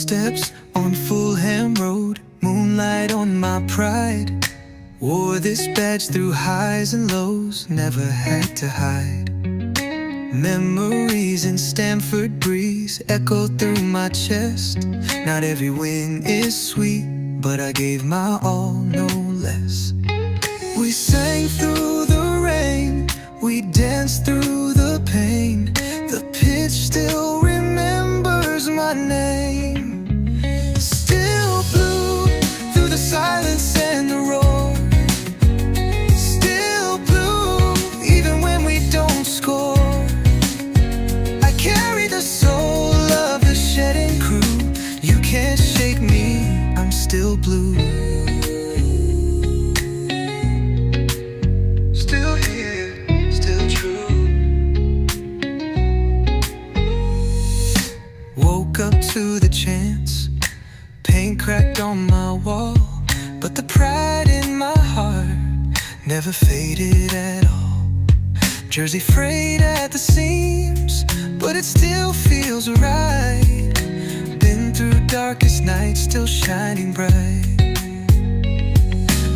Footsteps on Fulham Road, moonlight on my pride. Wore this badge through highs and lows, never had to hide. Memories in Stamford breeze echo through my chest. Not every win is sweet, but I gave my all, no less. We sang through the rain, we danced through the pain. The pitch still remembers my name. Still blue through the silence and the roar. Still blue even when we don't score. I carry the soul of the shedding crew. You can't shake me, I'm still blue. Still here, still true. Woke up to the chance, paint cracked on my wall, but the pride in my heart never faded at all. Jersey frayed at the seams, but it still feels right. Been through darkest nights, still shining bright.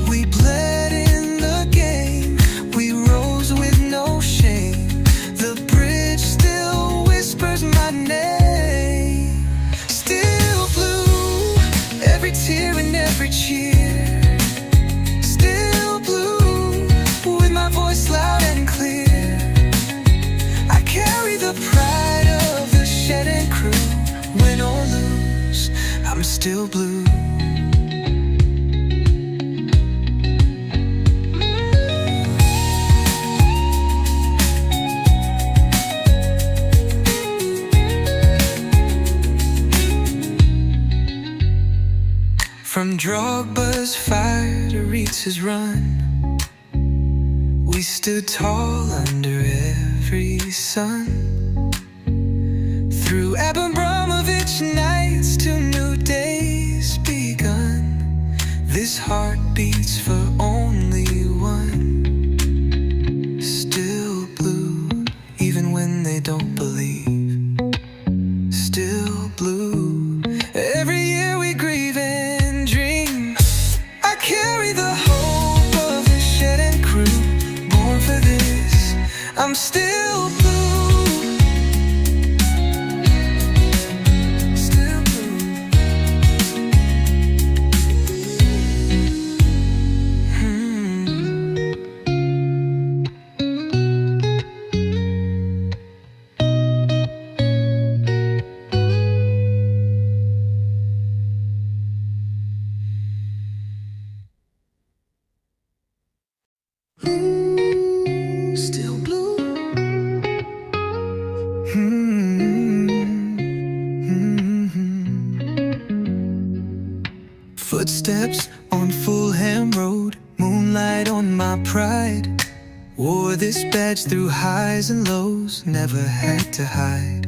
We bled in the game, we rose with no shame. The bridge still whispers my name. Still blue, every tear and every cheer. Still blue, with my voice loud and clear. I carry the pride of the shedding crew. Win or lose, I'm still blue. From Drogba's fire to Ritz's run, we stood tall under every sun. Through Abramovich nights to new days begun, this heart beats for only one. Still blue, even when they don't believe. Still blue, every year we grieve and dream. I carry the hope of the shedding crew, born for this, I'm still blue. Still blue. Footsteps on Fulham Road, moonlight on my pride. Wore this badge through highs and lows, never had to hide.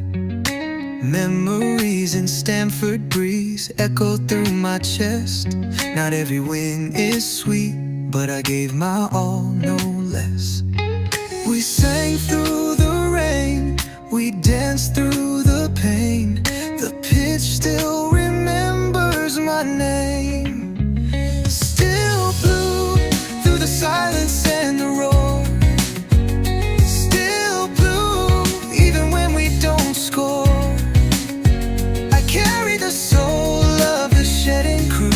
Memories in Stamford breeze echo through my chest. Not every win is sweet, but I gave my all, no less. We sang through the rain, we danced through the pain. The pitch still remembers my name. Still blue through the silence and the roar. Still blue even when we don't score. I carry the soul of the shedding crew.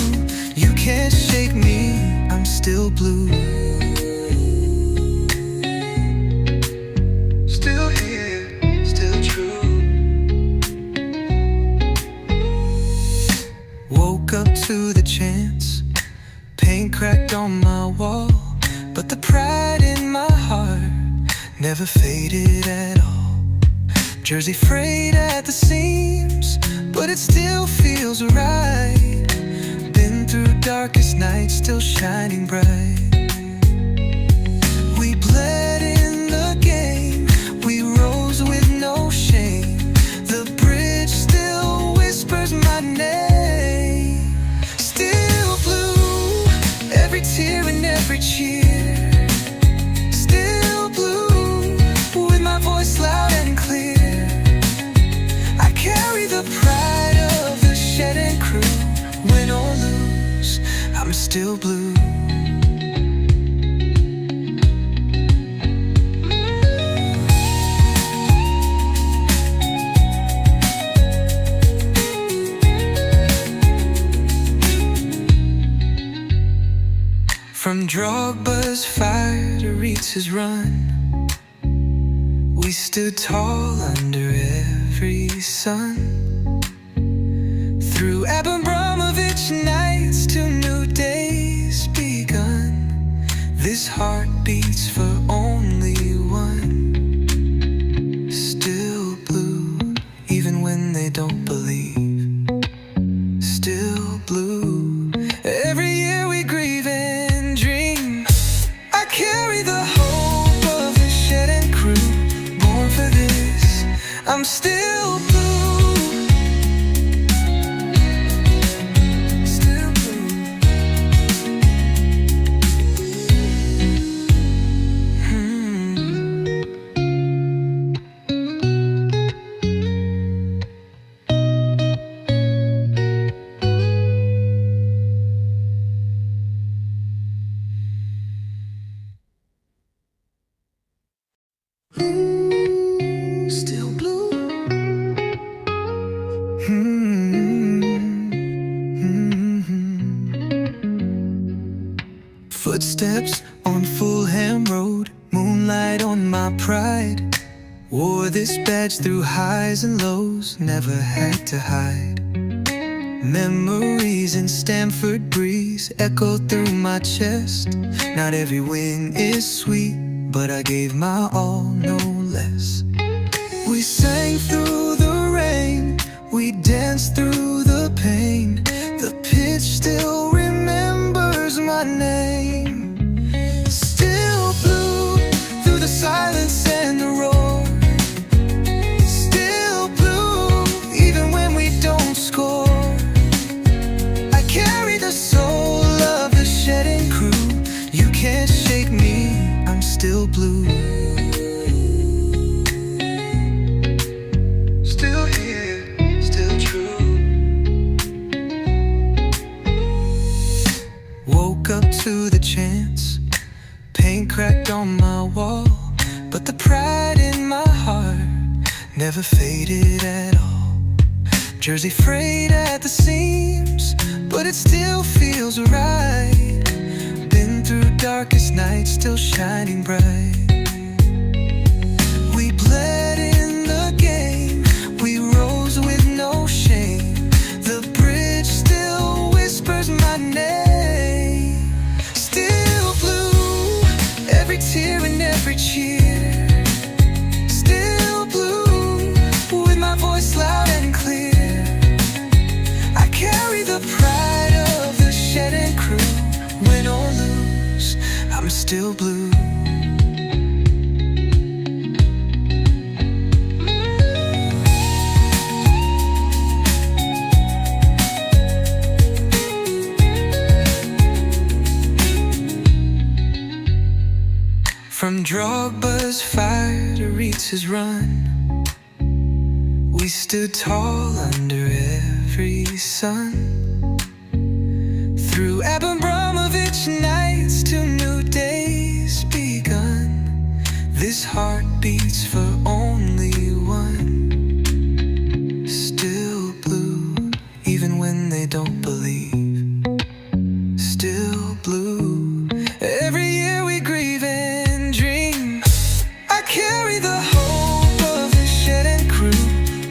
You can't shake me, I'm still blue. Still here, still true. Woke up to the chance, paint cracked on my wall, but the pride in my heart never faded at all. Jersey frayed at the seams, but it still feels right. Been through darkest nights, still shining bright. We bled in the game, we rose with no shame. The bridge still whispers my name. Still blue, every tear and every cheer. Still blue, with my voice loud and clear. I carry the pride of the shedding still blue. From Drogba's fire to Ritz's run, we stood tall under every sun. Through Abramovich nights to new days begun, this heart beats for only one. Still blue, even when they don't believe. Still blue, every year we grieve and dream. I carry the hope of the shed and crew, born for this, I'm still blue. Still blue. Footsteps on Fulham Road, moonlight on my pride. Wore this badge through highs and lows, never had to hide. Memories in Stamford breeze echo through my chest. Not every win is sweet, but I gave my all, no less. We sang through the rain, we danced through the pain. The pitch still remembers my name. Still blue through the silence and the roar. Still blue even when we don't score. I carry the soul of the shedding crew. You can't shake me, I'm still blue. Still here, still true. Woke up to the chance, paint cracked on my wall, but the pride in my heart never faded at all. Jersey frayed at the seams, but it still feels right. Been through darkest nights, still shining bright. We bled in the game, we rose with no shame. The bridge still whispers my name. Still blue, every tear and every cheer. Still blue, with my voice loud and clear. I carry the pride of the shed and crew. Win or lose, I'm still blue. From Drogba's fire to Ritz's run, we stood tall under every sun. Through Abramovich nights to new days begun, this heart beats for only one. Still blue, even when they don't believe. Still blue, every year we grieve and dream. I carry the hope of the shed and crew,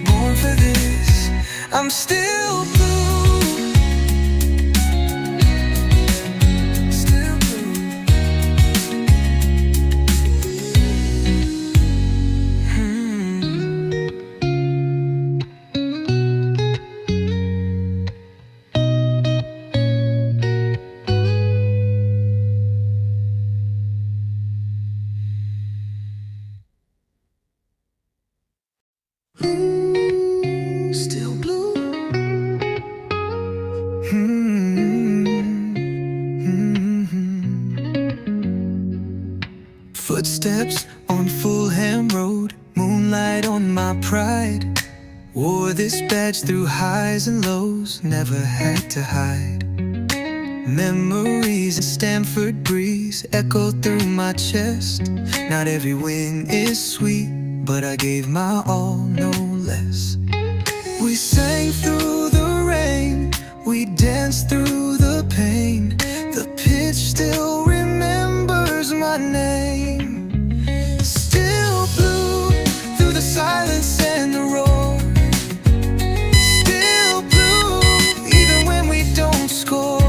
born for this, I'm still blue. Still blue. Footsteps on Fulham Road, moonlight on my pride. Wore this badge through highs and lows, never had to hide. Memories in Stamford breeze echo through my chest. Not every win is sweet, but I gave my all, no less. We sang through the rain, we danced through the pain. The pitch still remembers my name. Still blue through the silence and the roar. Still blue even when we don't score.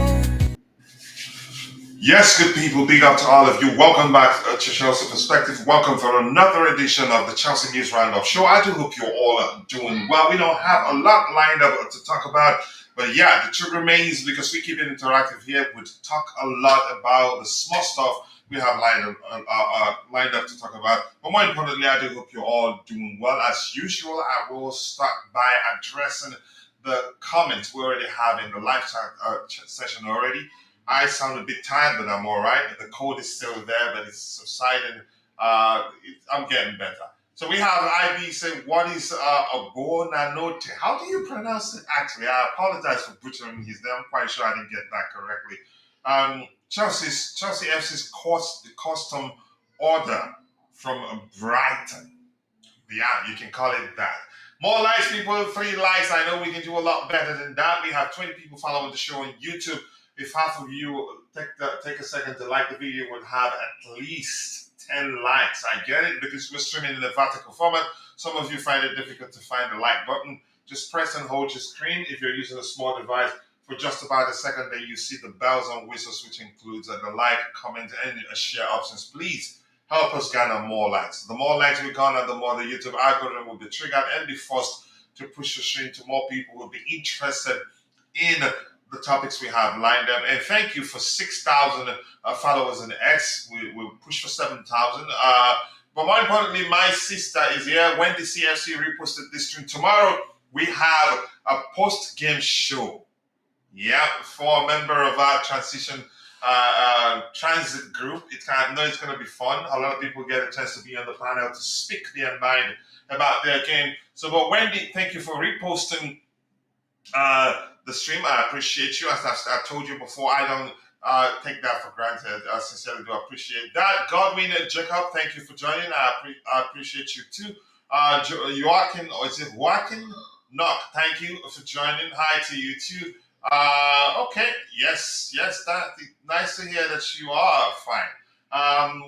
Yes, good people, big up to all of you. Welcome back to Chelsea Perspective. Welcome for another edition of the Chelsea News Roundup Show. I do hope you're all doing well. We don't have a lot lined up to talk about, but yeah, the truth remains, because we keep it interactive here, we talk a lot about the small stuff we have lined up to talk about. But more importantly, I do hope you're all doing well. As usual, I will start by addressing the comments we already have in the live chat session already. I sound a bit tired, but I'm all right. The cold is still there, but it's subsiding. I'm getting better. So we have IB saying, what is a Buonanotte? How do you pronounce it, actually? I apologize for butchering his name. I'm quite sure I didn't get that correctly. Chelsea FC's custom order from Brighton. Yeah, you can call it that. More likes, people. 3 likes. I know we can do a lot better than that. We have 20 people following the show on YouTube. If half of you take a second to like the video, would have at least 10 likes. I get it, because we're streaming in the vertical format. Some of you find it difficult to find the like button. Just press and hold your screen if you're using a small device for just about a second. Then you see the bells and whistles, which includes the like, comment, and share options. Please help us garner more likes. The more likes we garner, the more the YouTube algorithm will be triggered and be forced to push the stream to more people who will be interested in the topics we have lined up. And thank you for 6,000 followers in X. We'll push for 7,000. But more importantly, my sister is here. Wendy CFC reposted this stream. Tomorrow, we have a post-game show. Yeah, for a member of our transit group. I know it's going to be fun. A lot of people get a chance to be on the panel to speak their mind about their game. So, but Wendy, thank you for reposting the stream. I appreciate you. As I told you before, I don't take that for granted. I sincerely do appreciate that. Godwin Jacob, thank you for joining. I appreciate you too. Joaquin, or is it Joaquin? Knock, thank you for joining. Hi to you too. Okay, yes, nice to hear that you are fine.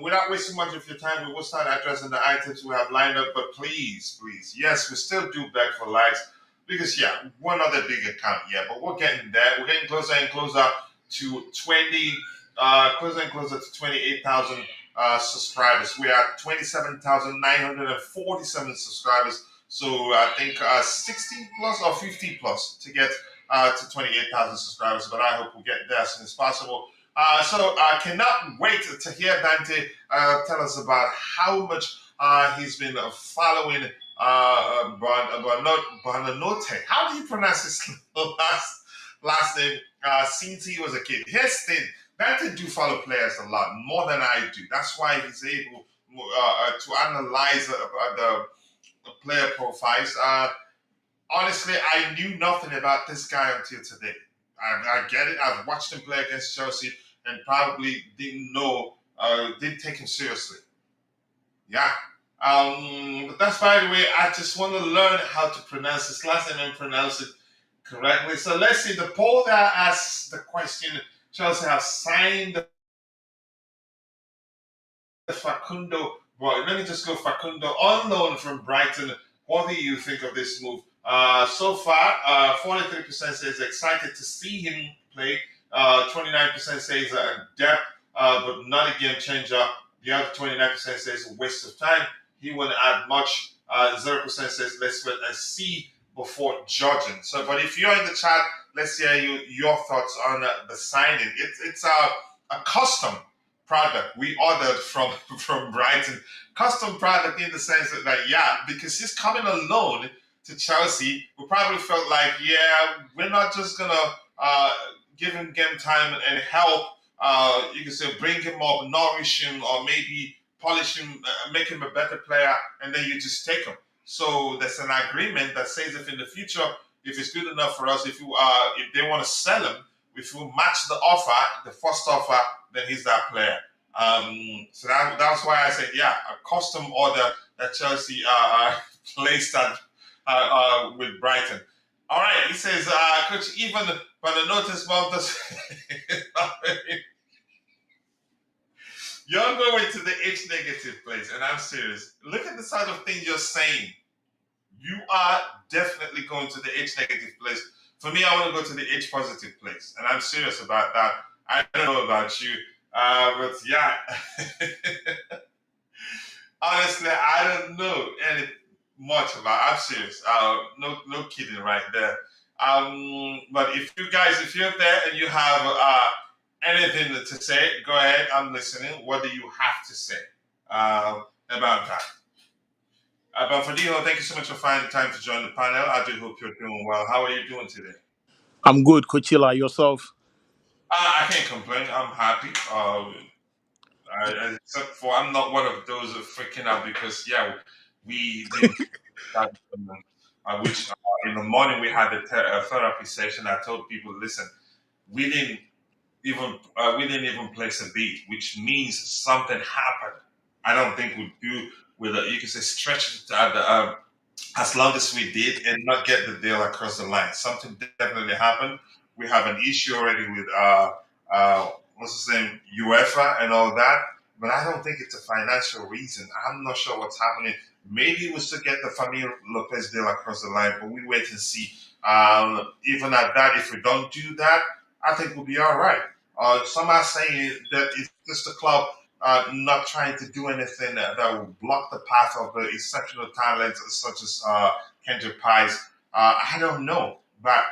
Without wasting much of your time, we will start addressing the items we have lined up. But please, yes, we still do beg for likes. Because yeah, we're not a big account yet, but we're getting there. We're getting closer and closer to 28,000 subscribers. We are 27,947 subscribers. So I think 60 plus or 50 plus to get to 28,000 subscribers. But I hope we'll get there as soon as possible. So I cannot wait to hear Dante tell us about how much he's been following Buonanotte. How do you pronounce his last name? Since he was a kid. Here's the thing. Dante do follow players a lot, more than I do. That's why he's able to analyze the player profiles. Honestly, I knew nothing about this guy until today. I get it. I've watched him play against Chelsea and probably didn't take him seriously. Yeah. But that's, by the way, I just want to learn how to pronounce his last name and pronounce it correctly. So let's see. The poll that asks the question, Chelsea have signed Facundo. Well, let me just go Facundo on loan from Brighton. What do you think of this move? So far, 43% says excited to see him play. 29% says depth, but not a game changer. The other 29% says a waste of time. He won't add much. 0% says let's wait and see before judging. So, but if you're in the chat, let's hear your thoughts on the signing. It's a custom product we ordered from Brighton. Custom product in the sense that because he's coming alone to Chelsea, we probably felt like, we're not just gonna give him game time and help. You can say bring him up, nourish him, or maybe polish him, make him a better player, and then you just take him. So there's an agreement that says if in the future, if it's good enough for us, if they want to sell him, if you match the offer, the first offer, then he's that player. So that's why I said, yeah, a custom order that Chelsea placed with Brighton. All right, he says, Coach, even but the notice about this, you're going to the H negative place, and I'm serious. Look at the side of things you're saying. You are definitely going to the H negative place. For me, I want to go to the H positive place, and I'm serious about that. I don't know about you, but yeah, honestly, I don't know any much about. I'm serious. No kidding right there. But if you guys, if you're there and you have anything to say, go ahead. I'm listening. What do you have to say about that? But Fadiho, thank you so much for finding time to join the panel. I do hope you're doing well. How are you doing today? I'm good, Coachila. Yourself? I can't complain. I'm happy. Except for I'm not one of those freaking out because yeah, we didn't that, which in the morning we had a therapy session. I told people, listen, we didn't we didn't even place a beat, which means something happened. I don't think we do with a, you can say stretch it at the as long as we did and not get the deal across the line. Something definitely happened. We have an issue already with what's his name, UEFA and all that. But I don't think it's a financial reason. I'm not sure what's happening. Maybe it was to get the Fermin Lopez deal across the line, but we wait and see. Even at that, if we don't do that, I think we'll be all right. Some are saying that it's just the club not trying to do anything that will block the path of the exceptional talents such as Kendrick Pies. I don't know, but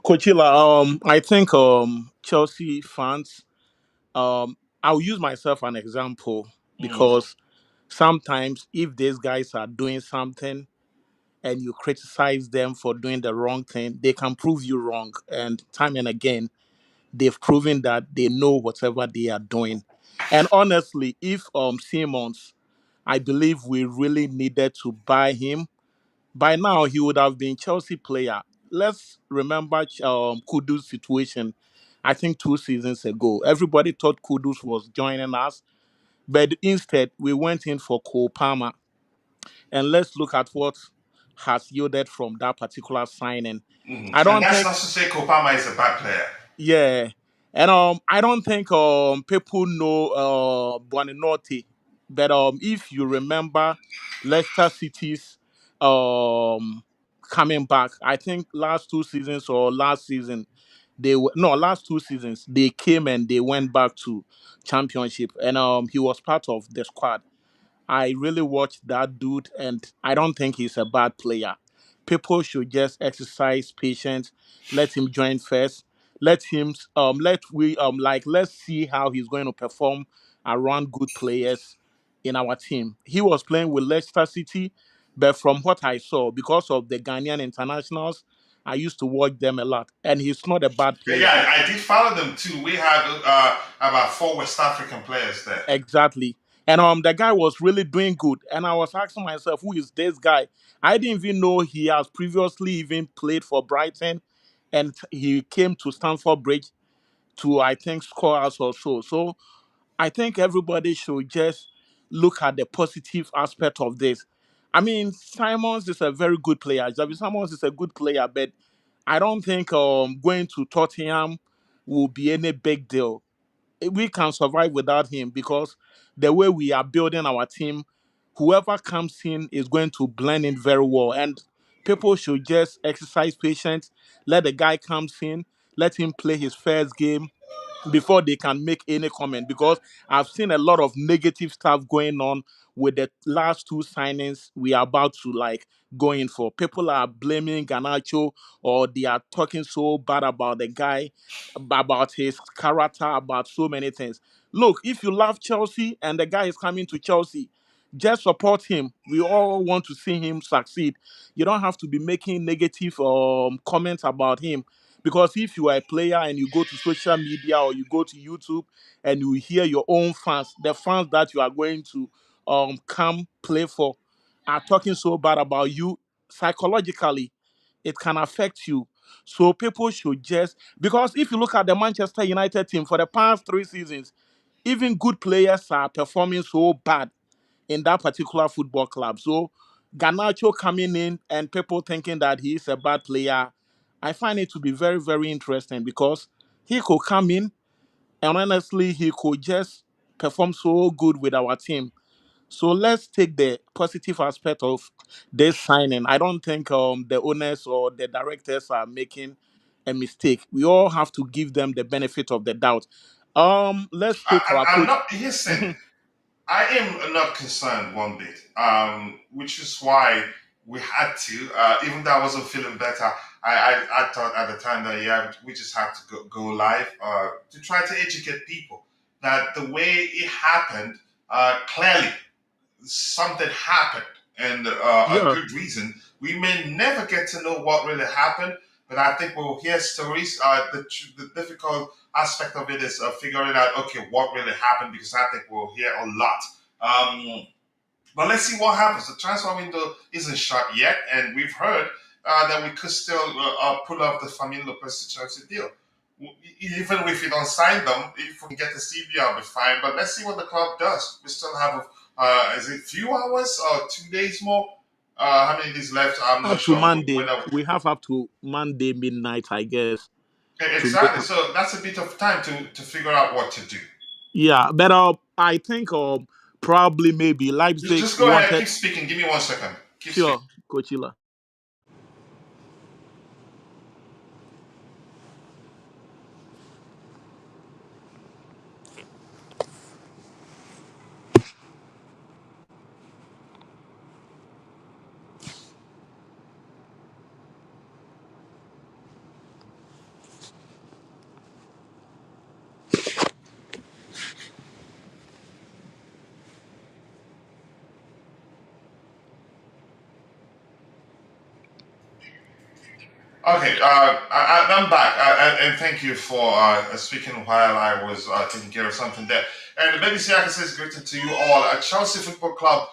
Coachila, I think Chelsea fans, I'll use myself an example mm, because sometimes if these guys are doing something and you criticize them for doing the wrong thing, they can prove you wrong. And time and again, they've proven that they know whatever they are doing. And honestly, if Simons, I believe we really needed to buy him. By now, he would have been Chelsea player. Let's remember Kudus' situation. I think 2 seasons ago, everybody thought Kudus was joining us, but instead we went in for Cole Palmer. And let's look at what has yielded from that particular signing. I and don't that's think not to say Kopama is a bad player. Yeah, and I don't think people know Buonanotte, but if you remember Leicester City's um coming back, I think last 2 seasons or last season they were no last 2 seasons they came and they went back to championship, and he was part of the squad. I really watched that dude, and I don't think he's a bad player. People should just exercise patience. Let him join first. Let's see how he's going to perform around good players in our team. He was playing with Leicester City, but from what I saw, because of the Ghanaian internationals, I used to watch them a lot, and he's not a bad Yeah, player. yeah, I did follow them too. We had about four West African players there. Exactly. And the guy was really doing good. And I was asking myself, who is this guy? I didn't even know he has previously even played for Brighton. And he came to Stamford Bridge to, I think, score us or so. So I think everybody should just look at the positive aspect of this. I mean, Simons is a very good player. Xavi Simons is a good player, but I don't think going to Tottenham will be any big deal. We can survive without him because the way we are building our team, whoever comes in is going to blend in very well. And people should just exercise patience. Let the guy comes in, let him play his first game before they can make any comment, because I've seen a lot of negative stuff going on with the last 2 signings we are about to go in for. People are blaming Garnacho, or they are talking so bad about the guy, about his character, about so many things. Look, if you love Chelsea and the guy is coming to Chelsea, just support him. We all want to see him succeed. You don't have to be making negative comments about him, because if you are a player and you go to social media or you go to YouTube and you hear your own fans, the fans that you are going to come play for, are talking so bad about you, psychologically, it can affect you. So people should just, because if you look at the Manchester United team for the past 3 seasons, even good players are performing so bad in that particular football club. So Garnacho coming in and people thinking that he is a bad player, I find it to be very, very interesting because he could come in and honestly he could just perform so good with our team. So let's take the positive aspect of this signing. I don't think the owners or the directors are making a mistake. We all have to give them the benefit of the doubt. Let's take our I'm coach. not. Listen, I am not concerned one bit, which is why we had to, even though I wasn't feeling better, I thought at the time that, yeah, we just had to go live to try to educate people that the way it happened, clearly something happened and a Yeah, good reason. We may never get to know what really happened, but I think we'll hear stories. The difficult aspect of it is figuring out, okay, what really happened, because I think we'll hear a lot. But let's see what happens. The transfer window isn't shut yet, and we've heard that we could still pull off the Fermin Lopez to Chelsea deal. Even if we don't sign them, if we can get the CB, I'll be fine. But let's see what the club does. We still have, is it few hours or 2 days more? How many days left? I'm not up to sure. Monday. We have up to Monday midnight, I guess, to Exactly. go. So that's a bit of time to figure out what to do. Yeah, but I think probably maybe Leipzig Just go ahead, wanted. keep speaking. Give me 1 second. Keep speaking. Sure, Coachila. Okay, I'm back, and thank you for speaking while I was taking care of something there. And Baby Siaka says, greeting to you all. Chelsea Football Club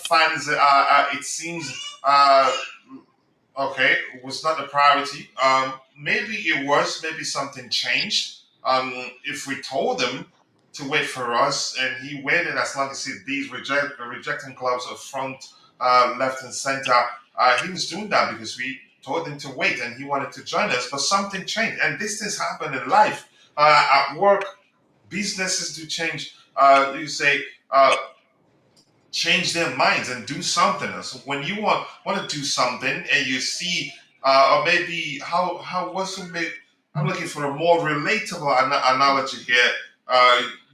fans, it seems, okay, was not a priority. Maybe it was, maybe something changed. If we told him to wait for us, and he waited as long as these rejecting clubs up front, left, and center, he was doing that because we told him to wait and he wanted to join us, but something changed. And these things happen in life. At work, businesses do change. You say, change their minds and do something else. When you want to do something and you see, or maybe how was it made? I'm looking for a more relatable analogy here.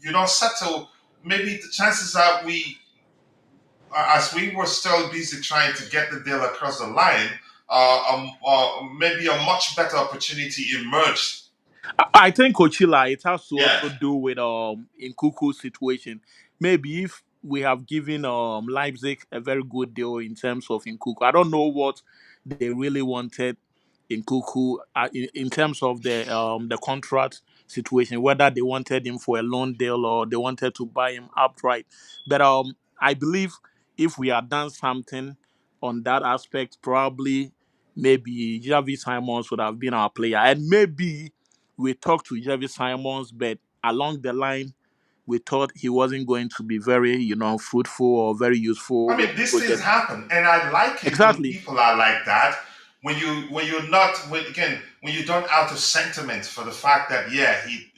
You don't settle. Maybe the chances are as we were still busy trying to get the deal across the line, maybe a much better opportunity emerged. I think Coachella, it has to Yeah. also do with in Kuku's situation. Maybe if we have given Leipzig a very good deal in terms of in Kuku. I don't know what they really wanted in Kuku in terms of the contract situation, whether they wanted him for a loan deal or they wanted to buy him outright. But I believe if we had done something on that aspect, probably maybe Xavi Simons would have been our player. And maybe we talked to Xavi Simons, but along the line, we thought he wasn't going to be very, fruitful or very useful I with mean, the these things project. happen, and I like it when Exactly. people are like that. When you're not when you don't out of sentiment for the fact that, yeah, he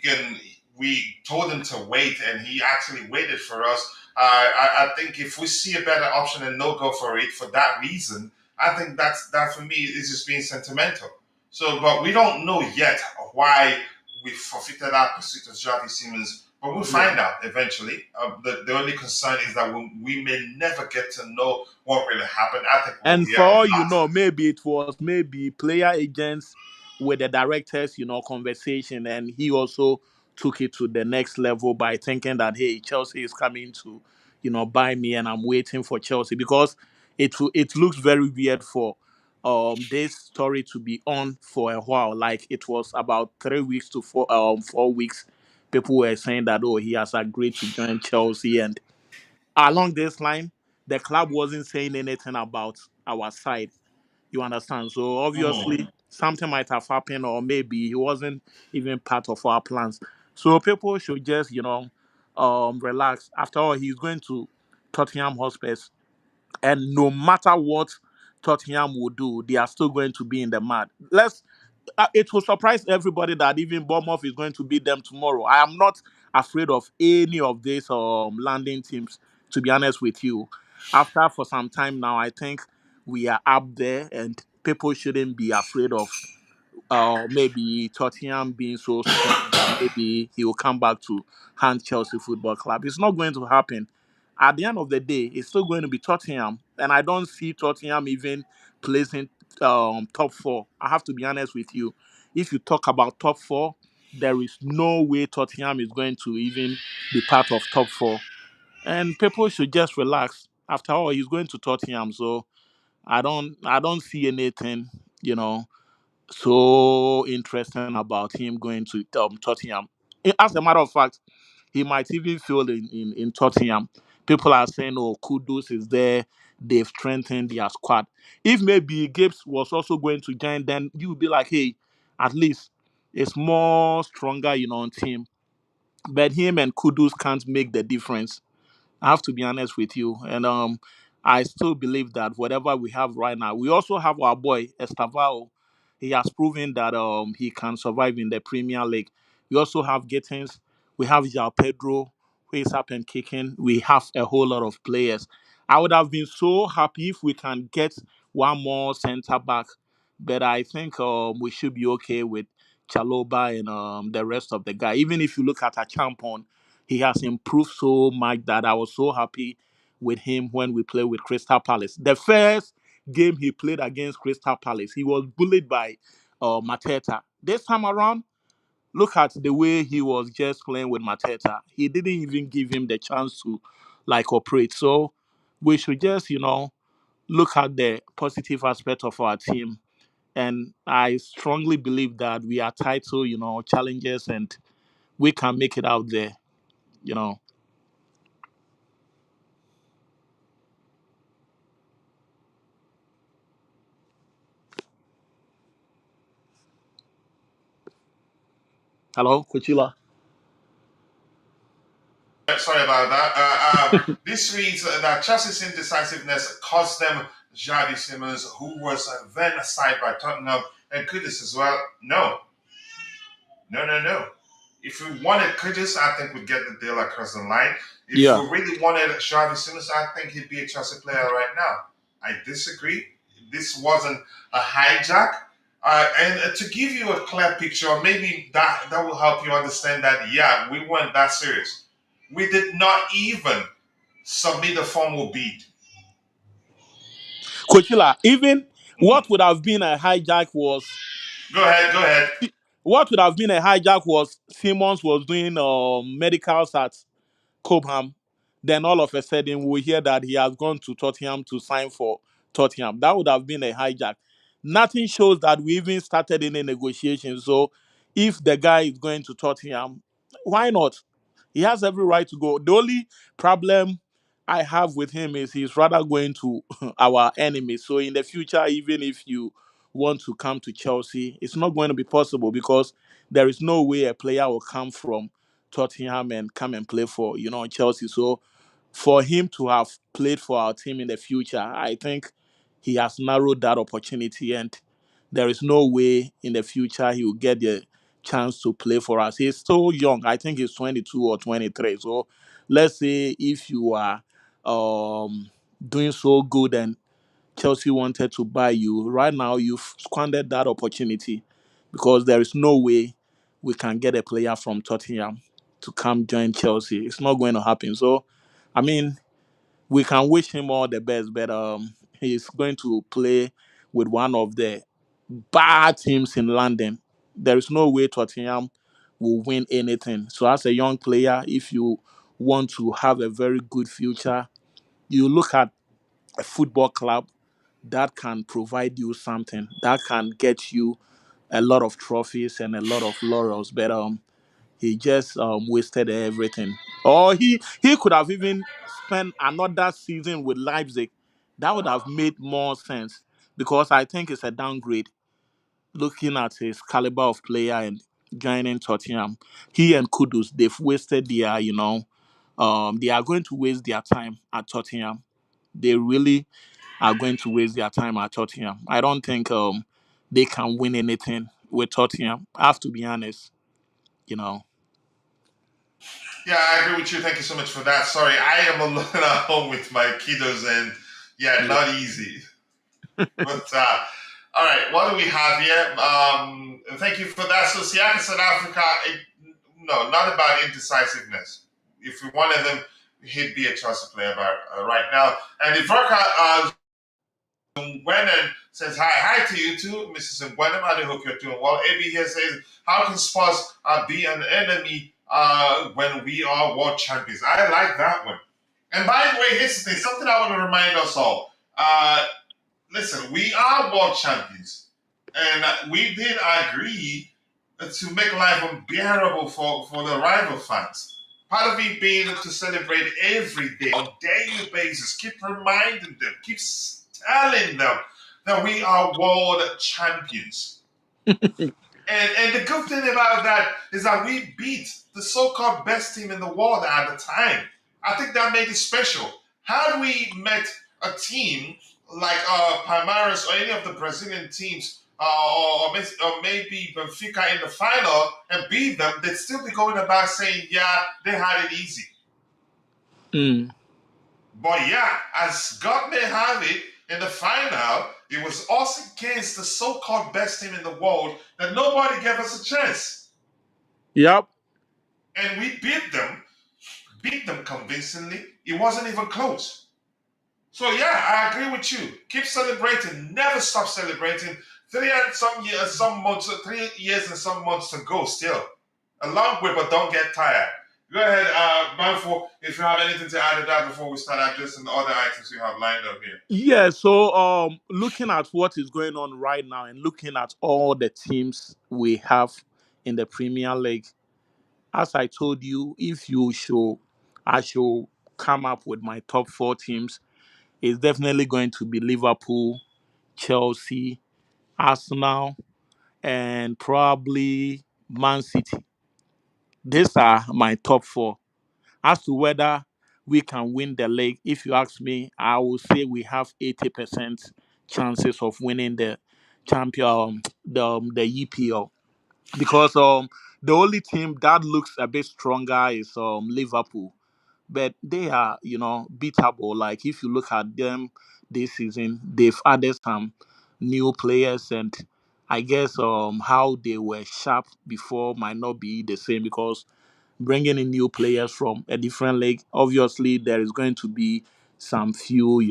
can, we told him to wait and he actually waited for us. I think if we see a better option and no go for it for that reason, I think that for me is just being sentimental. So, but we don't know yet why we forfeited our pursuit of Xavi Simons, but we'll Yeah. find out eventually. The only concern is that we may never get to know what really happened. I think we'll And hear for a all you lot. know, maybe it was maybe player agents with the directors, conversation, and he also took it to the next level by thinking that hey, Chelsea is coming to, buy me, and I'm waiting for Chelsea because it looks very weird for this story to be on for a while. Like it was about 3 weeks to 4 weeks. People were saying that oh, he has agreed to join Chelsea, and along this line, the club wasn't saying anything about our side. You understand? So obviously Mhm. something might have happened, or maybe he wasn't even part of our plans. So people should just, relax. After all, he's going to Tottenham Hotspurs, and no matter what Tottenham will do, they are still going to be in the mud. It will surprise everybody that even Bournemouth is going to beat them tomorrow. I am not afraid of any of these landing teams, to be honest with you. After for some time now, I think we are up there, and people shouldn't be afraid of maybe Tottenham being so strong that maybe he will come back to hand Chelsea Football Club. It's not going to happen. At the end of the day, it's still going to be Tottenham, and I don't see Tottenham even placing top four. I have to be honest with you. If you talk about top four, there is no way Tottenham is going to even be part of top four, and people should just relax. After all, he's going to Tottenham, so I don't see anything, you know so interesting about him going to Tottenham. As a matter of fact, he might even fail in Tottenham. People are saying, oh, Kudus is there. They've strengthened their squad. If maybe Gibbs was also going to join, then you would be like, hey, at least it's more stronger, team. But him and Kudus can't make the difference. I have to be honest with you. And I still believe that whatever we have right now, we also have our boy Estavao. He has proven that he can survive in the Premier League. We also have Gittins. We have João Pedro, who is up and kicking. We have a whole lot of players. I would have been so happy if we can get one more centre back, but I think we should be okay with Chaloba and the rest of the guy. Even if you look at Achampon, he has improved so much that I was so happy with him when we played with Crystal Palace. The first game he played against Crystal Palace, he was bullied by Mateta. This time around, look at the way he was just playing with Mateta. He didn't even give him the chance to operate. So we should just, look at the positive aspect of our team. And I strongly believe that we are title, challengers, and we can make it out there, you know. Hello, Coachila. Sorry about that. This reads that Chelsea's indecisiveness cost them Xavi Simons, who was then signed by Tottenham, and Kudus as well. No, no, no, no. If we wanted Kudus, I think we'd get the deal across the line. If Yeah. we really wanted Xavi Simons, I think he'd be a Chelsea player right now. I disagree. This wasn't a hijack. And to give you a clear picture, maybe that will help you understand that, yeah, we weren't that serious. We did not even submit a formal bid. Coachila, even Mhm. what would have been a hijack was Go ahead, go ahead. what would have been a hijack was Simmons was doing medicals at Cobham. Then all of a sudden we hear that he has gone to Tottenham to sign for Tottenham. That would have been a hijack. Nothing shows that we even started any negotiations. So if the guy is going to Tottenham, why not? He has every right to go. The only problem I have with him is he's rather going to our enemies. So in the future, even if you want to come to Chelsea, it's not going to be possible because there is no way a player will come from Tottenham and come and play for Chelsea. So for him to have played for our team in the future, I think he has narrowed that opportunity, and there is no way in the future he will get the chance to play for us. He's still young. I think he's 22 or 23. So let's say if you are doing so good and Chelsea wanted to buy you, right now you've squandered that opportunity because there is no way we can get a player from Tottenham to come join Chelsea. It's not going to happen. So, I mean, we can wish him all the best, but he's going to play with one of the bad teams in London. There is no way Tottenham will win anything. So, as a young player, if you want to have a very good future, you look at a football club that can provide you something that can get you a lot of trophies and a lot of laurels. But he just wasted everything. Or he could have even spent another season with Leipzig. That would have made more sense. because I think it's a downgrade looking at his caliber of player and joining Tottenham. He and Kudus, they've wasted their, they are going to waste their time at Tottenham. They really are going to waste their time at Tottenham. I don't think they can win anything with Tottenham. I have to be honest, you know. Yeah, I agree with you. Thank you so much for that. Sorry, I am alone at home with my kiddos, and yeah, Yeah. not easy. But all right, what do we have here? Thank you for that. So Siaka South Africa, no, not about indecisiveness. If we wanted them, he'd be a Chelsea player right now. And Ivorka Ngwenem says hi to you too, Mrs. Ngwenem. I hope you're doing well. AB here says, how can Spurs be an enemy when we are world champions? I like that one. And by the way, here's the thing, something I want to remind us all. Listen, we are world champions, and we did agree to make life unbearable for the rival fans. Part of it being to celebrate every day on daily basis, keep reminding them, keep telling them that we are world champions. And the good thing about that is that we beat the so-called best team in the world at the time. I think that made it special. Had we met a team like Palmeiras or any of the Brazilian teams, or maybe Benfica in the final and beat them, they'd still be going about saying, yeah, they had it easy. Mm. But yeah, as God may have it, in the final, it was us against the so-called best team in the world that nobody gave us a chance. Yep. And we beat them convincingly. It wasn't even close. So yeah, I agree with you. Keep celebrating. Never stop celebrating. 3 years and some months to go still. A long way, but don't get tired. Go ahead, Banfo, if you have anything to add to that before we start addressing the other items you have lined up here. Yeah, so looking at what is going on right now and looking at all the teams we have in the Premier League, as I told you, if you should I should come up with my top four teams, it's definitely going to be Liverpool, Chelsea, Arsenal, and probably Man City. These are my top four. As to whether we can win the league, if you ask me, I will say we have 80% chances of winning the champion, the EPL, because the only team that looks a bit stronger is Liverpool, but they are beatable. Like if you look at them this season, they've added some new players, and I guess how they were sharp before might not be the same because bringing in new players from a different league, obviously there is going to be some few,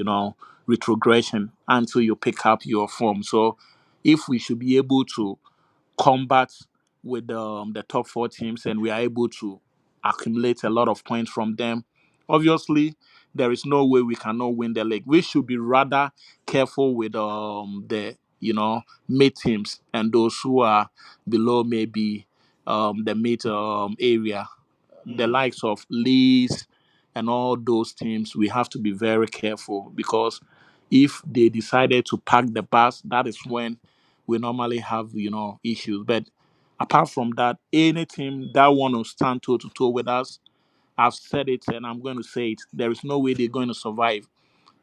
retrogression until you pick up your form. So if we should be able to combat with the top four teams and we are able to accumulate a lot of points from them, obviously there is no way we cannot win the league. We should be rather careful with the mid teams and those who are below maybe the mid area, the Mhm. likes of Leeds and all those teams. We have to be very careful because if they decided to pack the bus, that is when we normally have issues. But apart from that, any team that want to stand toe to toe with us, I've said it and I'm going to say it. There is no way they're going to survive.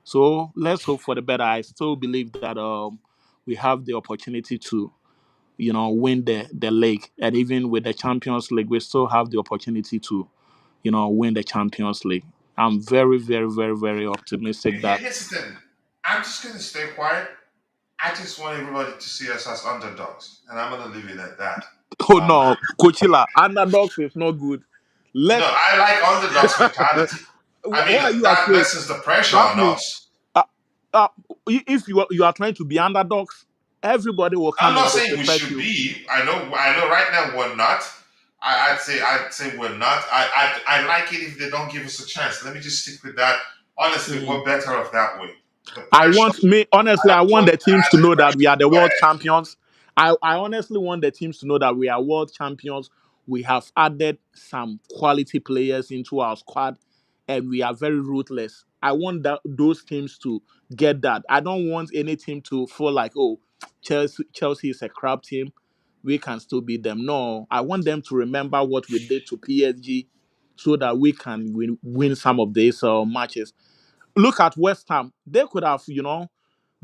So let's hope for the better. I still believe that we have the opportunity to win the league, and even with the Champions League, we still have the opportunity to win the Champions League. I'm very, very, very, very optimistic that. Here's the thing. I'm just going to stay quiet. I just want everybody to see us as underdogs, and I'm going to leave it at that. Oh Um, no, Coachila, underdogs is not good. no, Let's. I like underdogs mentality. I Why mean, are you that afraid? lessens the pressure That on means us. uh, uh, if you are trying to be underdogs, everybody will I'm come not and saying we disrespect should you. be. I know. Right now we're not. I'd say we're not. I like it if they don't give us a chance. Let me just stick with that. Honestly, Mm. we're better off that way. The I pressure. want me honestly. I I don't want want the teams to added know that we are pressure. the Go world ahead. champions. I honestly want the teams to know that we are world champions. We have added some quality players into our squad, and we are very ruthless. I want those teams to get that. I don't want any team to feel like, oh, Chelsea is a crap team. We can still beat them. No, I want them to remember what we did to PSG so that we can win some of these matches. Look at West Ham. They could have,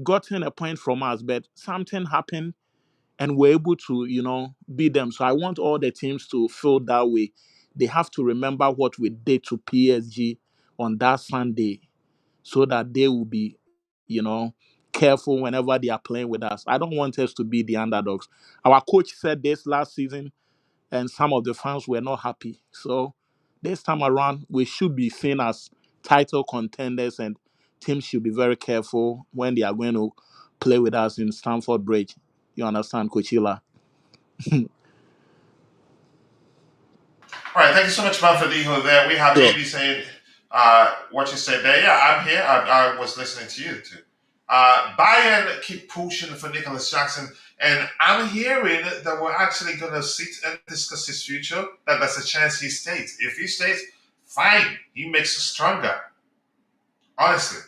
gotten a point from us, but something happened and we're able to, beat them. So I want all the teams to feel that way. They have to remember what we did to PSG on that Sunday so that they will be, careful whenever they are playing with us. I don't want us to be the underdogs. Our coach said this last season, and some of the fans were not happy. So this time around, we should be seen as title contenders, and teams should be very careful when they are going to play with us in Stamford Bridge. You understand, Coachila? All right, thank you so much, man, for Liho there. We have Sure. JB saying what you said there. Yeah, I'm here. I was listening to you too. Bayern keep pushing for Nicolas Jackson, and I'm hearing that we're actually going to sit and discuss his future. That there's a chance he stays. If he stays, fine. He makes us stronger. Honestly.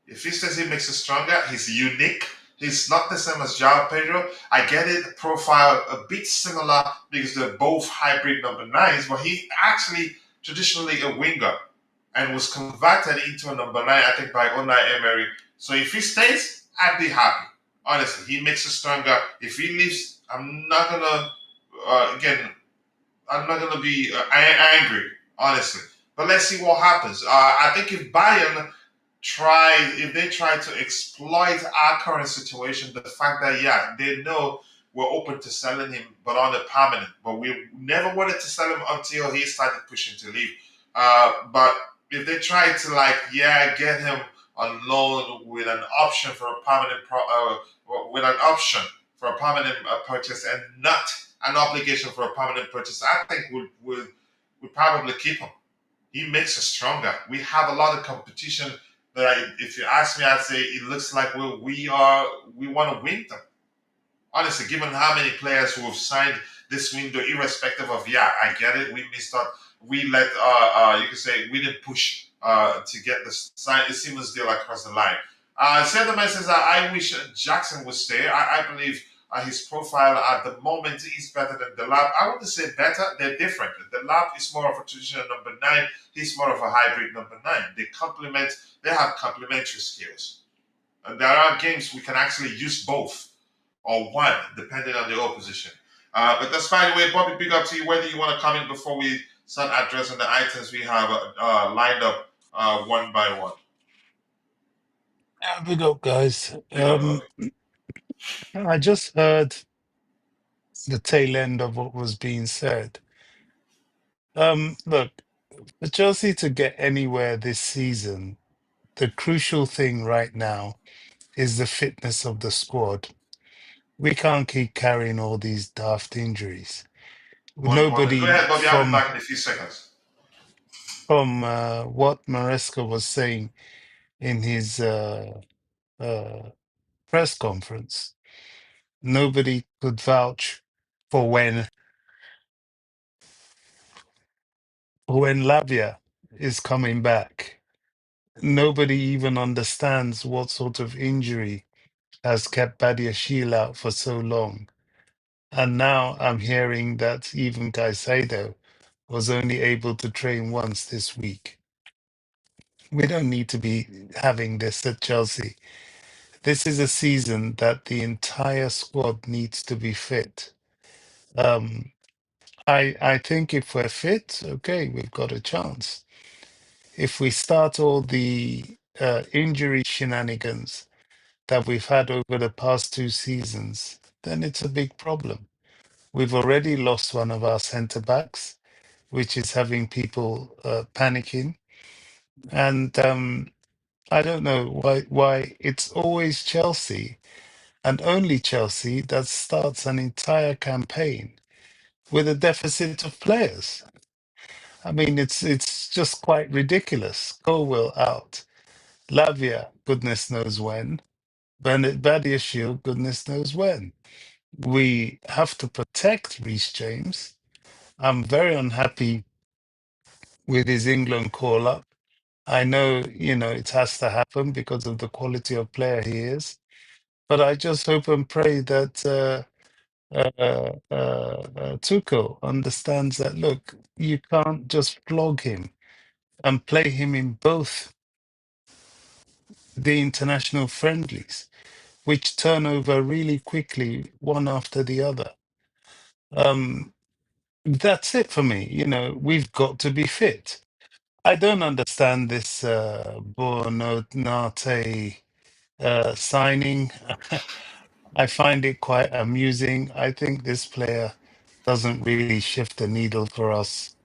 If he says he makes it stronger, he's unique. He's not the same as João Pedro. I get it, profile a bit similar because they're both hybrid number nines, but he actually traditionally a winger and was converted into a number nine, I think, by Unai Emery. So if he stays, I'd be happy. Honestly, he makes it stronger. If he leaves, I'm not gonna I'm not gonna be angry, honestly. But let's see what happens. I think if they try to exploit our current situation, the fact that they know we're open to selling him, but on a permanent. But we never wanted to sell him until he started pushing to leave. But if they try to get him on loan with an option for a permanent purchase and not an obligation for a permanent purchase, I think we'd probably keep him. He makes us stronger. We have a lot of competition. If you ask me, I'd say it looks like we want to win them. Honestly, given how many players who have signed this window, irrespective of I get it, we missed out. We let you could say we didn't push to get the Simmons deal across the line. Sentiment says that I wish Jackson would stay. I believe his profile at the moment is better than the lab. I wouldn't say better, they're different. The lab is more of a traditional number nine, he's more of a hybrid number nine. They have complementary skills. And there are games we can actually use both or one, depending on the opposition. But that's fine. Wait, Bobby, big up to you. Whether you want to comment before we start addressing the items we have lined up one by one. Yeah, big up, guys. Big up, Bobby. I just heard the tail end of what was being said. Look, for Chelsea to get anywhere this season, the crucial thing right now is the fitness of the squad. We can't keep carrying all these daft injuries. Go Nobody ahead, Bobby. I'll be back in a few seconds. from what Maresca was saying in his press conference, nobody could vouch for when Lavia is coming back. Nobody even understands what sort of injury has kept Badiashile out for so long. And now I'm hearing that even Caicedo was only able to train once this week. We don't need to be having this at Chelsea. This is a season that the entire squad needs to be fit. Um, I think if we're fit, okay, we've got a chance. If we start all the injury shenanigans that we've had over the past 2 seasons, then it's a big problem. We've already lost one of our centre backs, which is having people panicking. And I don't know why it's always Chelsea and only Chelsea that starts an entire campaign with a deficit of players. I mean, it's just quite ridiculous. Colwell out, Lavia, goodness knows when, Bernard Badiashile, goodness knows when. We have to protect Reece James. I'm very unhappy with his England call up. I know, it has to happen because of the quality of player he is. But I just hope and pray that Tuchel understands that, look, you can't just flog him and play him in both the international friendlies, which turn over really quickly, one after the other. Um, that's it for me. We've got to be fit. I don't understand this Buonanotte signing. I find it quite amusing. I think this player doesn't really shift the needle for us.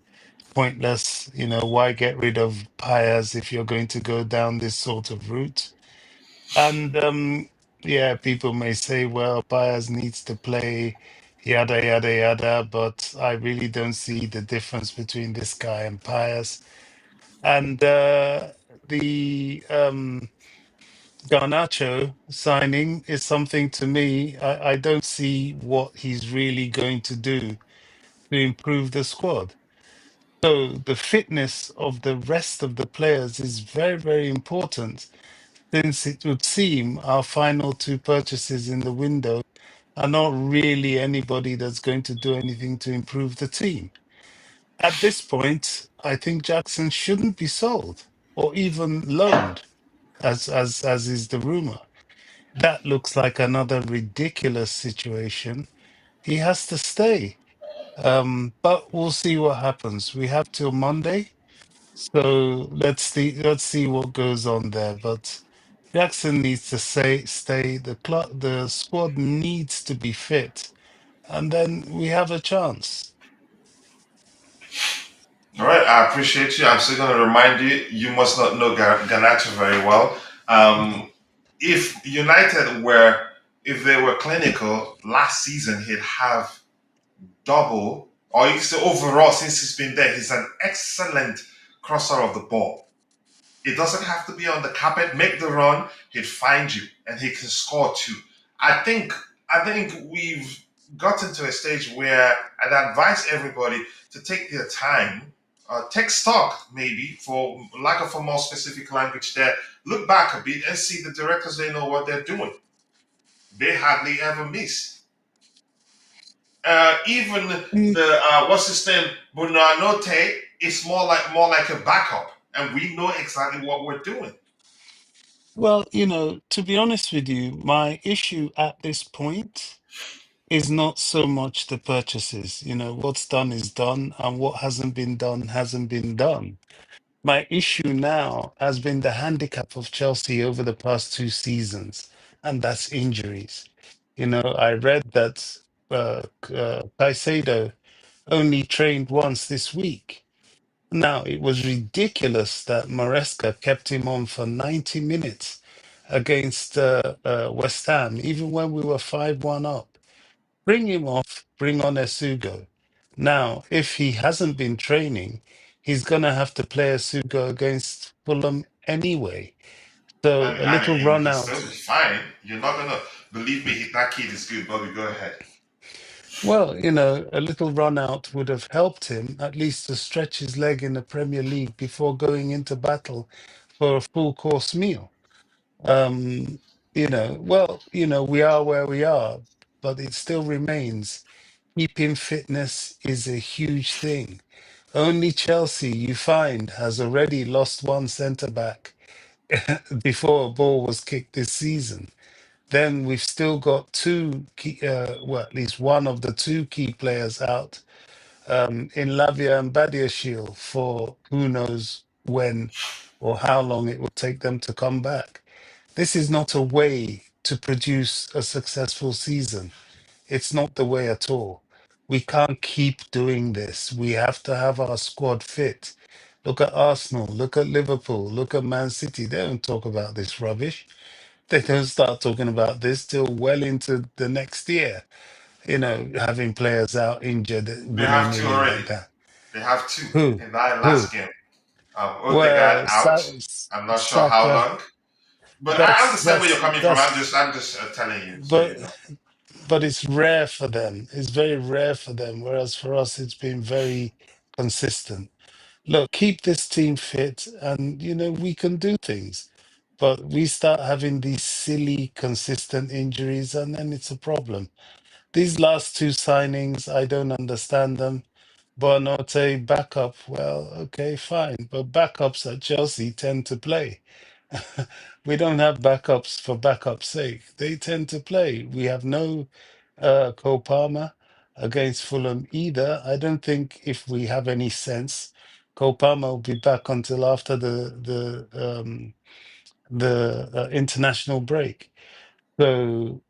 Pointless, why get rid of Payas if you're going to go down this sort of route? And yeah, people may say, well, Payas needs to play, yada, yada, yada, but I really don't see the difference between this guy and Payas. And the Garnacho signing is something to me. I don't see what he's really going to do to improve the squad. So the fitness of the rest of the players is very, very important, since it would seem our final two purchases in the window are not really anybody that's going to do anything to improve the team. At this point, I think Jackson shouldn't be sold or even loaned, as is the rumor. That looks like another ridiculous situation. He has to stay. But we'll see what happens. We have till Monday, so let's see what goes on there. But Jackson needs to stay. The squad needs to be fit, and then we have a chance. All right, I appreciate you. I'm still going to remind you, you must not know Garnacho very well. No. If United were, if they were clinical last season, he'd have double, or you can say overall, since he's been there, he's an excellent crosser of the ball. It doesn't have to be on the carpet. Make the run, he'd find you, and he can score too. I think I think we've gotten to a stage where I'd advise everybody to take their time, take stock, maybe for lack of a more specific language. There, look back a bit and see the directors. They know what they're doing. They hardly ever miss. Even Mm, the what's his name, Buonanotte is more like a backup, and we know exactly what we're doing. Well, to be honest with you, my issue at this point is not so much the purchases. What's done is done, and what hasn't been done hasn't been done. My issue now has been the handicap of Chelsea over the past two seasons, and that's injuries. I read that Caicedo only trained once this week. Now, it was ridiculous that Maresca kept him on for 90 minutes against West Ham, even when we were 5-1 up. Bring him off, bring on Esugo. Now, if he hasn't been training, he's going to have to play Esugo against Fulham anyway. So a little And run he still out. be fine. You're not gonna believe me. That kid is good, Bobby. Go ahead. Well, a little run out would have helped him at least to stretch his leg in the Premier League before going into battle for a full course meal. Um, we are where we are, but it still remains. Keeping fitness is a huge thing. Only Chelsea, you find, has already lost one centre back before a ball was kicked this season. Then we've still got two key, well, at least one of the two key players out in Lavia and Badiashile for who knows when or how long it will take them to come back. This is not a way to produce a successful season. It's not the way at all. We can't keep doing this. We have to have our squad fit. Look at Arsenal, look at Liverpool, look at Man City. They don't talk about this rubbish. They don't start talking about this till well into the next year, having players out injured They have two willy-nilly like already. that. They have two Who? in that Who? last game. Odegaard Well, out. I'm not sure how Saka, long, but I that's understand where you're that's coming from. I'm just that's I'm just telling you, so but you know. but it's rare for them. It's very rare for them. Whereas for us, it's been very consistent. look, keep this team fit, and we can do things. But we start having these silly, consistent injuries, and then it's a problem. These last two signings, I don't understand them. Buonanotte backup, well, okay, fine. But backups at Chelsea tend to play. We don't have backups for backup's sake. They tend to play. We have no Cole Palmer against Fulham either. I don't think if we have any sense, Cole Palmer will be back until after the international break. So,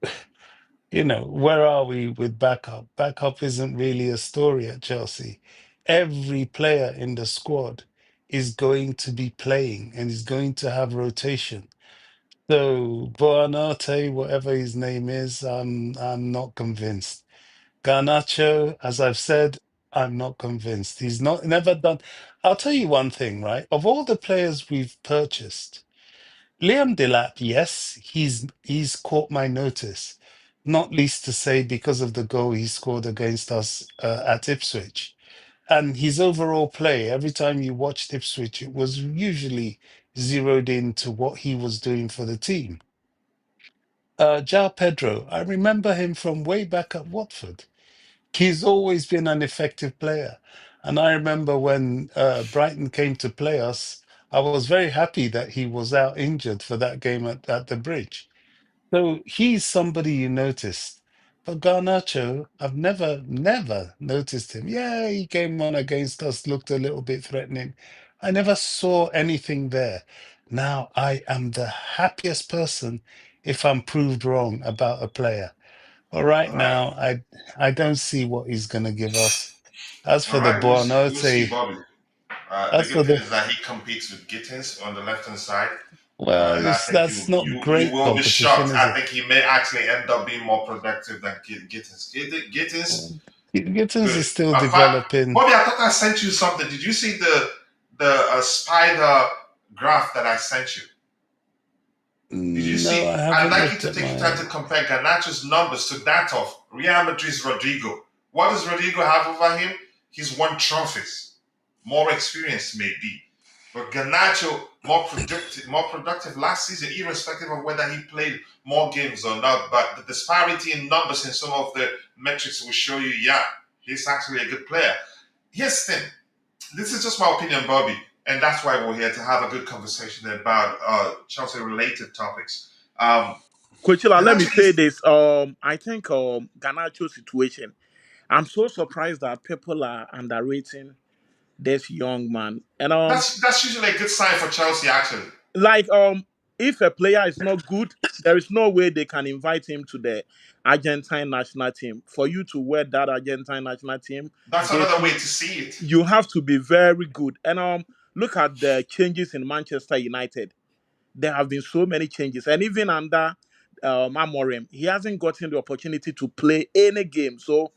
where are we with backup? Backup isn't really a story at Chelsea. Every player in the squad is going to be playing and is going to have rotation. So Buonanotte, whatever his name is, I'm not convinced. Garnacho, as I've said, I'm not convinced. He's not never done. I'll tell you one thing, right? Of all the players we've purchased, Liam Delap, yes, he's caught my notice, not least to say because of the goal he scored against us at Ipswich. And his overall play, every time you watched Ipswich, it was usually zeroed in to what he was doing for the team. João Pedro, I remember him from way back at Watford. He's always been an effective player. And I remember when Brighton came to play us, I was very happy that he was out injured for that game at the Bridge. So he's somebody you noticed. But Garnacho, I've never noticed him. Yeah, he came on against us, looked a little bit threatening. I never saw anything there. Now I am the happiest person if I'm proved wrong about a player. But right All right. now, I don't see what he's going to give us. As All for the right. We'll see, Buonanotte, Bobby. The as good for thing the is that he competes with Gittins on the left hand side. well, And I think that's not you great will be competition, shocked. is I it? think he may actually end up being more productive than Gittins. Gittins, Gittins good. is still In fact, developing. Bobby, I thought I sent you something. Did you see the spider graph that I sent you? Did you No, see? I I'd haven't like you looked to at take your time my. to compare Garnacho's numbers to that of Real Madrid's Rodrigo. What does Rodrigo have over him? He's won trophies. More experienced, maybe. But Garnacho more productive last season, irrespective of whether he played more games or not. But the disparity in numbers in some of the metrics will show you, yeah, he's actually a good player. Here's the thing. This is just my opinion, Bobby, and that's why we're here to have a good conversation about Chelsea-related topics. Um, Coachila, let me Garnacho say is this. I think Garnacho's situation. I'm so surprised that people are underrating this young man. And that's usually a good sign for Chelsea, actually. like if a player is not good, there is no way they can invite him to the Argentine national team. For you to wear that Argentine national team That's another way jersey, to see it. you have to be very good. And look at the changes in Manchester United. There have been so many changes, and even under Amorim, he hasn't gotten the opportunity to play any game. So,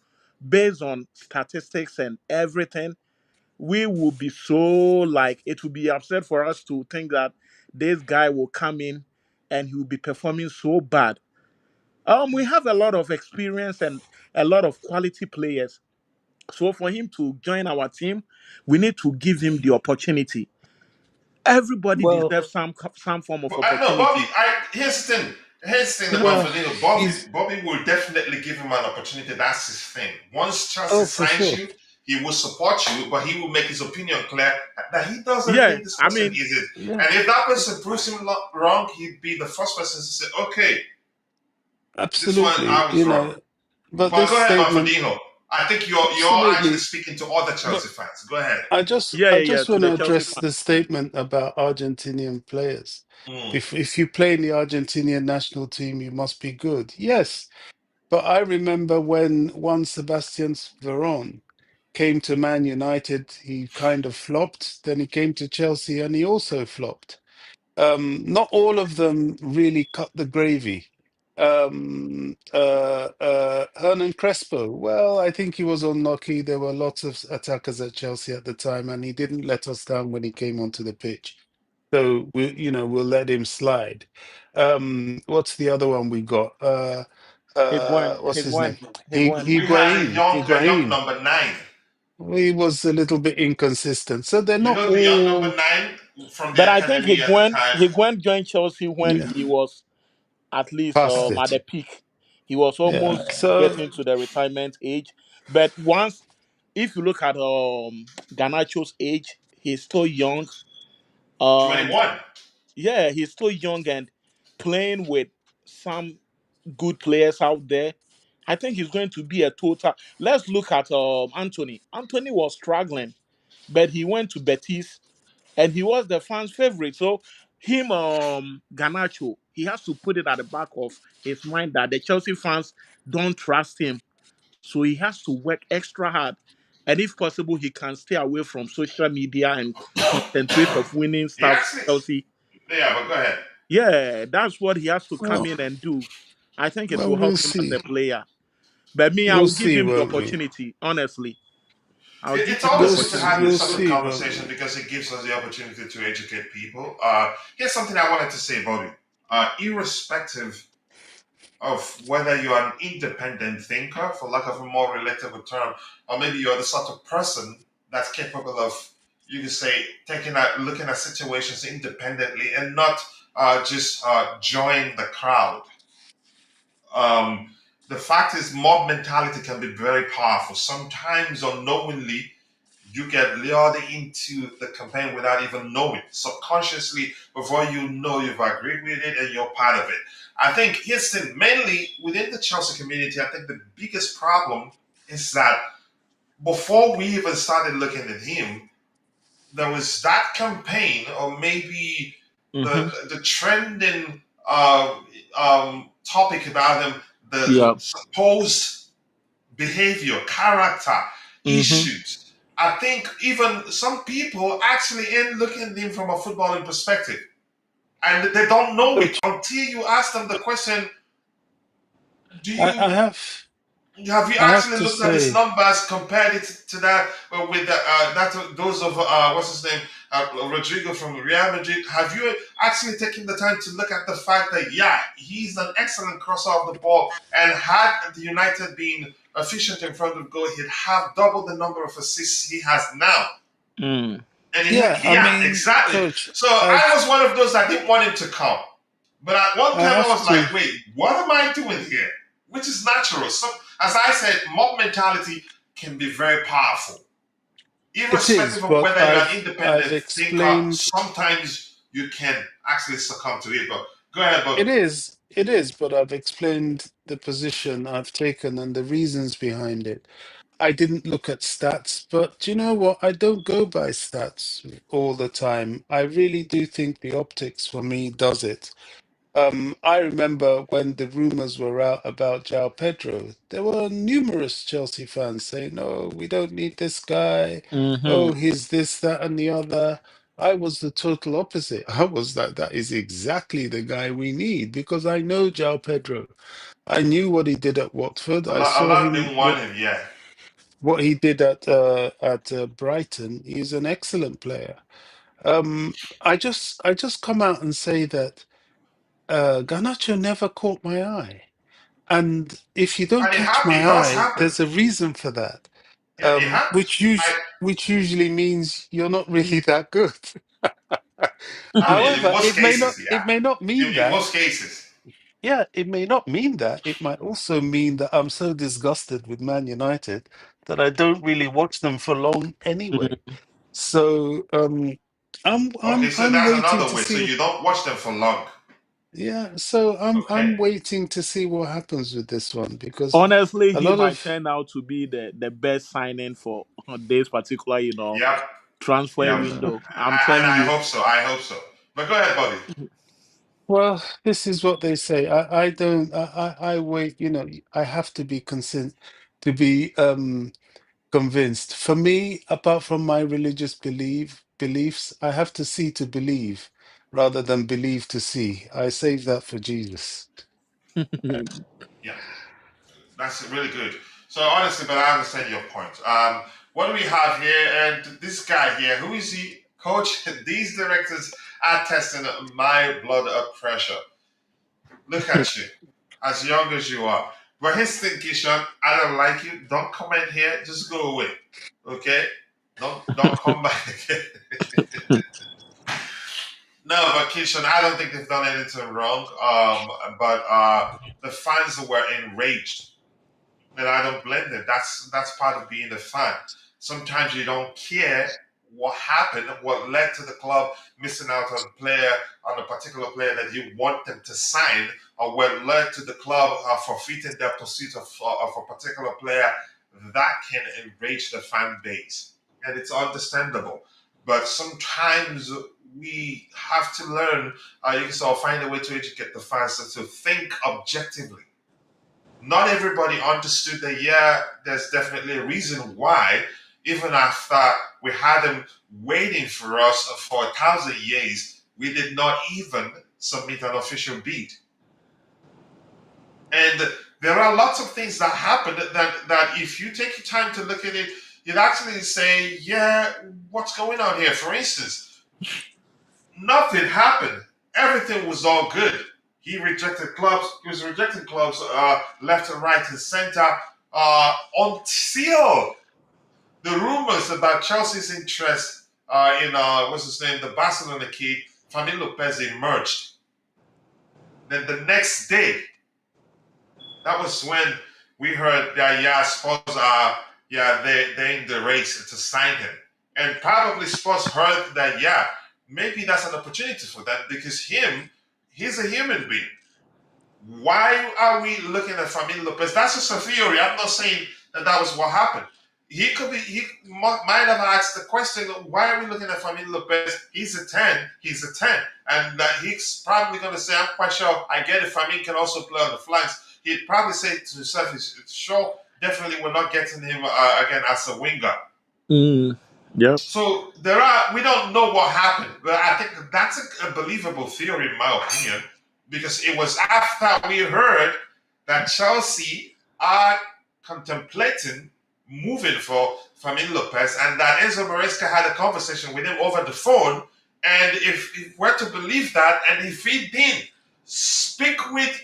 based on statistics and everything, we will be so like it will be upset for us to think that this guy will come in and he will be performing so bad. We have a lot of experience and a lot of quality players. So for him to join our team, we need to give him the opportunity. Everybody Well, deserves some form of But I know Bobby. opportunity. Here's the thing. Here's the thing about well, Fernando. Bobby will definitely give him an opportunity. That's his thing. Once Chelsea oh, for signs sure. you, he will support you, but he will make his opinion clear that he doesn't Yeah, think this I person mean, is it. Yeah, And if that person proves him wrong, he'd be the first person to say, "Okay, this one absolutely. I was wrong." But But this go ahead, statement, Manfredino. I think you're actually absolutely. speaking to other But Chelsea fans. Go ahead. yeah, I yeah, yeah. just To want the to Chelsea address fan, the statement about Argentinian players. Mm. If you play in the Argentinian national team, you must be good. Yes, but I remember when Juan Sebastian Veron came to Man United, he kind of flopped. Then he came to Chelsea and he also flopped. Not all of them really cut the gravy. Hernan Crespo, well, I think he was unlucky. There were lots of attackers at Chelsea at the time, and he didn't let us down when he came onto the pitch. So we'll let him slide. What's the other one we got? Higuain, What's his Higuain, name? Higuain. We had a Higuain. young Higuain. number 9. he was a little bit inconsistent. So they're You not know the young number all 9 from But the I think academy at the time. He went joined Chelsea when yeah, he was at least past at it. the peak. He was Yeah. almost So getting to the retirement age. But once, if you look at Garnacho's age, he's still young. Um, 21. yeah, he's still young and playing with some good players out there. I think he's going to be a total. Let's look at Anthony. Anthony was struggling, but he went to Betis and he was the fans' favorite. So him, Ganacho, he has to put it at the back of his mind that the Chelsea fans don't trust him. So he has to work extra hard. And if possible, he can stay away from social media and concentrate of winning He stuff actually, Chelsea. yeah, but go ahead. Yeah, that's what he has to come well, in and do. I think it well, will we'll help him as see. a player. But me, I We'll will give see, him the won't we? opportunity. Honestly, I'll give It's him the always We'll good to have we'll this opportunity. sort of see, won't conversation we? because it gives us the opportunity to educate people. Here's something I wanted to say, Bobby. Irrespective of whether you're an independent thinker, for lack of a more relatable term, or maybe you're the sort of person that's capable of, you could say, looking at situations independently and not just join the crowd. Um, the fact is, mob mentality can be very powerful. Sometimes, unknowingly, you get lured into the campaign without even knowing. Subconsciously, before you know, you've agreed with it and you're part of it. I think here's the thing, mainly within the Chelsea community, I think the biggest problem is that before we even started looking at him, there was that campaign, or maybe Mm-hmm. the trending topic about him, the Yeah. supposed behavior, character Mm-hmm. issues. I think even some people actually ain't looking at him from a footballing perspective, and they don't know it Coach, until you ask them the question: Do I, I you have have you I have actually to looked at his say numbers, compared it to that with those of what's his name, Rodrigo from Real Madrid? Have you actually taken the time to look at the fact that yeah, he's an excellent crosser of the ball, and had the United been efficient in front of goal, he'd have double the number of assists he has now. Mm. And yeah, I yeah, mean, exactly. coach, So I I've was one of those that didn't want him to come. But at one I time I have was to like, wait, what am I doing here? Which is natural. So, as I said, mob mentality can be very powerful. it is, Irrespective of but whether you're an I've independent thinker, explained sometimes you can actually succumb to it. But go ahead, Bobby. it is, but I've explained the position I've taken and the reasons behind it. I didn't look at stats, but you know what? I don't go by stats all the time. I really do think the optics for me does it. I remember when the rumors were out about João Pedro, there were numerous Chelsea fans saying, "No, we don't need this guy. Mm-hmm. Oh, he's this, that, and the other." I was the total opposite. I was that is exactly the guy we need because I know João Pedro. I knew what he did at Watford. I A saw lot him didn't want him, yeah. what he did at Brighton. He's an excellent player. I just come out and say that Garnacho never caught my eye. And if you don't And catch it my does eye, happen. there's a reason for that. Yeah, it happens. Which usually means you're not really that good. I mean, in However, most it may not cases, it yeah. may not mean In that. most cases. Yeah, it may not mean that. It might also mean that I'm so disgusted with Man United that I don't really watch them for long anyway. So I'm Okay, I'm so I'm that's waiting another to way. So see. you don't watch them for long. Yeah, so Okay. I'm waiting to see what happens with this one because Honestly, a he lot might of turn out to be the best signing for this particular, Yep. transfer Yep. window. I'm And telling I you. hope so. I hope so. But go ahead, Bobby. well, this is what they say. I don't I wait, I have to be convinced. For me, apart from my religious beliefs, I have to see to believe rather than believe to see. I save that for Jesus. Yeah, that's really good. So honestly, but I understand your point. What do we have here? And this guy here, who is he? Coach, these directors are testing my blood pressure. Look at you, as young as you are. But his thing, Kishan, I don't like you. Don't comment here. Just go away. Okay? Don't come back again. No, but Kishan, I don't think they've done anything wrong. But the fans were enraged, and I don't blame them. That's part of being a fan. Sometimes you don't care what happened, what led to the club missing out on a particular player that you want them to sign, or what led to the club forfeiting their pursuit of a particular player. That can enrage the fan base, and it's understandable. But sometimes we have to learn, you can sort of find a way to educate the fans to think objectively. Not everybody understood that, yeah, there's definitely a reason why, even after we had them waiting for us for 1,000 years, we did not even submit an official bid. And there are lots of things that happened that if you take your time to look at it, you'd actually say, yeah, what's going on here? For instance, nothing happened. Everything was all good. He rejected clubs. He was rejecting clubs left and right and center until the rumors about Chelsea's interest in what's his name, the Barcelona kid, Fermin Lopez, emerged. Then the next day, that was when we heard that Spurs are they're in the race to sign him, and probably Spurs heard that maybe that's an opportunity for them because he's a human being. Why are we looking at Fermin Lopez? That's just a theory. I'm not saying that was what happened. He might have asked the question, why are we looking at Fermin Lopez? He's a 10. He's a 10. And he's probably going to say, I'm quite sure, I get it, Fermin can also play on the flanks. He'd probably say to himself, he's sure, definitely we're not getting him again as a winger. Yep. So we don't know what happened, but I think that's a believable theory in my opinion, because it was after we heard that Chelsea are contemplating moving for Fermin Lopez, and that Enzo Maresca had a conversation with him over the phone. And if we're to believe that, and if he did speak with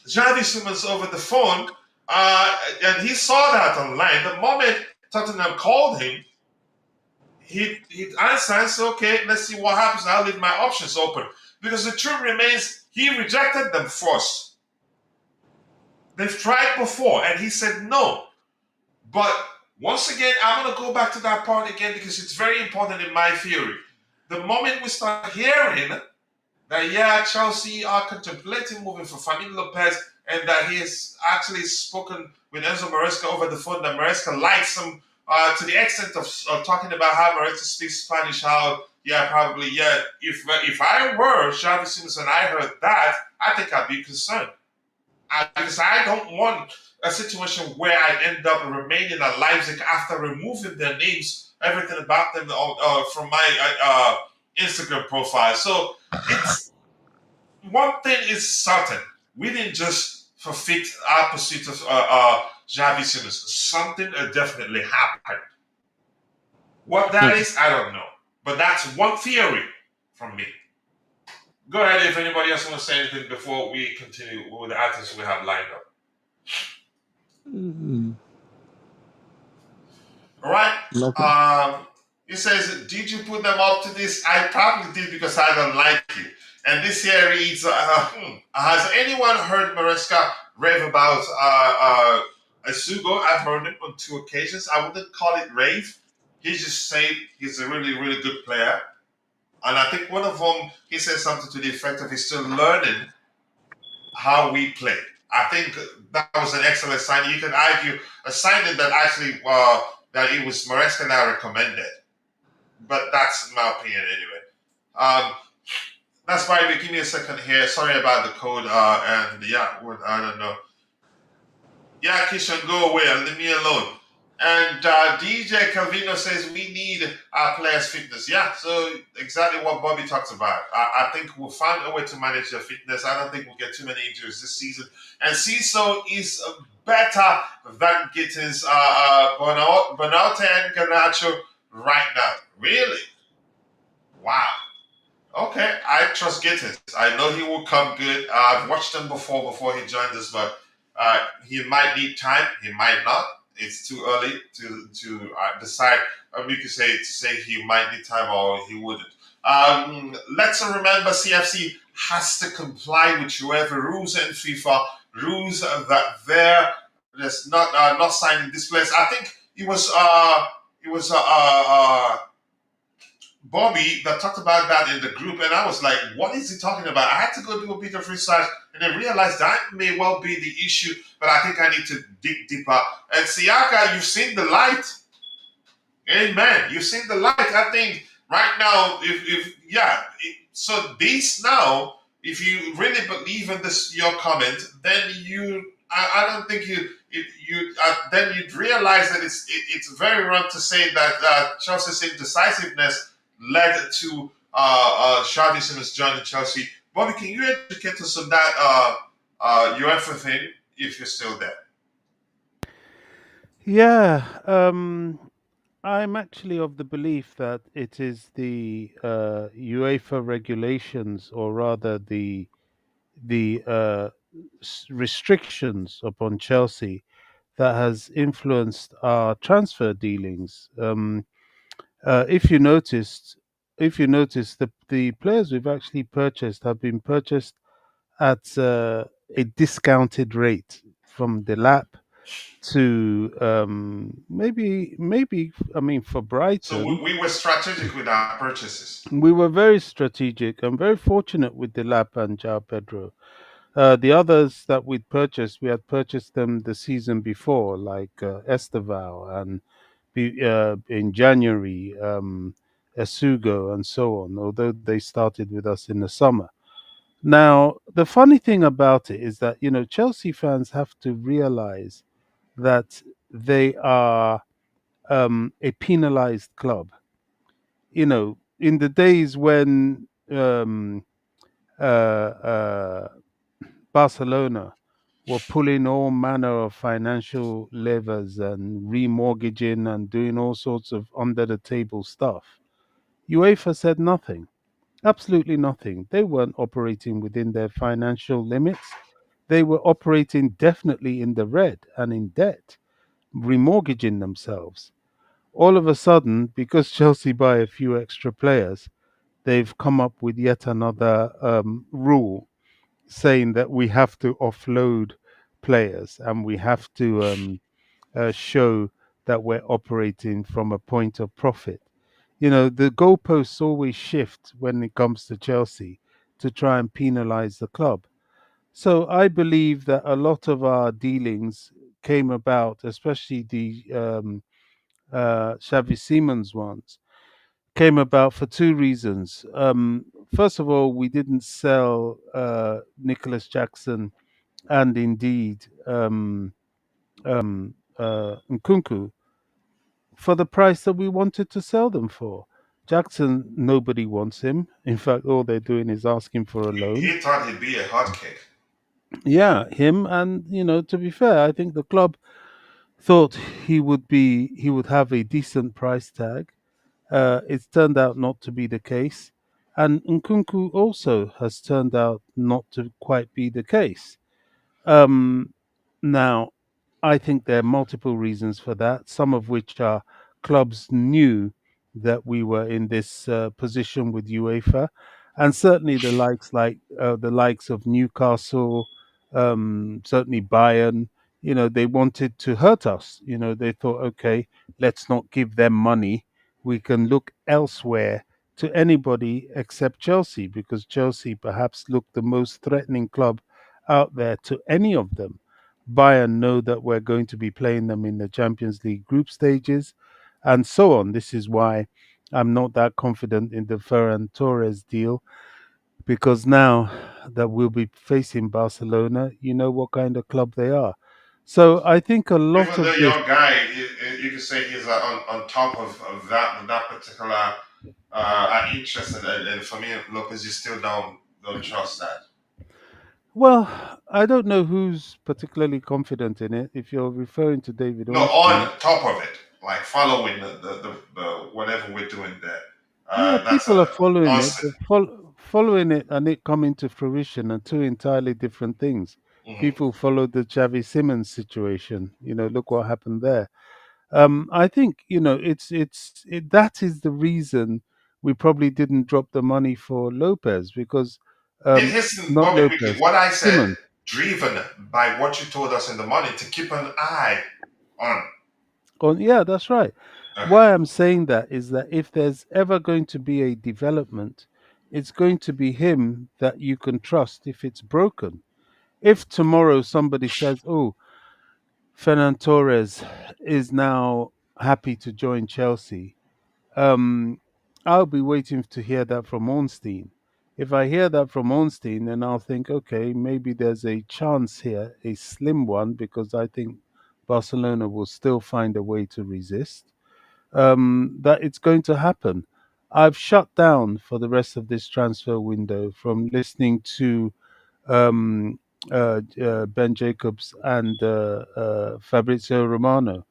Xavi Simons over the phone, and he saw that online, the moment Tottenham called him, he'd answer and say, okay, let's see what happens. I'll leave my options open. Because the truth remains, he rejected them first. They've tried before, and he said no. But once again, I'm going to go back to that part again because it's very important in my theory. The moment we start hearing that, Chelsea are contemplating moving for Fermin Lopez, and that he has actually spoken with Enzo Maresca over the phone, that Maresca likes him to the extent of talking about how Maresca speaks Spanish, how, probably, if I were Xavi Simons and I heard that, I think I'd be concerned. Because I don't want a situation where I end up remaining at Leipzig after removing their names, everything about them from my Instagram profile. So it's one thing is certain: we didn't just forfeit our pursuit of Xavi Simons. Something definitely happened. What that is, I don't know. But that's one theory from me. Go ahead if anybody else wants to say anything before we continue with the artists we have lined up. All right. It says, did you put them up to this? I probably did because I don't like you. And this here reads, has anyone heard Maresca rave about Asugo? I've heard it on 2 occasions. I wouldn't call it rave. He just said he's a really, really good player. And I think one of them, he said something to the effect of he's still learning how we play. I think that was an excellent sign. You could argue a signing that actually that it was Maresca that recommended. But that's my opinion anyway. That's why give me a second here. Sorry about the code. I don't know. Yeah, Kishan, go away and leave me alone. And DJ Calvino says we need our players' fitness. Yeah, so exactly what Bobby talks about. I think we'll find a way to manage their fitness. I don't think we'll get too many injuries this season. And Ciso is better than Gittins, Buonanotte Garnacho right now. Really? Wow. Okay, I trust Gittins. I know he will come good. I've watched him before he joined us, but He might need time. He might not. It's too early to decide. We could say he might need time or he wouldn't. Let's remember CFC has to comply with UEFA rules and FIFA rules that there's not signing this place. I think it was Bobby that talked about that in the group, and I was like, "What is he talking about?" I had to go do a bit of research, and then realized that may well be the issue, but I think I need to dig deeper. And Siaka, you've seen the light. Amen. You've seen the light. I think right now, if yeah, so this now, if you really believe in this your comment, then I don't think then you'd realize that it's very wrong to say that Chelsea's indecisiveness led to Xavi Simons joining Chelsea. Bobby, can you educate us on that UEFA thing if you're still there? Yeah, I'm actually of the belief that it is the UEFA regulations, or rather the restrictions upon Chelsea, that has influenced our transfer dealings. If you noticed, the players we've actually purchased have been purchased at a discounted rate, from the lap to maybe I mean, for So Brighton, we were strategic with our purchases. we were very strategic and very fortunate with the lap and Jao Pedro. The others that we'd purchased, we had purchased them the season before, like Esteval and in January, Esugo and so on, although they started with us in the summer. Now, the funny thing about it is that, Chelsea fans have to realize that they are a penalized club. In the days when uh, uh, Barcelona were pulling all manner of financial levers and remortgaging and doing all sorts of under the table stuff, UEFA said nothing, absolutely nothing. They weren't operating within their financial limits. They were operating definitely in the red and in debt, remortgaging themselves. All of a sudden, because Chelsea buy a few extra players, they've come up with yet another rule saying that we have to offload players and we have to show that we're operating from a point of profit. The goalposts always shift when it comes to Chelsea to try and penalize the club. So I believe that a lot of our dealings came about, especially the Xavi Simons ones, came about for two reasons. First of all, we didn't sell Nicolas Jackson and indeed Nkunku for the price that we wanted to sell them for. Jackson, nobody wants him. In fact, all they're doing is asking for a loan. He thought he'd be a hot cake. Yeah, him, and to be fair, I think the club thought he would have a decent price tag. It's turned out not to be the case, and Nkunku also has turned out not to quite be the case. Um, Now, I think there are multiple reasons for that, some of which are clubs knew that we were in this position with UEFA, and certainly the likes of Newcastle, certainly Bayern. They wanted to hurt us. They thought, okay, let's not give them money. We can look elsewhere to anybody except Chelsea, because Chelsea perhaps looked the most threatening club out there to any of them. Bayern know that we're going to be playing them in the Champions League group stages, and so on. This is why I'm not that confident in the Ferran Torres deal, because now that we'll be facing Barcelona, you know what kind of club they are. So I think a lot Even of though this. your guy, you could say he's on top of that particular interest, and for me, Lopez, you still don't trust that. Well, I don't know who's particularly confident in it. If you're referring to David No, Ornstein, on top of it, like following the whatever we're doing there. yeah, That's people are following it, Austin. but following it and it coming to fruition are two entirely different things. Hmm. People followed the Xavi Simons situation. Look what happened there. I think that is the reason we probably didn't drop the money for Lopez because Listen, not Bobby, quickly. Lopez, What I said, Simons. driven by what you told us in the morning to keep an eye on. Oh, yeah, that's right. Okay. Why I'm saying that is that if there's ever going to be a development, it's going to be him that you can trust if it's broken. If tomorrow somebody says, "Oh, Fernan Torres is now happy to join Chelsea," um, I'll be waiting to hear that from Ornstein. If I hear that from Ornstein, then I'll think, okay, maybe there's a chance here, a slim one, because I think Barcelona will still find a way to resist. That it's going to happen. I've shut down for the rest of this transfer window from listening to um, Ben Jacobs and Fabrizio Romano.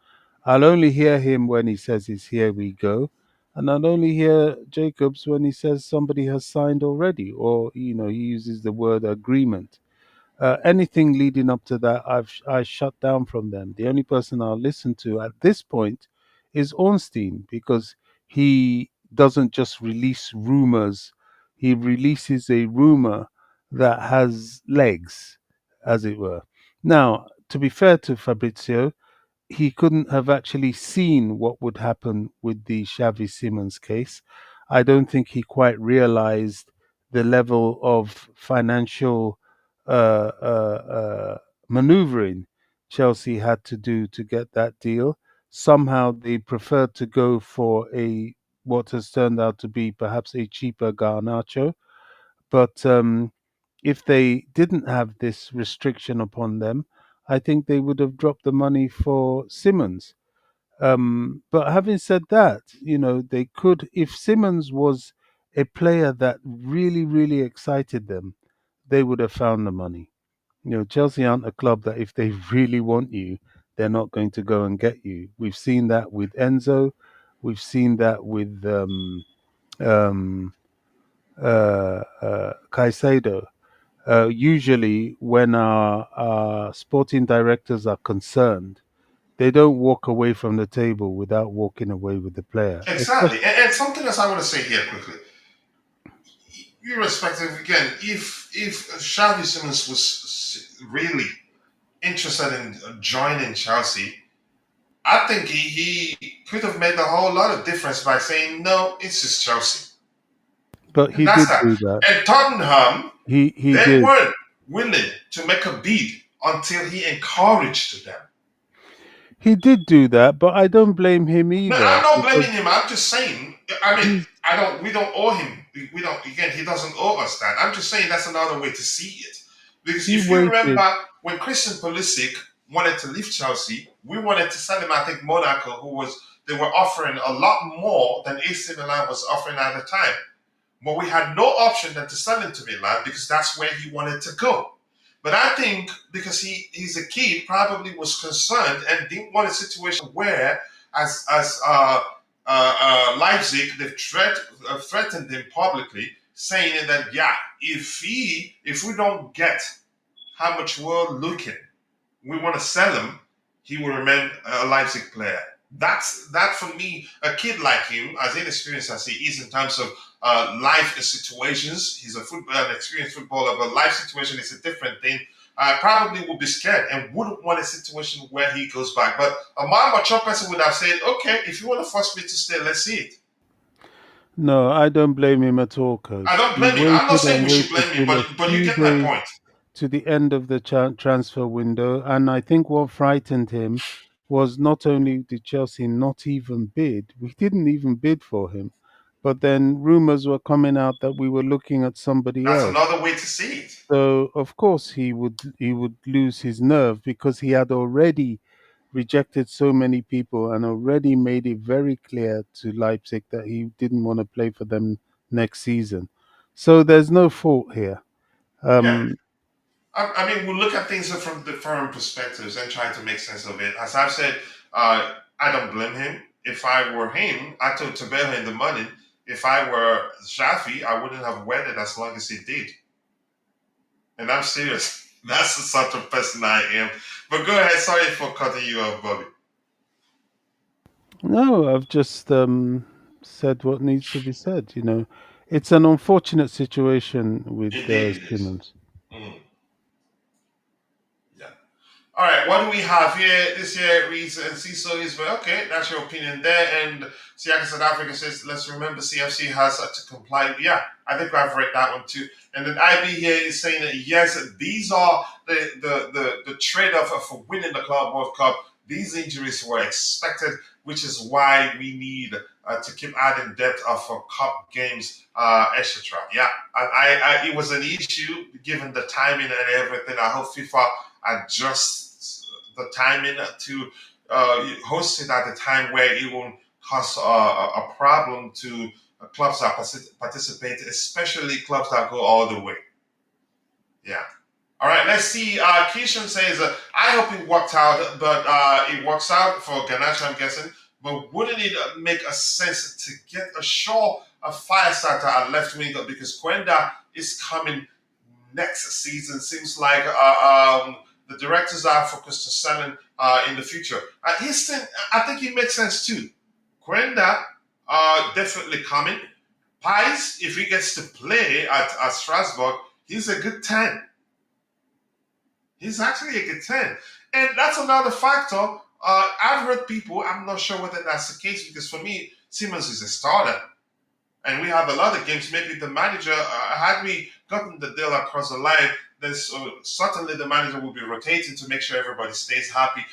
I'll only hear him when he says it's "here we go," and I'll only hear Jacobs when he says somebody has signed already, or he uses the word agreement. Anything leading up to that, I shut down from them. The only person I'll listen to at this point is Ornstein because he doesn't just release rumors; he releases a rumor that has legs, as it were. Now, to be fair to Fabrizio, he couldn't have actually seen what would happen with the Xavi Simons case. I don't think he quite realized the level of financial maneuvering Chelsea had to do to get that deal. Somehow they preferred to go for a what has turned out to be perhaps a cheaper Garnacho. But if they didn't have this restriction upon them, I think they would have dropped the money for Simmons. But having said that, they could, if Simmons was a player that really, really excited them, they would have found the money. Chelsea aren't a club that if they really want you, they're not going to go and get you. We've seen that with Enzo. We've seen that with um, Caicedo. Usually, when our sporting directors are concerned, they don't walk away from the table without walking away with the player. Exactly. And something else I want to say here quickly. Irrespective, again, if Xavi Simons was really interested in joining Chelsea, I think he could have made a whole lot of difference by saying, no, it's just Chelsea. But And he that's did that. do that. And Tottenham, He they did. weren't willing to make a bid until he encouraged them. He did do that, but I don't blame him No, either I'm not because blaming him. I'm just saying. I mean, he's I don't. We don't owe him. We don't. Again, he doesn't owe us that. I'm just saying that's another way to see it. Because he if you waited. remember when Christian Pulisic wanted to leave Chelsea, we wanted to sell him. I think Monaco, who was they were offering a lot more than AC Milan was offering at the time. But we had no option than to sell him to Milan because that's where he wanted to go. But I think because he's a kid, probably was concerned and didn't want a situation where, as Leipzig, threatened him publicly, saying that yeah, if we don't get how much we're looking, we want to sell him, he will remain a Leipzig player. That for me, a kid like him, as inexperienced as he is in terms of life situations, he's an experienced footballer, but life situation is a different thing. Probably would be scared and wouldn't want a situation where he goes back. But a more mature person would have said, "Okay, if you want to force me to stay, let's see it." No, I don't blame him at all, I coach. don't He blame him. I'm not waited saying and we should waited blame him, till a but you few get my days point. to the end of the transfer window, and I think what frightened him was not only did Chelsea not even bid, we didn't even bid for him, but then rumors were coming out that we were looking at somebody That's else. another way to see it. So of course he would lose his nerve because he had already rejected so many people and already made it very clear to Leipzig that he didn't want to play for them next season. So there's no fault here. Yeah. Um, I mean, we look at things from different perspectives and try to make sense of it. As I've said, I don't blame him. If I were him, I took Tabela in the money. If I were Shafi, I wouldn't have waited as long as he did. And I'm serious. That's the sort of person I am. But go ahead. Sorry for cutting you off, Bobby. No, I've just said what needs to be said. It's an unfortunate situation with Indeed, it is. Simmons. Mm, yeah. All right, what do we have here? This year reads and CISO is well, okay, that's your opinion there. And Siaka South Africa says, let's remember CFC has to comply. Yeah, I think I've read that one too. And then IB here is saying that yes, these are the trade-off for winning the Club World Cup. These injuries were expected, which is why we need to keep adding depth of cup games, etc. Yeah, and it was an issue given the timing and everything. I hope FIFA adjust the timing to host it at a time where it won't cause a problem to clubs that participate, especially clubs that go all the way. Yeah. All right, let's see. Keishan says, I hope it worked out, but it works out for Garnacho, I'm guessing. But wouldn't it make a sense to get a Shaw, a fire starter at left wing because Quenda is coming next season? Seems like the directors are focused on selling in the future. Houston, I think it makes sense too. Quenda definitely coming. Pies, if he gets to play at Strasbourg, he's a good 10. He's actually a good 10. And that's another factor. I've heard people, I'm not sure whether that's the case because for me, Simmons is a starter. And we have a lot of games. Maybe the manager, had we gotten the deal across the line, then certainly the manager will be rotating to make sure everybody stays happy.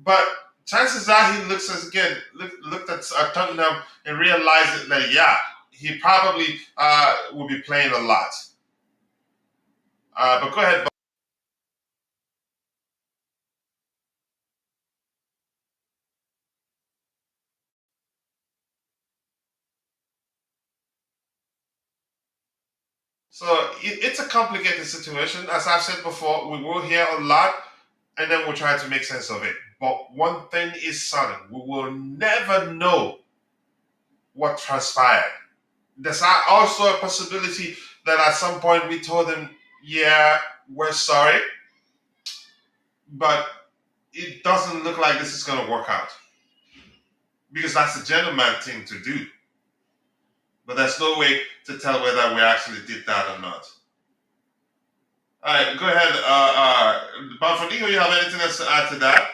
But chances are he looks as again looked at Tottenham and realized that yeah, he probably will be playing a lot. But go ahead. So it's a complicated situation. As I've said before, we will hear a lot and then we'll try to make sense of it. But one thing is certain we will never know what transpired. There's also a possibility that at some point we told them, yeah, we're sorry, but it doesn't look like this is going to work out because that's a gentleman thing to do. But there's no way to tell whether we actually did that or not. All right, go ahead. Banfordinho, you have anything else to add to that?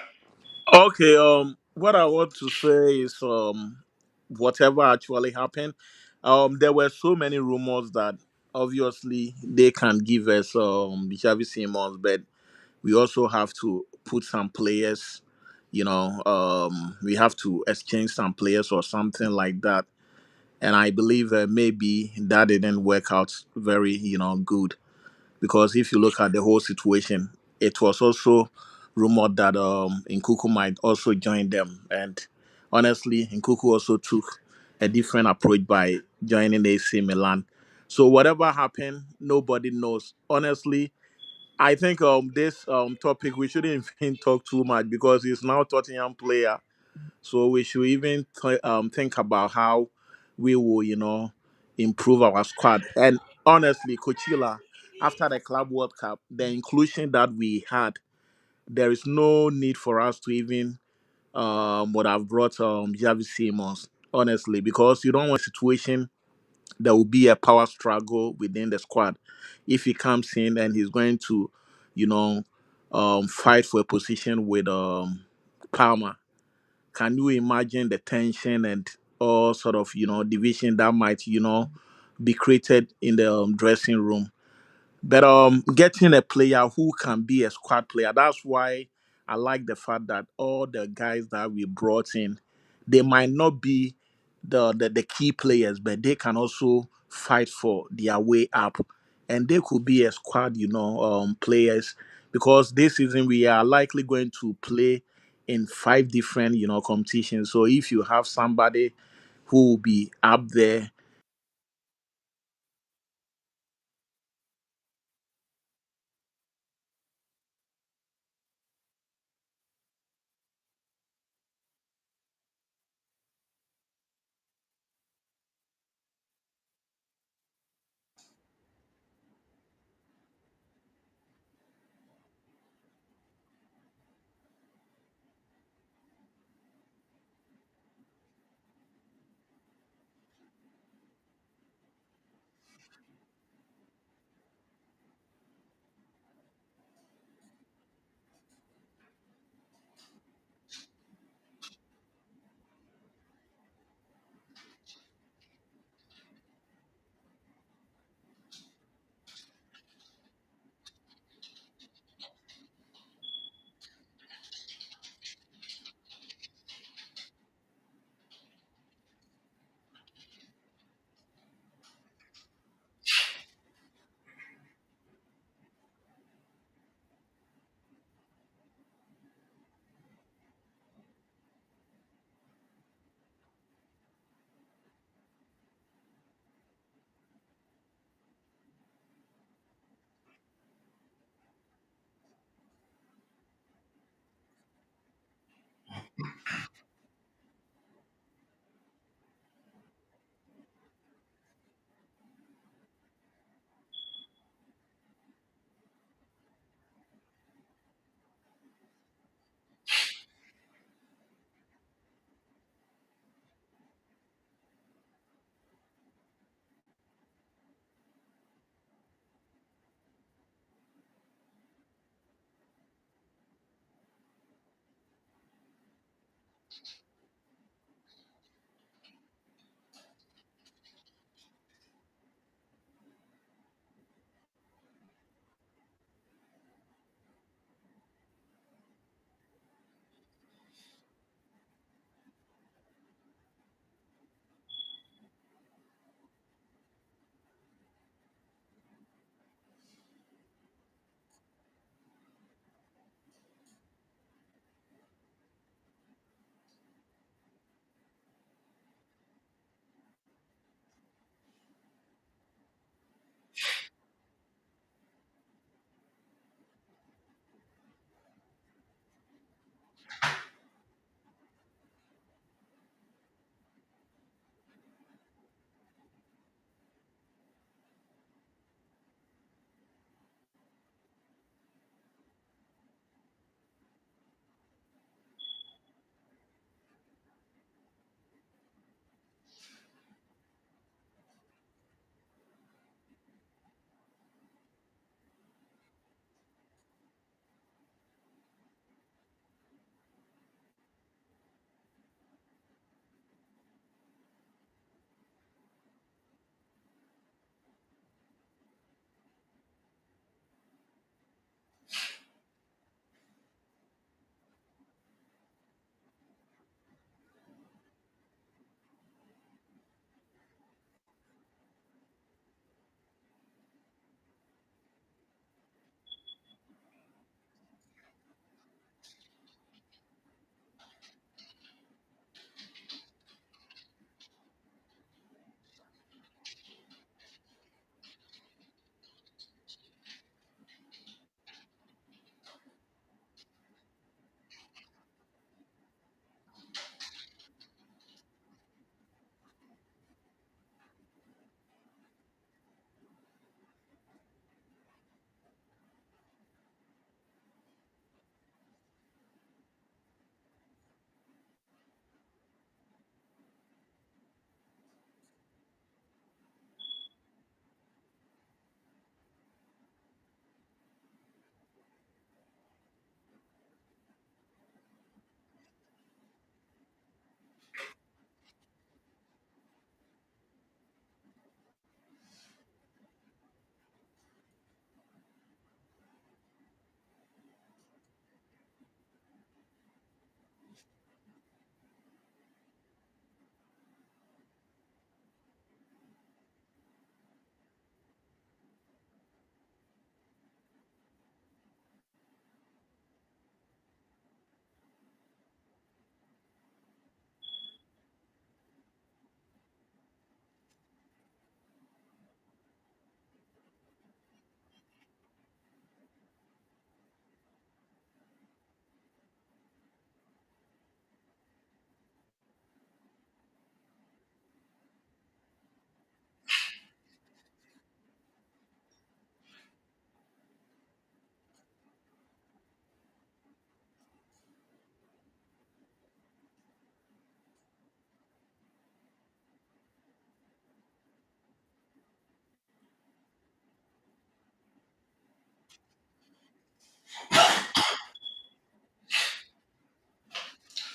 Okay, what I want to say is whatever actually happened, there were so many rumors that obviously they can give us Xavi Simons, but we also have to put some players, we have to exchange some players or something like that. And I believe maybe that didn't work out very, good because if you look at the whole situation, it was also rumored that Nkuku might also join them. And honestly, Nkuku also took a different approach by joining AC Milan. So whatever happened, nobody knows. Honestly, I think this topic we shouldn't even talk too much because he's now Tottenham player. So we should even think about how we will, improve our squad. And honestly, Coachila, after the Club World Cup, the inclusion that we had, there is no need for us to even would have brought Xavi Simons, honestly, because you don't want a situation there will be a power struggle within the squad. If he comes in and he's going to, you know, fight for a position with Palmer, can you imagine the tension and all sort of division that might be created in the dressing room? But getting a player who can be a squad player, that's why I like the fact that all the guys that we brought in, they might not be the key players, but they can also fight for their way up. And they could be a squad, players. Because this season we are likely going to play in five different, competitions. So if you have somebody who will be up there.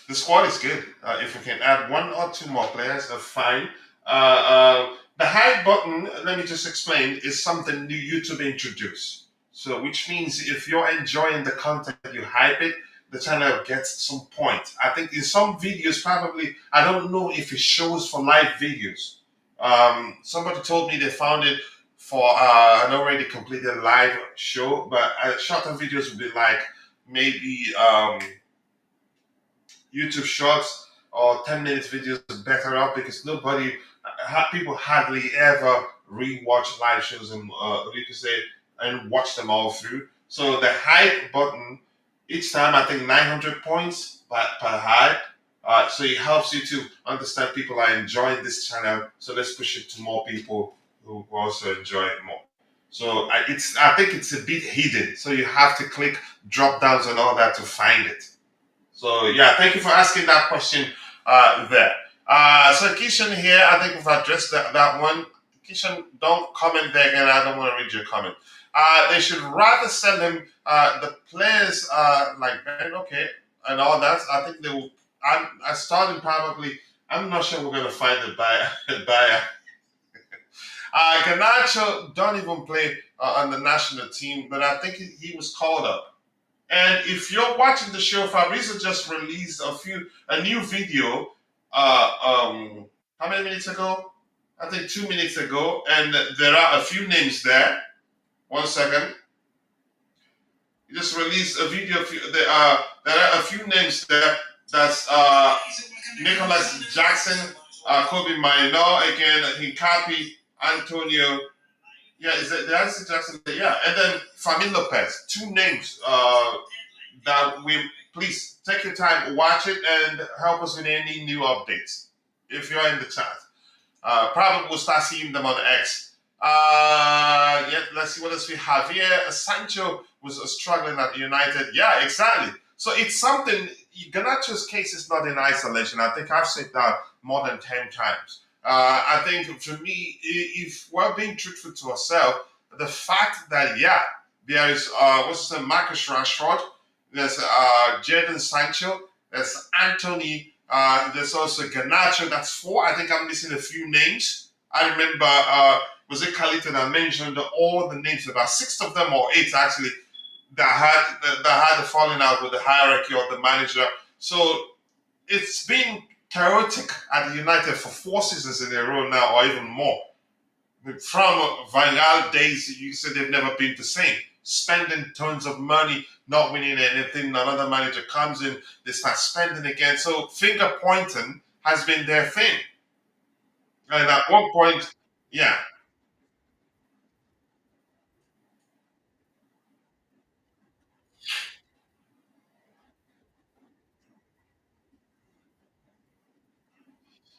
The squad is good. If we can add one or two more players, fine. The hide button, let me just explain, is something new YouTube introduced. So, which means if you're enjoying the content, you hype it, the channel gets some points. I think in some videos, probably, I don't know if it shows for live videos. Somebody told me they found it for an already completed live show, but shorter videos would be like maybe YouTube Shorts or 10 minutes videos is better up because people hardly ever rewatch live shows and you could say and watch them all through. So the hype button each time I think 900 points per hype. So it helps you to understand people are enjoying this channel. So let's push it to more people who also enjoy it more. So I think it's a bit hidden. So you have to click drop downs and all that to find it. So yeah, thank you for asking that question there. So Kishan here, I think we've addressed that one. Kishan, don't comment there again. I don't want to read your comment. They should rather sell him the players like Ben, okay, and all that. I think they will. I starting probably. I'm not sure we're gonna find the buyer. The buyer. Garnacho don't even play on the national team, but I think he was called up. And if you're watching the show, Fabrizio just released a new video. How many minutes ago? I think 2 minutes ago, and there are a few names there. One second. He just released a video. There are a few names there. That's Nicolas Jackson, Kobe Minor again, Hincapi, Antonio. Yeah, is that that's Jackson? Yeah, and then Fermin Lopez. Two names. That we please take your time, watch it, and help us with any new updates if you're in the chat. Probably we'll start seeing them on X. Yeah, let's see what else we have here. Sancho was struggling at United. Yeah, exactly. So it's something. Ganacho's case is not in isolation. I think I've said that more than 10 times. I think for me, if we're being truthful to ourselves, the fact that yeah, there is what's the Marcus Rashford, there's Jadon Sancho, there's Anthony, there's also Garnacho. That's four. I think I'm missing a few names. I remember, was it Kalita that mentioned all the names, about six of them or eight actually, that had a falling out with the hierarchy of the manager. So it's been chaotic at United for 4 seasons in a row now, or even more. From Van Gaal days, you said they've never been the same. Spending tons of money, not winning anything. Another manager comes in, they start spending again. So finger pointing has been their thing. And at one point, yeah,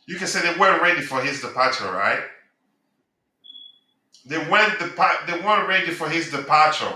you can say they weren't ready for his departure, right? They weren't ready for his departure.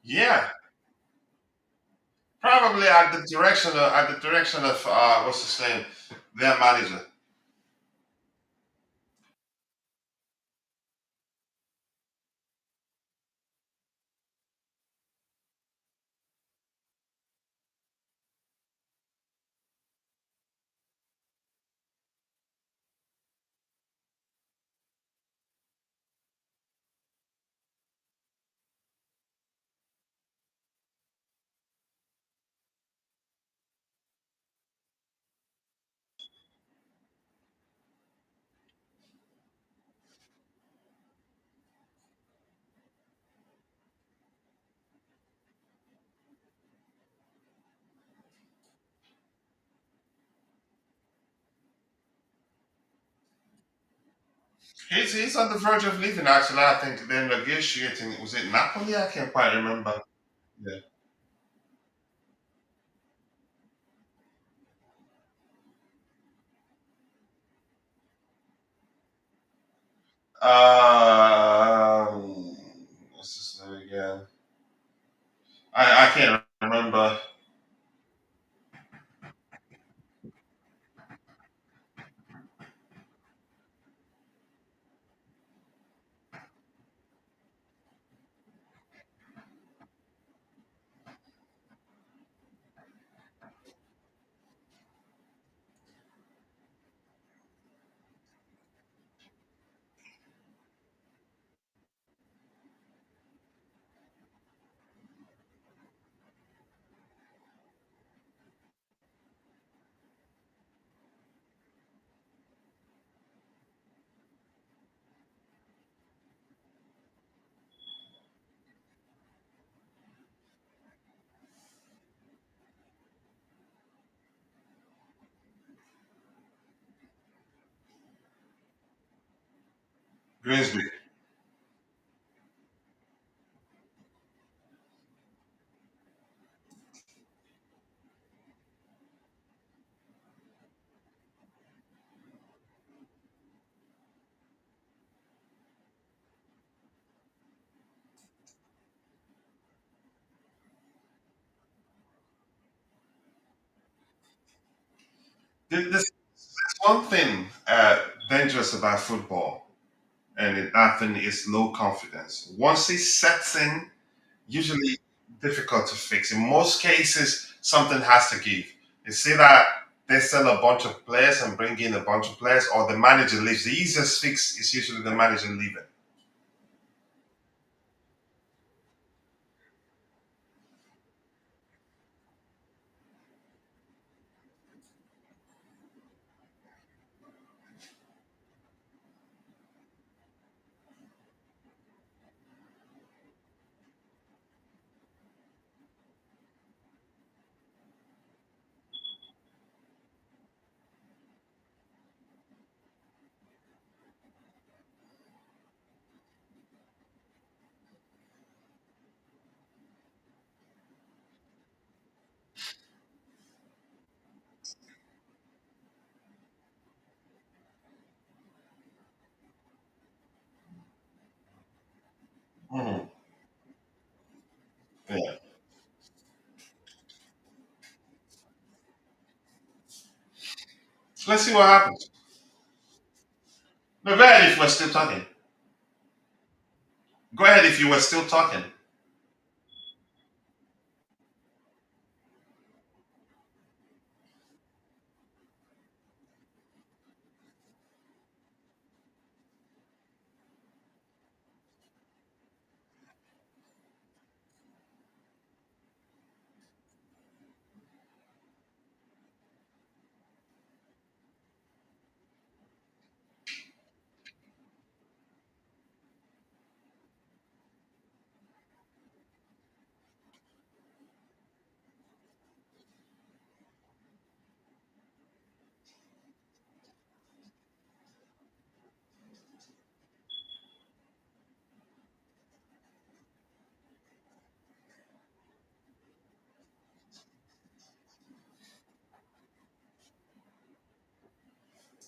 Yeah, probably at the direction of what's his name, their manager. He's on the verge of leaving. Actually, I think they're negotiating. Was it Napoli? I can't quite remember. Yeah. What's his name again? I can't remember. Grimsby. There's one thing dangerous about football, and that thing is low confidence. Once it sets in, usually difficult to fix. In most cases, something has to give. You see that they sell a bunch of players and bring in a bunch of players, or the manager leaves. The easiest fix is usually the manager leaving. Mhm. Yeah. Let's see what happens. No, go ahead if we're still talking. Go ahead if you were still talking.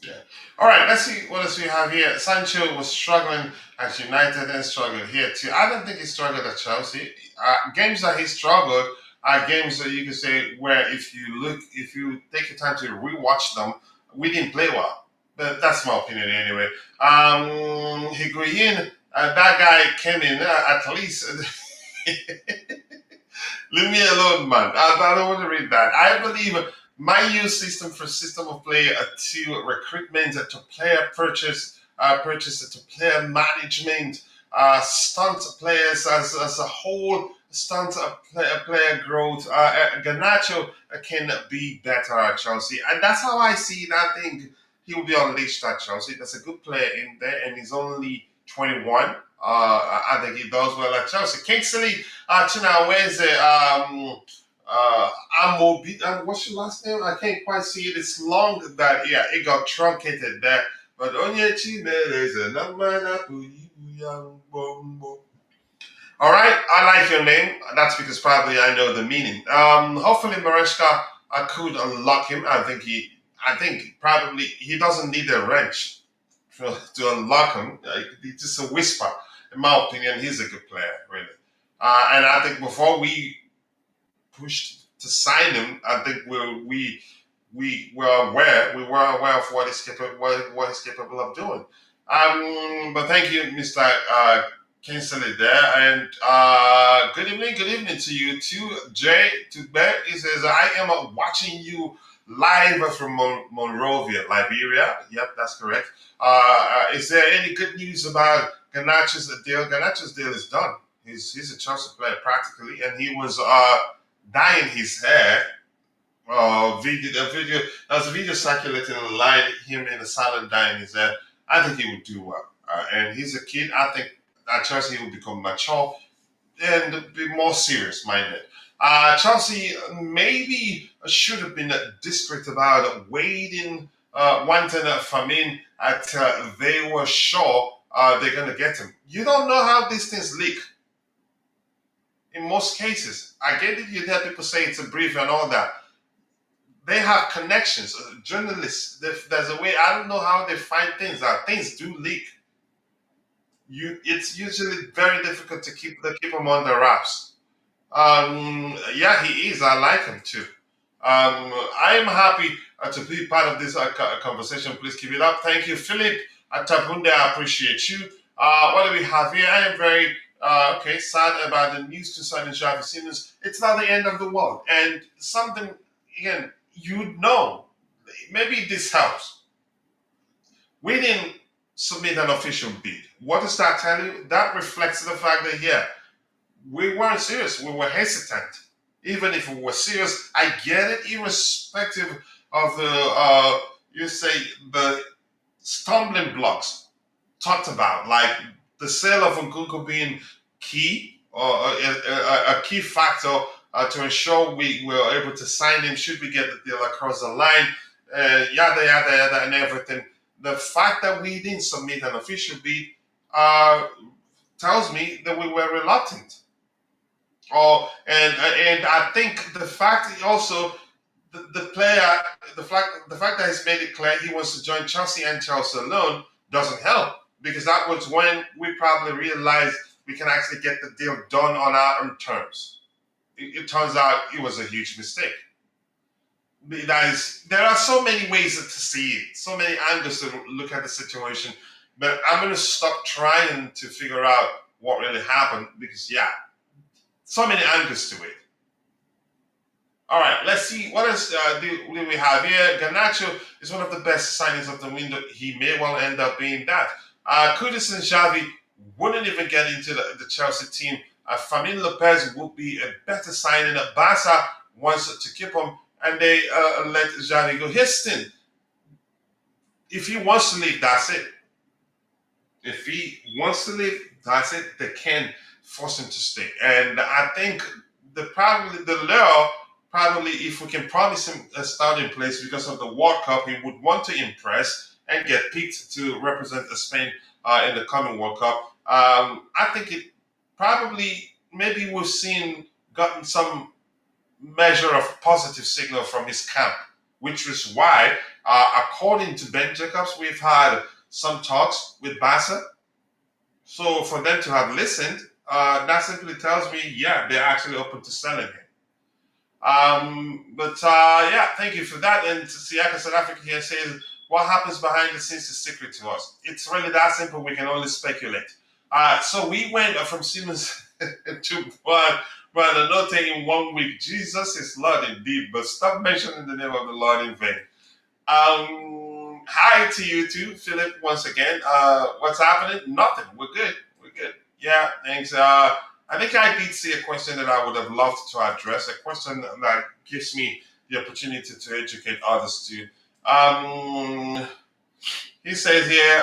Yeah. All right, let's see what else we have here. Sancho was struggling at United and struggled here too. I don't think he struggled at Chelsea. Games that he struggled are games that you can say where if you take the time to rewatch them, we didn't play well. But that's my opinion anyway. Higuain, that guy came in at least. Leave me alone, man. I don't want to read that. I believe my use system for system of play to recruitment, to player purchase, to player management, stunt players as a whole, stunt player growth. Garnacho can be better at Chelsea, and that's how I see it. I think he will be unleashed at Chelsea. There's a good player in there, and he's only 21. I think he does well at Chelsea. Kingsley China, where's it? Amobi, what's your last name? I can't quite see it. It's long that, yeah, it got truncated there. But onye chimereze na mana bombo. All right, I like your name. That's because probably I know the meaning. Hopefully Maresca could unlock him. I think probably he doesn't need a wrench to unlock him. It's just a whisper. In my opinion, he's a good player, really. And I think before we pushed to sign him, I think we were aware of what he's capable of doing. But thank you, Mr. Kinsley there, and good evening to you too, Jay. To Bet, he says I am watching you live from Monrovia, Liberia. Yep, that's correct. Is there any good news about Garnacho's deal? Garnacho's deal is done. He's a Chelsea player practically, and he was dyeing his hair. There's a video circulating online, him in a salon dyeing his hair. I think he would do well. And he's a kid. I think at Chelsea he will become mature and be more serious minded. Chelsea maybe should have been discreet about waiting, wanting Fermin at they were sure they're going to get him. You don't know how these things leak. In most cases, I get it. You hear people say it's a brief and all that. They have connections. Journalists, there's a way. I don't know how they find things. Things do leak. It's usually very difficult to keep them under wraps. Yeah, he is. I like him too. I am happy to be part of this conversation. Please keep it up. Thank you, Philip Atabunde. I appreciate you. What do we have here? I am very sad about the news concerning Xavi Simons. It's not the end of the world, and something again. Maybe this helps. We didn't submit an official bid. What does that tell you? That reflects the fact that, we weren't serious. We were hesitant. Even if we were serious, I get it, irrespective of the stumbling blocks talked about, like the sale of Nkunku being key, or a key factor to ensure we were able to sign him should we get the deal across the line, yada, yada, yada, and everything. The fact that we didn't submit an official bid tells me that we were reluctant. And I think the fact also the fact that he's made it clear he wants to join Chelsea and Chelsea alone doesn't help, because that was when we probably realized we can actually get the deal done on our own terms. It turns out it was a huge mistake. There are so many ways to see it, so many angles to look at the situation, but I'm going to stop trying to figure out what really happened, because so many angles to it. All right, let's see what else do we have here. Garnacho is one of the best signings of the window. He may well end up being that. Kudus and Xavi wouldn't even get into the Chelsea team. Fermin Lopez would be a better signing. Barca wants to keep him, and they let Xavi go. Here's the thing. If he wants to leave, that's it. If he wants to leave, that's it. They can force him to stay. And I think probably if we can promise him a starting place because of the World Cup, he would want to impress and get picked to represent Spain in the coming World Cup. I think it probably, maybe we've gotten some measure of positive signal from his camp, which is why, according to Ben Jacobs, we've had some talks with Barca. So for them to have listened, that simply tells me, they're actually open to selling him. Thank you for that. And Siaka South Africa here says, what happens behind the scenes is secret to us. It's really that simple. We can only speculate. So we went from Siemens to Buonanotte in 1 week. Jesus is Lord indeed, but stop mentioning the name of the Lord in vain. Hi to you too, Philip, once again. What's happening? Nothing. We're good. Yeah, thanks. I think I did see a question that I would have loved to address, a question that gives me the opportunity to educate others too. He says here,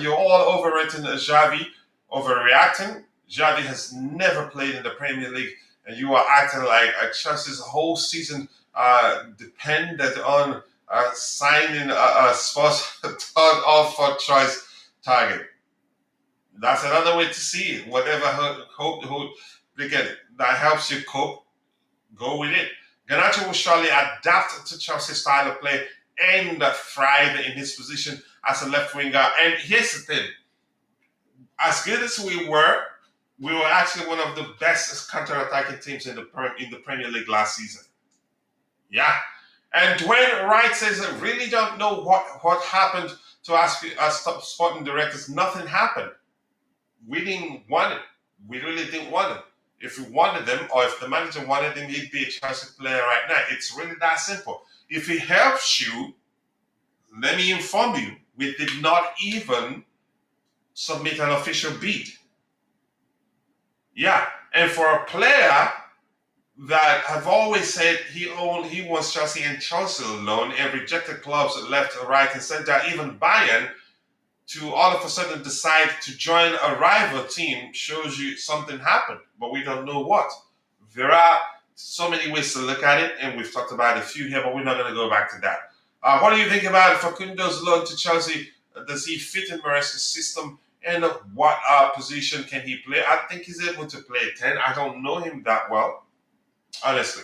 you're all overrating Xavi, overreacting. Xavi has never played in the Premier League, and you are acting like Chelsea's whole season depended on signing a Spurs third or fourth choice target. That's another way to see it. Whatever hope they get that helps you cope, go with it. Garnacho will surely adapt to Chelsea's style of play and thrive in his position as a left winger. And here's the thing: as good as we were actually one of the best counter-attacking teams in the Premier League last season. Yeah. And Dwayne Wright says, I really don't know what happened to us as top sporting directors. Nothing happened. We didn't want it. We really didn't want him. If we wanted them, or if the manager wanted him, he'd be a Chelsea player right now. It's really that simple. If he helps you, let me inform you, we did not even submit an official bid. Yeah. And for a player that have always said he wants Chelsea and Chelsea alone and rejected clubs left, right, and center, even Bayern, to all of a sudden decide to join a rival team shows you something happened, but we don't know what. There are so many ways to look at it, and we've talked about a few here, but we're not going to go back to that. What do you think about Facundo's loan to Chelsea? Does he fit in Maresca's system? And what position can he play? I think he's able to play 10. I don't know him that well, honestly.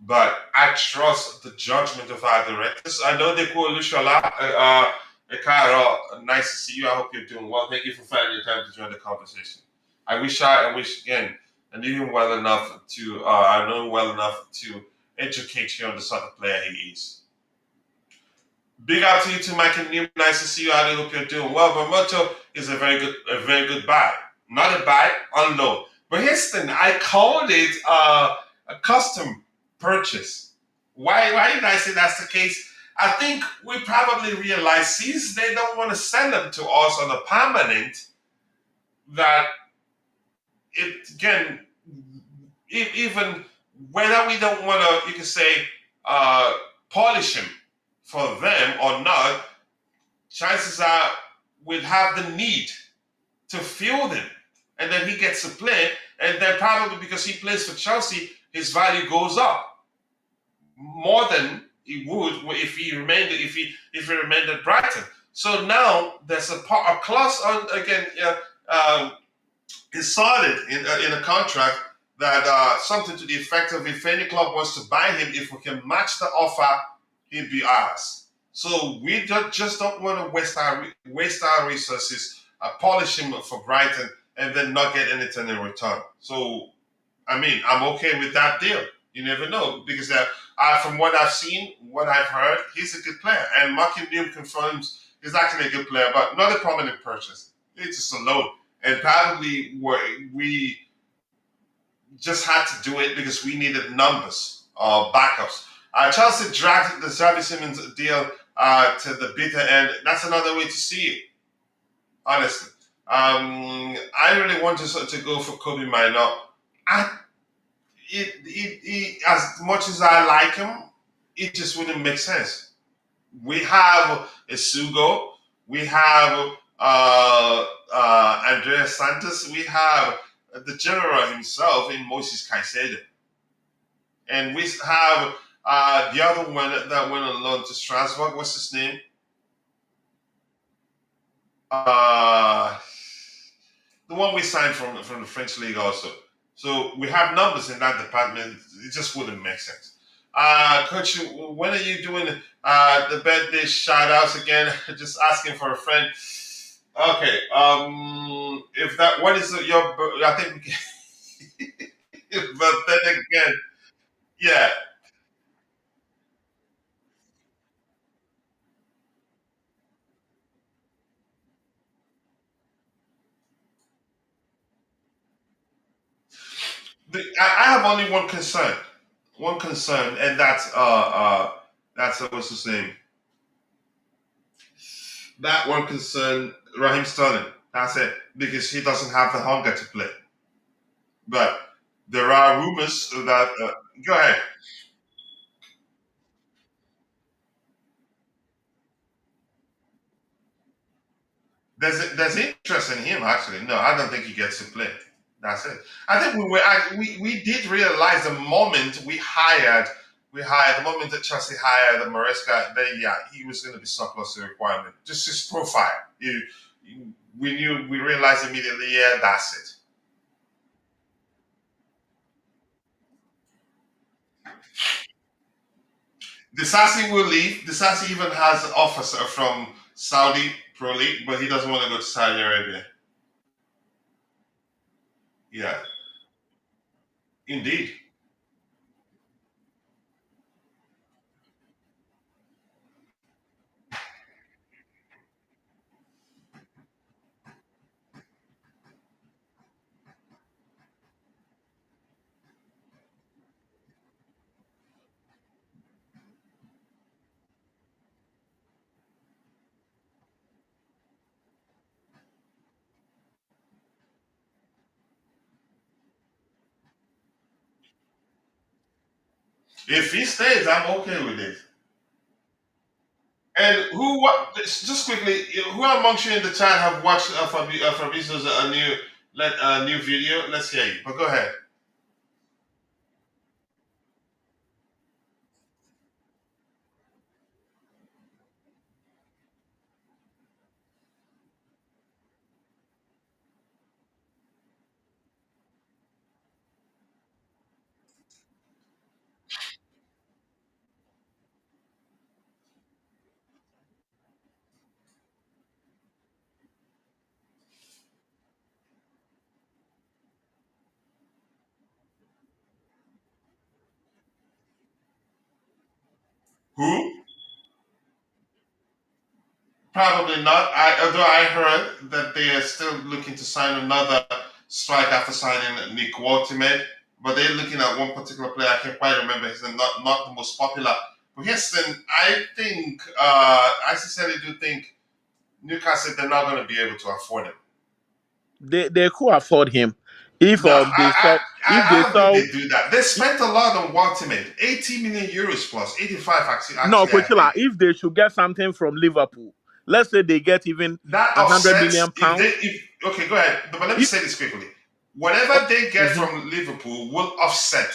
But I trust the judgment of our directors. I know they call Lushala. Caro, nice to see you. I hope you're doing well. Thank you for finding your time to join the conversation. I wish again, I knew him well enough I know him well enough to educate you on the sort of player he is. Big up to you too, Mike and Newman. Nice to see you. I hope you're doing well. Buonanotte is a very good buy. Not a buy, on loan. But here's the thing, I called it a custom purchase. Why did I say that's the case? I think we probably realize, since they don't want to send them to us on a permanent, that it again, even whether we don't want to, you can say, polish him for them or not, chances are we'll have the need to field him, and then he gets to play, and then probably because he plays for Chelsea, his value goes up more than he would if he remained at Brighton. So now there's a clause on again. Is solid in a contract that something to the effect of, if any club wants to buy him, if we can match the offer, he'd be ours. So we just don't want to waste our resources, polish him for Brighton, and then not get anything in return. So, I mean, I'm okay with that deal. You never know, because from what I've seen, what I've heard, he's a good player. And Markin Neum confirms he's actually a good player, but not a prominent purchase. It's just a loan. And probably we just had to do it because we needed numbers or backups. Chelsea dragged the Xavi Simons deal to the bitter end. That's another way to see it, honestly. I really wanted to go for Kobe Minor. As much as I like him, it just wouldn't make sense. We have a Sugo, we have Andrea Santos, we have the general himself in Moses Caicedo, and we have the other one that went on loan to Strasbourg. What's his name? The one we signed from the French league also. So we have numbers in that department. It just wouldn't make sense. Coach, when are you doing the birthday shout outs again? Just asking for a friend. Okay. If that, what is your? I think we can. But then again, yeah. I have only one concern. One concern, and that's what's his name? That one concern, Raheem Sterling. That's it, because he doesn't have the hunger to play. But there are rumors that. Go ahead. There's interest in him actually. No, I don't think he gets to play. That's it. I think we did realize the moment we hired the moment that Chelsea hired Maresca, then yeah, he was going to be surplus to requirement. Just his profile. We realized immediately, yeah, that's it. Disasi will leave. Disasi even has an offer from Saudi Pro League, but he doesn't want to go to Saudi Arabia. Yeah, indeed. If he stays, I'm okay with it. And just quickly, who amongst you in the chat have watched Fabrizio's new video? Let's hear you. But go ahead. Who? Probably not. Although I heard that they are still looking to sign another striker after signing Nick Waltimed, but they're looking at one particular player. I can't quite remember his name. Not the most popular. But Houston, I think, I sincerely do think Newcastle they're not going to be able to afford him. They could afford him if No, they I don't think saw. they do that. They spent a lot on Waltimed, 80 million euros plus 85 actually. No, Actually, I Coachila, think. if they should get something from Liverpool, let's say they get even That 100 offsets million pounds. if okay, go ahead. But let me If say this quickly. Whatever they get Mhm. from Liverpool will offset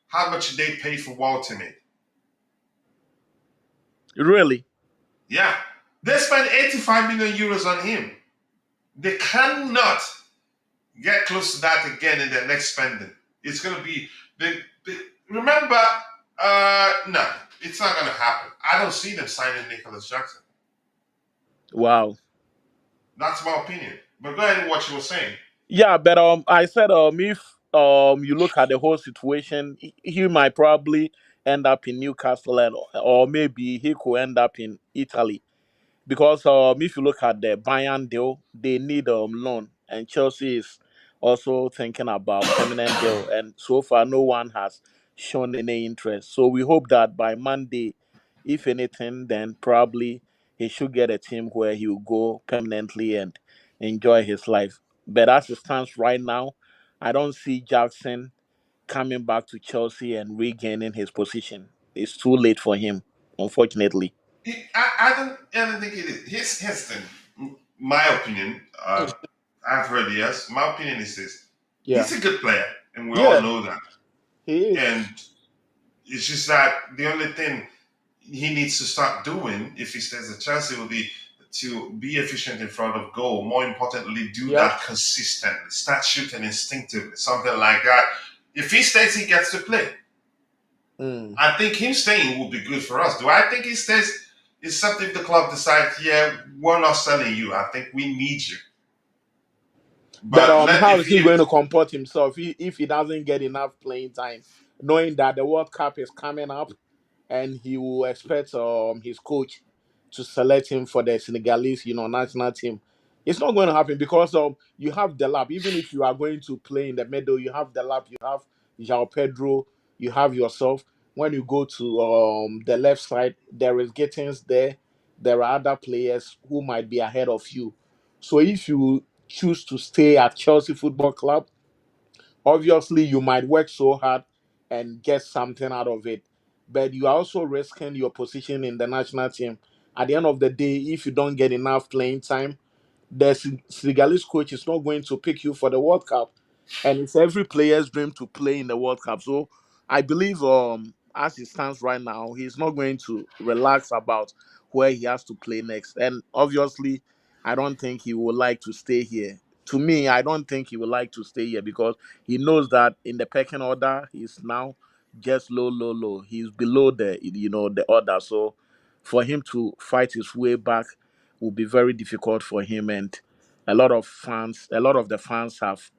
how much they pay for Waltimate. Really, Yeah. They spent 85 million euros on him. They cannot get close to that again in their next spending. It's gonna be they remember no, it's not gonna happen. I don't see them signing Nicolas Jackson. wow. That's my opinion. But go ahead and what you were saying. Yeah, but I said if you look at the whole situation, he might probably end up in Newcastle, or maybe he could end up in Italy. Because if you look at the Bayern deal, they need loan, and Chelsea is also thinking about permanent deal, and so far no one has shown any interest. So we hope that by Monday, if anything, then probably he should get a team where he will go permanently and enjoy his life. But as it stands right now, I don't see Jackson coming back to Chelsea and regaining his position. It's too late for him, unfortunately. I don't think it is. Here's the thing. My opinion, I've heard yes. My opinion is this: Yeah. he's a good player, and we all Yeah, know that. he And is. it's just that the only thing he needs to start doing if he stays at Chelsea will be to be efficient in front of goal. More importantly, do Yeah. that consistently. Start shooting instinctively, something like that. If he stays, he gets to play. Mm. I think him staying will be good for us. Do I think he stays? It's something if the club decides, yeah, we're not selling you. I think we need you. But But let how if is he he going to comport himself if he doesn't get enough playing time, knowing that the World Cup is coming up, and he will expect his coach to select him for the Senegalese, national team. It's not going to happen because you have the lap. Even if you are going to play in the middle, you have the lap. You have João Pedro. You have yourself. When you go to the left side, there is Gittins there. There are other players who might be ahead of you. So if you choose to stay at Chelsea Football Club, obviously you might work so hard and get something out of it, but you are also risking your position in the national team. At the end of the day, if you don't get enough playing time, the Senegalese coach is not going to pick you for the World Cup, and it's every player's dream to play in the World Cup. So I believe as it stands right now, he's not going to relax about where he has to play next. And obviously, I don't think he would like to stay here. To me, I don't think he would like to stay here because he knows that in the pecking order, he's now just low, low, low. He's below the order. So for him to fight his way back will be very difficult for him. And a lot of the fans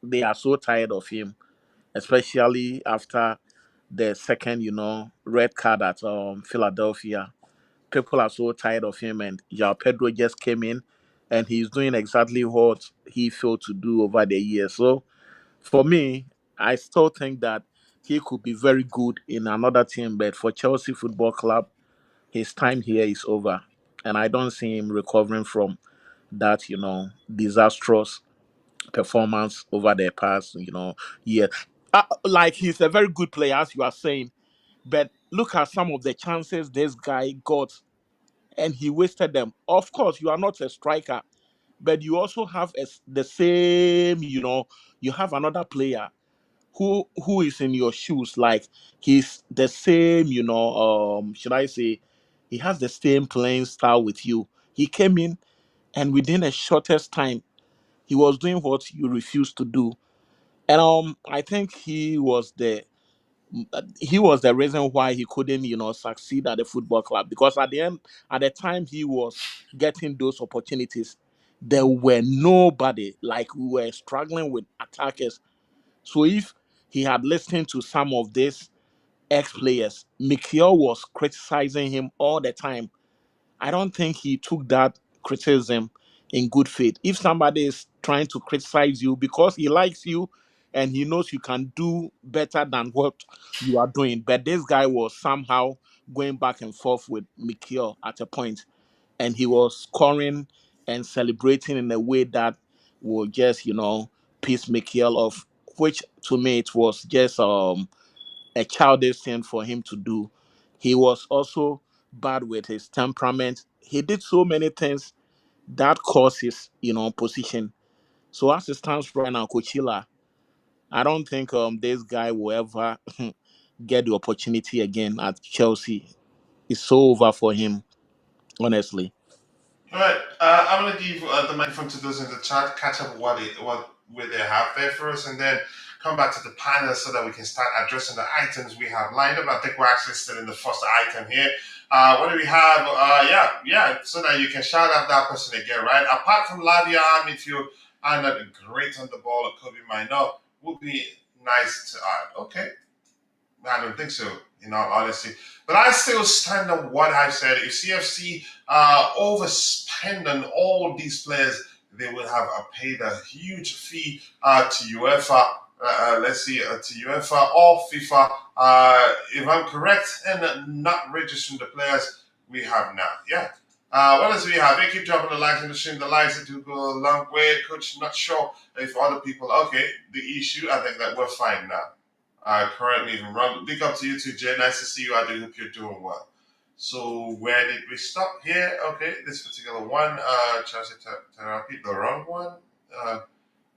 they are so tired of him, especially after the second, red card at Philadelphia. People are so tired of him, and João Pedro just came in, and he's doing exactly what he failed to do over the years. So for me, I still think that he could be very good in another team, but for Chelsea Football Club, his time here is over, and I don't see him recovering from that, disastrous performance over the past, year. Like he's a very good player, as you are saying, but look at some of the chances this guy got, and he wasted them. Of course, you are not a striker, but you also have the same, you have another player who is in your shoes. Like he's the same, should I say, he has the same playing style with you. He came in, and within a shortest time, he was doing what you refused to do. And I think he was the reason why he couldn't, succeed at the football club, because at the time he was getting those opportunities, there were nobody. Like we were struggling with attackers. So if he had listened to some of these ex-players, Mikel was criticizing him all the time. I don't think he took that criticism in good faith. If somebody is trying to criticize you because he likes you and he knows you can do better than what you are doing, but this guy was somehow going back and forth with Mikel at a point, and he was scoring and celebrating in a way that will just, piss Mikel off, which to me it was just a childish thing for him to do. He was also bad with his temperament. He did so many things that caused his, position. So as it stands right now, Coachila, I don't think this guy will ever get the opportunity again at Chelsea. It's so over for him, honestly. All right, I'm gonna give the microphone to those in the chat, catch up what where they have there for us, and then come back to the panel so that we can start addressing the items we have lined up. I think we're actually still in the first item here. What do we have? Yeah, so that you can shout out that person again, right? Apart from Lavia, if you are not great on the ball, or Kobe might not, would be nice to add. Okay, I don't think so, in all honesty. But I still stand on what I've said. If CFC overspend on all these players, they will have paid a huge fee to UEFA. Let's see, to UEFA or FIFA, if I'm correct, and not registering the players we have now. Yeah. What else do we have? They keep dropping the likes in the stream. The likes do go a long way. Coach, not sure if other people. Okay, the issue, I think that we're fine now. Currently even run. Big up to you too, Jay. Nice to see you. I do hope you're doing well. So where did we stop here? Okay, this particular one, Chelsea therapy, the wrong one.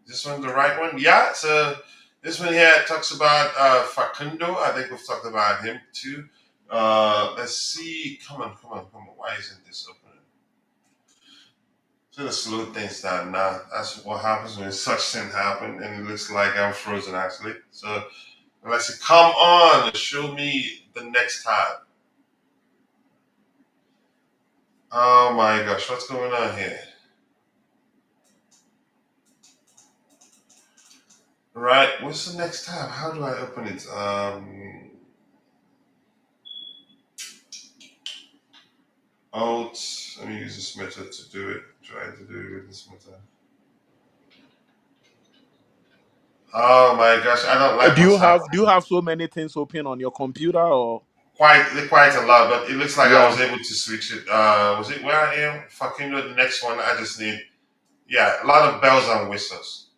This one, the right one. Yeah. So this one here talks about Facundo. I think we've talked about him too. Let's see. Come on. Why isn't this opening? So to slow things down now. That's what happens when such thing happen, and it looks like I'm frozen actually. So let's see. Come on, show me the next tab. Oh my gosh, what's going on here? Right, what's the next tab? How do I open it? Alt. Let me use this method to do it. Try to do it with this method. Oh my gosh, I don't like Do what's you have happening. do you have so many things open on your computer, or Quite a lot, but it looks like I yeah? was able to switch it. Was it where I am? Fucking the next one. I just need, yeah, a lot of bells and whistles.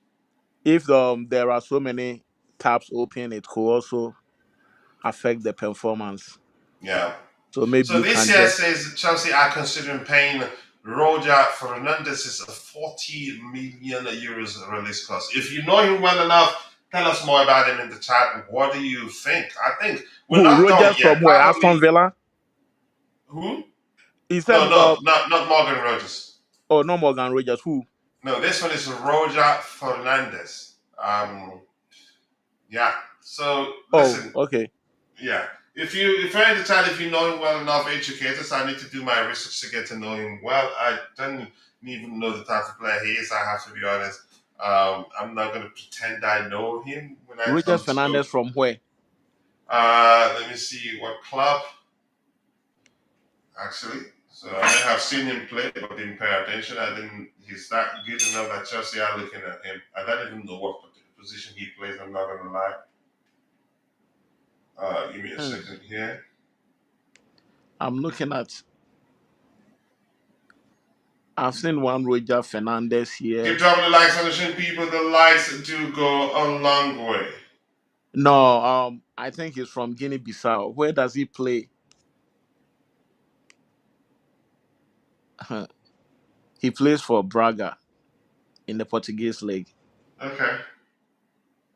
If there are so many tabs open, it could also affect the performance. Yeah. So maybe So you this can here just says Chelsea are considering paying Roger Fernandez is a 40 million euros release cost. If you know him well enough, Tell us more about him in the chat. What do you think? I think we're Who? not done Rogers yet. from where? Aston Probably Villa. who? He said, No, not Morgan Rogers. oh, no, Morgan Rogers. Who? No, this one is Roger Fernandez. Yeah. So Oh, listen, okay. yeah. If you're in the chat, if you know him well enough, educators, I need to do my research to get to know him well. I don't even know the type of player he is. I have to be honest. I'm not going to pretend I know him when I Rogers come to. Fernandez from where? Let me see what club actually. So I have seen him play, but didn't pay attention. I didn't. He's not good enough that Chelsea are looking at him. I don't even know what position he plays. I'm not gonna lie. Give me a Hmm. second here. I'm looking at. I've seen one Roger Fernandez Keep here. dropping the likes on the stream, people. The likes do go a long way. No, I think he's from Guinea-Bissau. Where does he play? He plays for Braga in the Portuguese league, Okay.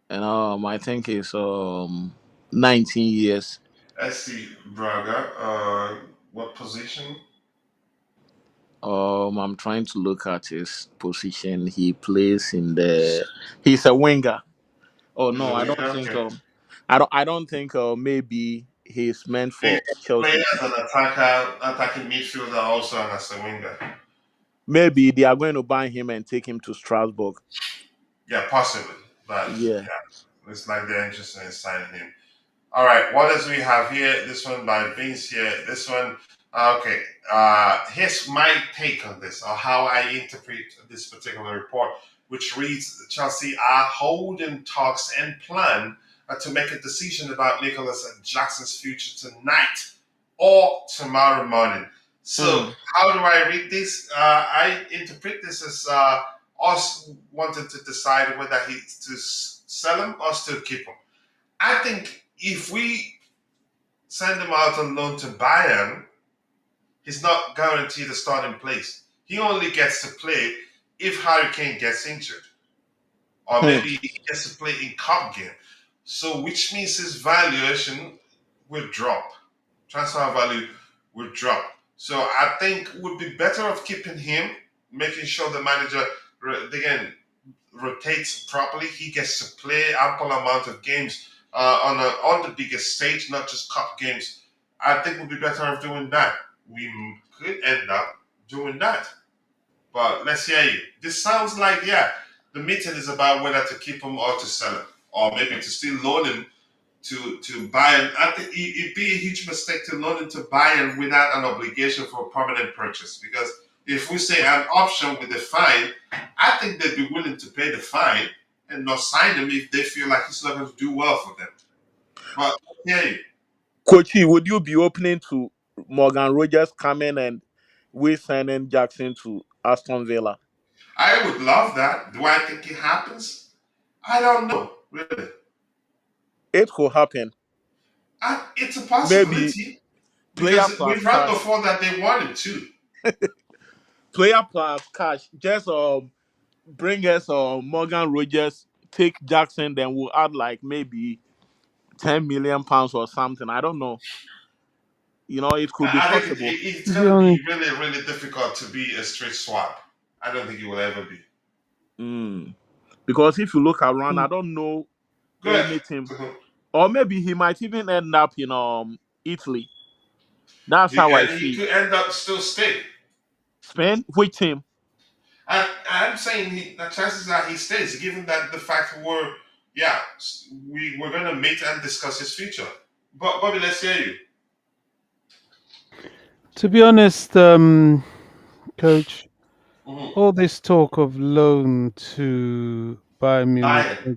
and I think he's 19 years. SC Braga. What position? I'm trying to look at his position. He plays in the. He's a winger. Oh He's no, a I winger. don't think. Okay. I don't think. Maybe he's meant He for can play Chelsea. as an attacker, attacking midfielder, also, and as a winger. Maybe they are going to buy him and take him to Strasbourg. Yeah, possibly. But Yeah. yeah, looks like they're interested in signing him. All right, what else we have here? This one by Vince here. This one, okay. Here's my take on this, or how I interpret this particular report, which reads Chelsea are holding talks and plan to make a decision about Nicolas Jackson's future tonight or tomorrow morning. So, Mm. how do I read this? I interpret this as us wanting to decide whether he's to sell him or still keep him. I think if we send him out on loan to Bayern, he's not guaranteed a starting place. He only gets to play if Harry Kane gets injured, or Hmm. maybe he gets to play in cup game. So, which means his valuation will drop. Transfer value will drop. So, I think it would be better off keeping him, making sure the manager again rotates properly. He gets to play ample amount of games on the biggest stage, not just cup games. I think we'd be better off doing that. We could end up doing that. But let's hear you. This sounds like the meeting is about whether to keep him or to sell him, or maybe to still loan him to Bayern. I think it'd be a huge mistake to loan him to Bayern without an obligation for a permanent purchase. Because if we say an option with a fine, I think they'd be willing to pay the fine and not sign him if they feel like he's not going to do well for them. But yeah, Coachy, would you be opening to Morgan Rogers coming and we sending Jackson to Aston Villa? I would love that. Do I think it happens? I don't know, really. It could happen. It's a Maybe possibility player because plus we've heard cash. before that they wanted to. Player plus cash. Just bring us Morgan Rogers, take Jackson, then we'll add like maybe £10 million or something. I don't know. It could be I think possible. it's To be going to honest, be really, really difficult to be a straight swap. I don't think it will ever be. Mm. Because if you look around, I don't know Good. any team. Or maybe he might even end up in Italy. That's how I And he see it. could end up still stay. Spain, which team? I'm saying the chances are he stays, given that the fact we're going to meet and discuss his future. But Bobby, let's hear you. to be honest, coach, Mm-hmm. all this talk of loan to Bayern Munich Bayern.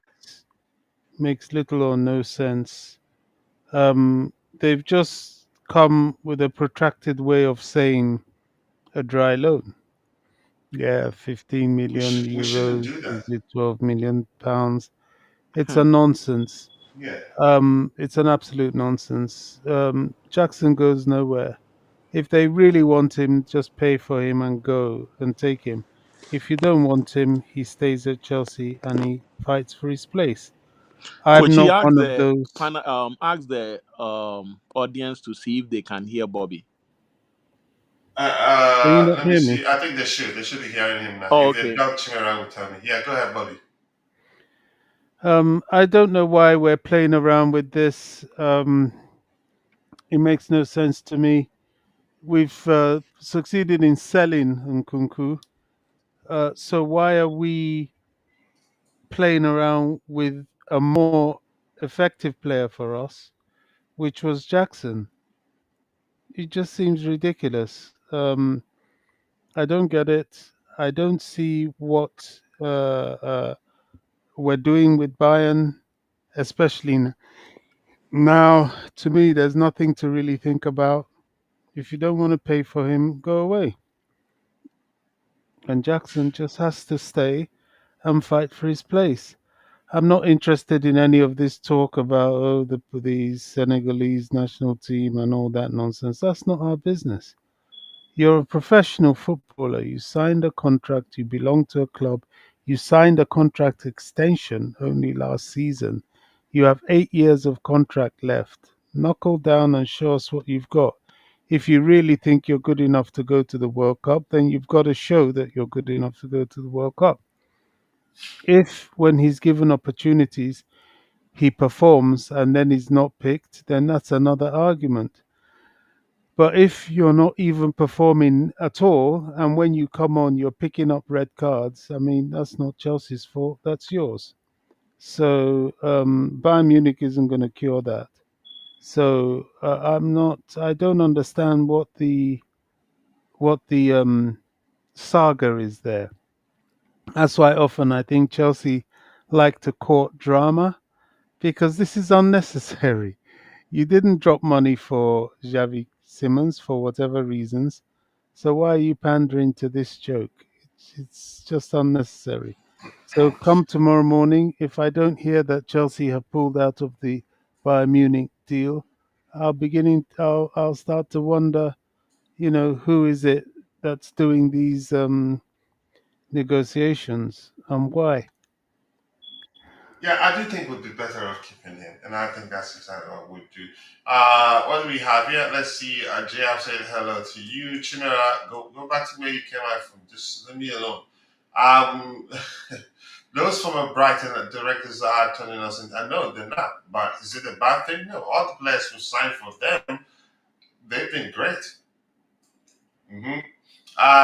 makes little or no sense. They've just come with a protracted way of saying a dry loan. Yeah, 15 million We shouldn't euros. do that. Is it 12 million pounds? It's Hmm. a nonsense. Yeah. It's an absolute nonsense. Jackson goes nowhere. If they really want him, just pay for him and go and take him. If you don't want him, he stays at Chelsea and he fights for his place. I'm Coachy, not one of those. ask the audience to see if they can hear Bobby. Can you not Let me hear me? see. I think they should. They should be hearing him now. Oh, If they okay. don't, Chimera will tell me. Yeah, go ahead, Bobby. I don't know why we're playing around with this. It makes no sense to me. We've succeeded in selling Nkunku. So why are we playing around with a more effective player for us, which was Jackson? It just seems ridiculous. I don't get it. I don't see what we're doing with Bayern, especially now. To me, there's nothing to really think about. If you don't want to pay for him, go away. And Jackson just has to stay and fight for his place. I'm not interested in any of this talk about the Senegalese national team and all that nonsense. That's not our business. You're a professional footballer. You signed a contract. You belong to a club. You signed a contract extension only last season. You have 8 years of contract left. Knuckle down and show us what you've got. If you really think you're good enough to go to the World Cup, then you've got to show that you're good enough to go to the World Cup. If, when he's given opportunities, he performs and then he's not picked, then that's another argument. But if you're not even performing at all, and when you come on, you're picking up red cards, I mean, that's not Chelsea's fault, that's yours. So Bayern Munich isn't going to cure that. So I don't understand what the saga is there. That's why often I think Chelsea like to court drama because this is unnecessary. You didn't drop money for Xavi Simons for whatever reasons. So why are you pandering to this joke? It's just unnecessary. So come tomorrow morning, if I don't hear that Chelsea have pulled out of the Bayern Munich deal, I'll start to wonder, who is it that's doing these negotiations and why? Yeah, I do think we'd be better off keeping him, and I think that's exactly what we'd do. What do we have here? Let's see. JF said hello to you. Chimera, go back to where you came out from. Just leave me alone. Um, those from a Brighton directors are turning us in. No, they're not. But is it a bad thing? No. All the players who signed for them, they've been great. hmm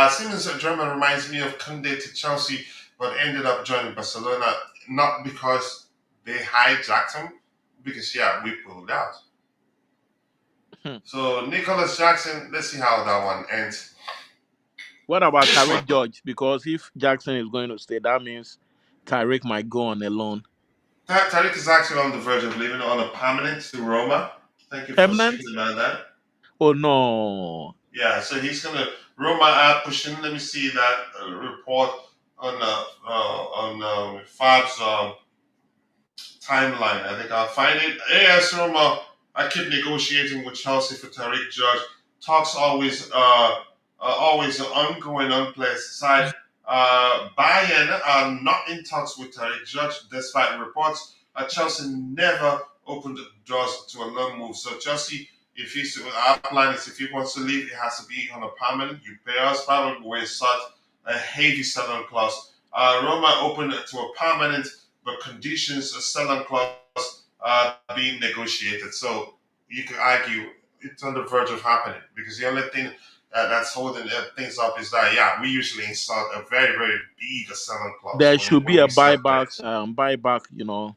Siemens German reminds me of Kunde to Chelsea, but ended up joining Barcelona not because they hijacked him, because yeah, we pulled out. Hmm. So Nicolas Jackson, let's see how that one ends. What about This Tariq one, George? Because if Jackson is going to stay, that means Tariq might go on a loan. Tariq is actually on the verge of leaving on a permanent to Roma. Thank you for Permanent? speaking about that. Oh no. Yeah, so he's gonna Roma are pushing. Let me see that report on Fab's timeline. I think I'll find it. AS Roma, I keep negotiating with Chelsea for Tariq George. Talks always ongoing on players side. Bayern are not in talks with Tariq George, despite reports. Chelsea never opened the doors to a loan move. So Chelsea, if he's our plan is if he wants to leave, it has to be on a permanent. You pay us probably we start a heavy selling clause. Roma opened to a permanent but conditions a selling clause being negotiated. So you could argue it's on the verge of happening because the only thing that's holding things up is that yeah, we usually insert a very very big selling clause There when should be when a we sell players. buyback,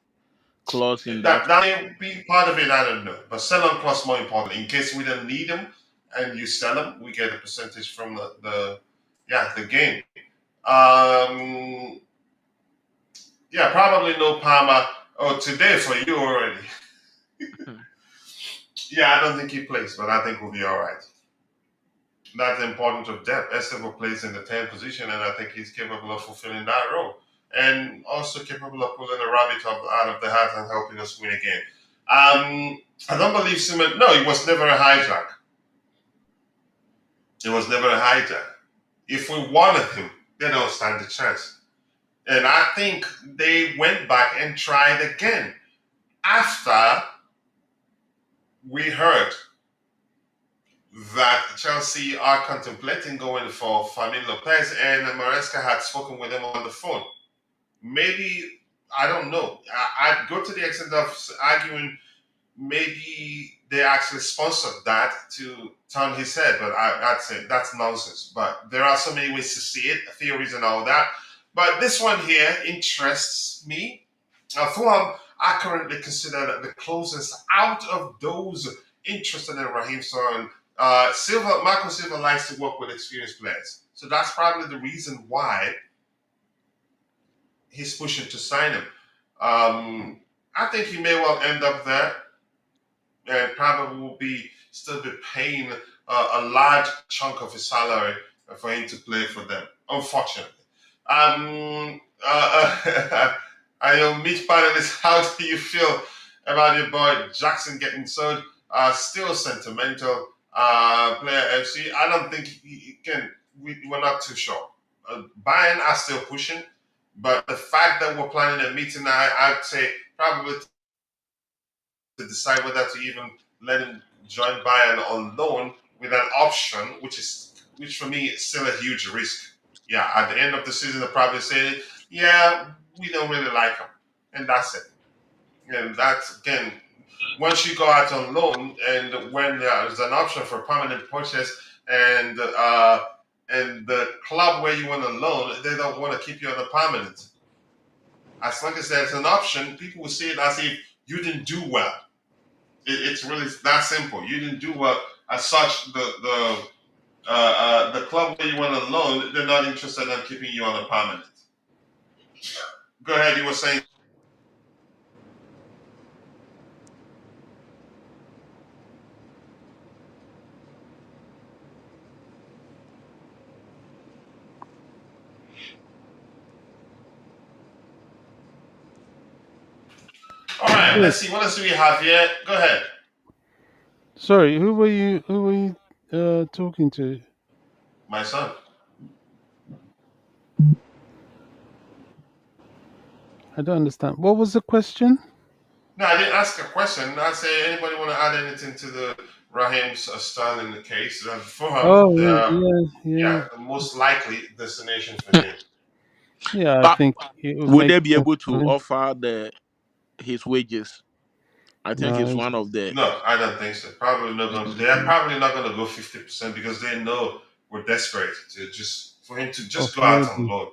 clause in that. That may be part of it. I don't know, but selling clause more important in case we don't need them and you sell them, we get a percentage from the game. Um, yeah, probably no Palmer. Oh, today for you already. Yeah, I don't think he plays, but I think we'll be all right. That's the importance of depth. Estevao plays in the 10th position, and I think he's capable of fulfilling that role. And also capable of pulling a rabbit out of the hat and helping us win a game. I don't believe Simon. No, it was never a hijack. It was never a hijack. If we wanted him, they don't stand a chance. And I think they went back and tried again. after we heard that Chelsea are contemplating going for Fermin Lopez, and Maresca had spoken with him on the phone. Maybe, I don't know. I'd go to the extent of arguing maybe they actually sponsored that to turn his head, but I'd say that's nonsense. But there are so many ways to see it, theories and all that. But this one here interests me. Fulham are currently considered the closest out of those interested in Raheem Sterling. Marco Silva likes to work with experienced players, so that's probably the reason why he's pushing to sign him. I think he may well end up there, and probably will still be paying a large chunk of his salary for him to play for them. Unfortunately, I know Mitch panelists. How do you feel about your boy Jackson getting sold? Still sentimental player FC. I don't think he can. We're not too sure. Bayern are still pushing, but the fact that we're planning a meeting, I'd say probably to decide whether to even let him join Bayern on loan with an option, which for me is still a huge risk. Yeah, at the end of the season, they'll probably say, yeah, we don't really like him, and that's it. And that's again, once you go out on loan, and when there's an option for permanent purchase, and the club where you want to loan, they don't want to keep you on a permanent. As long as there's an option, people will see it as if you didn't do well. It's really that simple. You didn't do well. As such, the club where you want to loan, they're not interested in keeping you on a permanent. Go ahead. You were saying. All right. Yes. Let's see. What else do we have here? Go ahead. Sorry, who were you? Who were you talking to? My son. I don't understand. What was the question? No, I didn't ask a question. I say anybody want to add anything to the Raheem Sterling case? For Oh, the yeah. most likely destination for him. Yeah, I But think it would would make they be sense able for to him. offer his wages? I think No, it's one of the. No, I don't think so. Probably not going. They are probably not going to go 50% because they know we're desperate to just for him to just go out offload on him. loan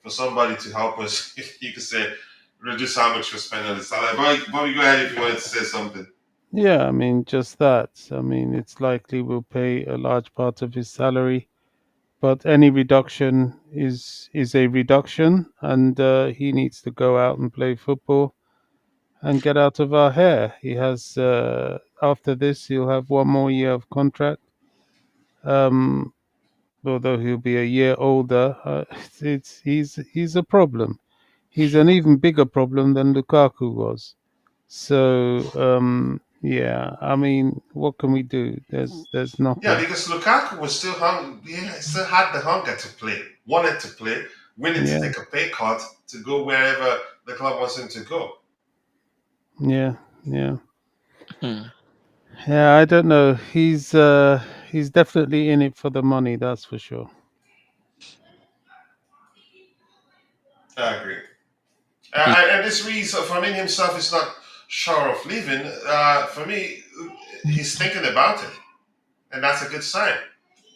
for somebody to help us. You could say reduce how much we spend on the salary. Bobby, go ahead if you wanted to say something. Yeah, I mean, just that. I mean, it's likely we'll pay a large part of his salary, but any reduction is a reduction, and he needs to go out and play football and get out of our hair. He has after this, he'll have one more year of contract. Um, Although he'll be a year older, he's a problem. He's an even bigger problem than Lukaku was. So yeah, I mean, what can we do? There's Yeah, nothing. because Lukaku was still still had the hunger to play, wanted to play, willing to Yeah, take a pay cut to go wherever the club wants him to go. yeah, yeah, Hmm. yeah. I don't know. He's definitely in it for the money. That's for sure. I agree. And this reason for me himself is not sure of leaving. For me, he's thinking about it, and that's a good sign.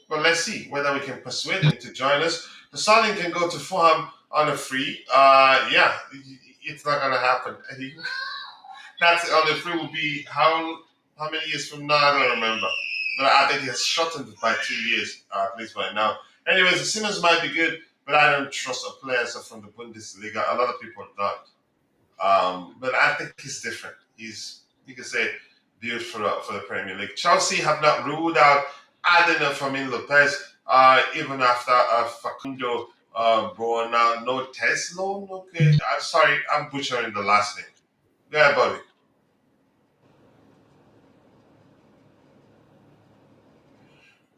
But let's see whether we can persuade him to join us. The Sterling can go to Fulham on a free. Yeah, it's not gonna happen. That's on the free will be how many years from now? I don't remember. But I think he has shortened it by 2 years, at least right now. Anyways, the Simmons might be good, but I don't trust a players from the Bundesliga. A lot of people don't. But I think he's different. You could say built for the Premier League. Chelsea have not ruled out adding a Fermin Lopez, even after Facundo Buonanotte loan. Okay, I'm sorry, I'm butchering the last name. Go ahead, Bobby.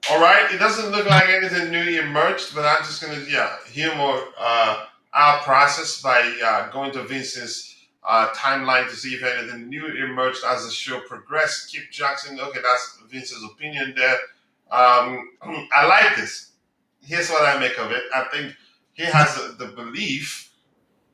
All right, it doesn't look like anything new emerged, but I'm just gonna humor our process by going to Vincent's timeline to see if anything new emerged as the show progressed. Keep Jackson. Okay, that's Vince's opinion there. I like this. Here's what I make of it. I think he has the belief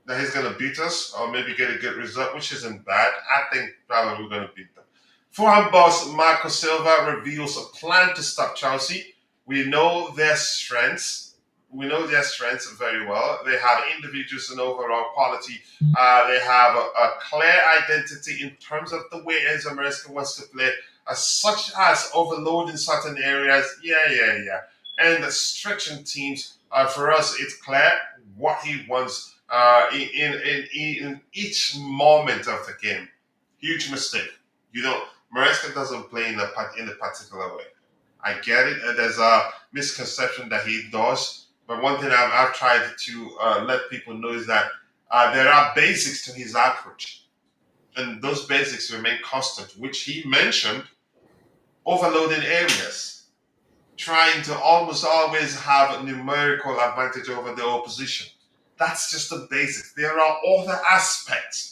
that he's going to beat us or maybe get a good result, which isn't bad. I think probably we're going to beat them. Fulham boss Marco Silva reveals a plan to stop Chelsea. We know their strengths. We know their strengths very well. They have individuals and overall quality. They have a clear identity in terms of the way Enzo Maresca wants to play, such as overloading certain areas. Yeah. And stretching teams. For us, it's clear what he wants in each moment of the game. Huge mistake. Maresca doesn't play in a particular way. I get it. There's a misconception that he does, but one thing I've tried to let people know is that there are basics to his approach, and those basics remain constant, which he mentioned: overloading areas, trying to almost always have a numerical advantage over the opposition. That's just the basics. There are other aspects.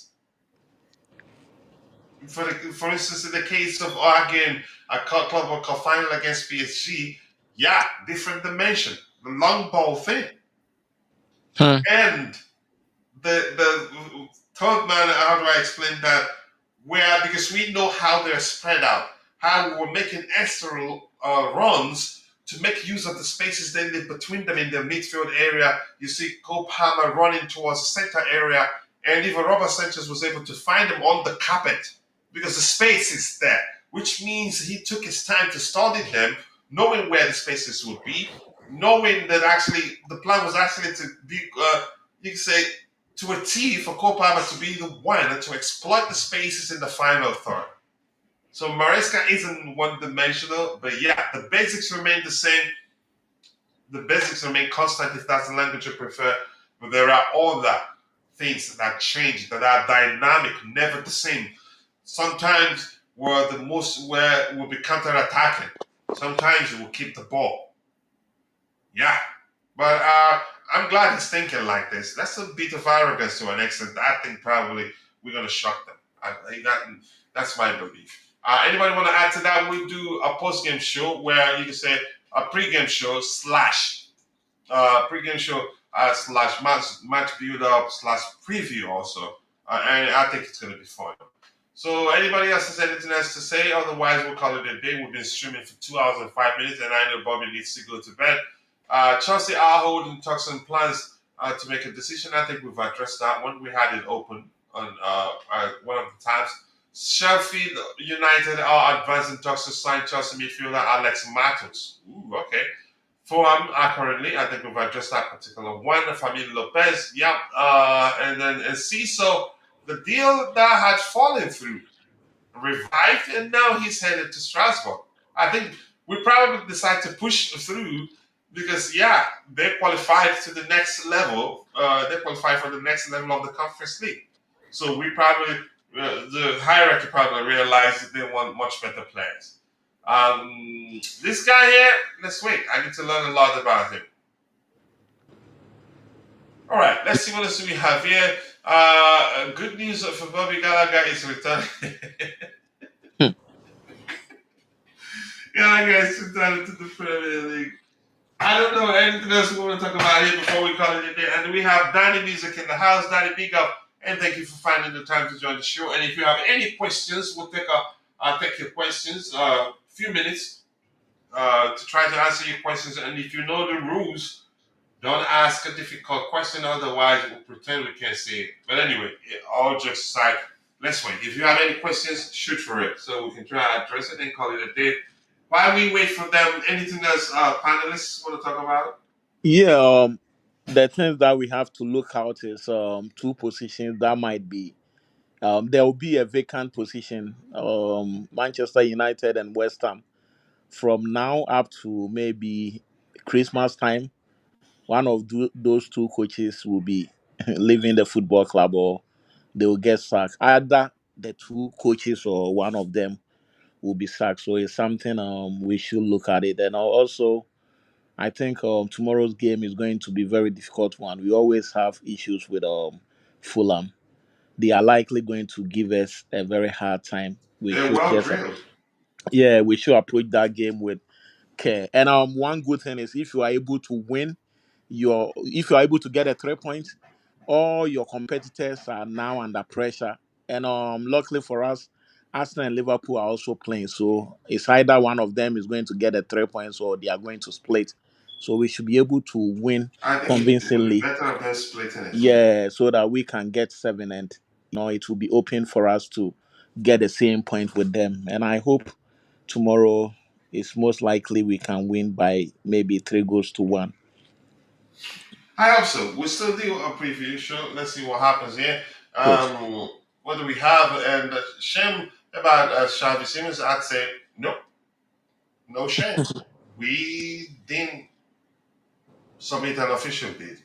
For instance, in the case of our game, a club World Cup final against PSG, yeah, different dimension. The long ball thing. And the third man, how do I explain that? Because we know how they're spread out, how we were making extra runs to make use of the spaces they leave between them in the midfield area. You see Cole Palmer running towards the center area, and even Robert Sanchez was able to find him on the carpet because the space is there, which means he took his time to study them, knowing where the spaces would be, knowing that actually the plan was actually to be, you can say, to a T for Cole Palmer to be the one to exploit the spaces in the final third. So Maresca isn't one-dimensional, but yeah, the basics remain the same. The basics remain constant if that's the language you prefer, but there are other things that change, that are dynamic, never the same. Sometimes we'll be counter-attacking. Sometimes we'll keep the ball. Yeah. But I'm glad he's thinking like this. That's a bit of arrogance to an extent. I think probably we're going to shock them. That's my belief. Anybody want to add to that? We'll do a post-game show where you can say a pre-game show slash pre-game show slash match build-up slash preview also. And I think it's going to be fun. So anybody else has anything else to say? Otherwise, we'll call it a day. We've been streaming for 2 hours and 5 minutes, and I know Bobby needs to go to bed. Chelsea are holding talks and plans to make a decision. I think we've addressed that one. We had it open on one of the tabs. Sheffield United are advancing talks to sign Chelsea midfielder Alex Matos. Ooh, okay. Fulham are currently, I think we've addressed that particular one. Fermin Lopez, yep. And then Ciso, the deal that had fallen through, revived, and now he's headed to Strasbourg. I think we probably decide to push through because, yeah, they qualified to the next level. They qualified for the next level of the Conference League. So we probably, the hierarchy probably realized that they want much better players. This guy here, let's wait. I need to learn a lot about him. All right, let's see what else we have here. Good news for Bobby Gallagher is returning. Gallagher is returning to the Premier League. I don't know anything else we want to talk about here before we call it a day. And we have Danny Music in the house. Danny, big up, and thank you for finding the time to join the show. And if you have any questions, we'll take your questions. A few minutes to try to answer your questions. And if you know the rules, don't ask a difficult question, otherwise we'll pretend we can't see it. But anyway, all jokes aside, let's wait. If you have any questions, shoot for it so we can try to address it and call it a day. While we wait for them, anything else panelists want to talk about? Yeah, the things that we have to look out is two positions that might be. There will be a vacant position. Manchester United and West Ham from now up to maybe Christmas time. One of those two coaches will be leaving the football club, or they will get sacked. Either the two coaches or one of them will be sacked. So it's something we should look at it. And also, I think tomorrow's game is going to be very difficult one. We always have issues with Fulham. they are likely going to give us a very hard time. We They're should well just, drilled. yeah, we should approach that game with care. And one good thing is if you are able to win your, if you are able to get a 3 points, all your competitors are now under pressure. And luckily for us, Arsenal and Liverpool are also playing. So it's either one of them is going to get a 3 points or they are going to split. So we should be able to win I think it would be convincingly. better if they're splitting it. Yeah, so that we can get seven, and it will be open for us to get the same point with them. And I hope tomorrow is most likely we can win by maybe 3 goals to 1. I hope so. We'll still do a preview show. Let's see what happens here. Good. What do we have? And shame about Xavi Simons. I'd say nope, no shame. We didn't submit an official bid.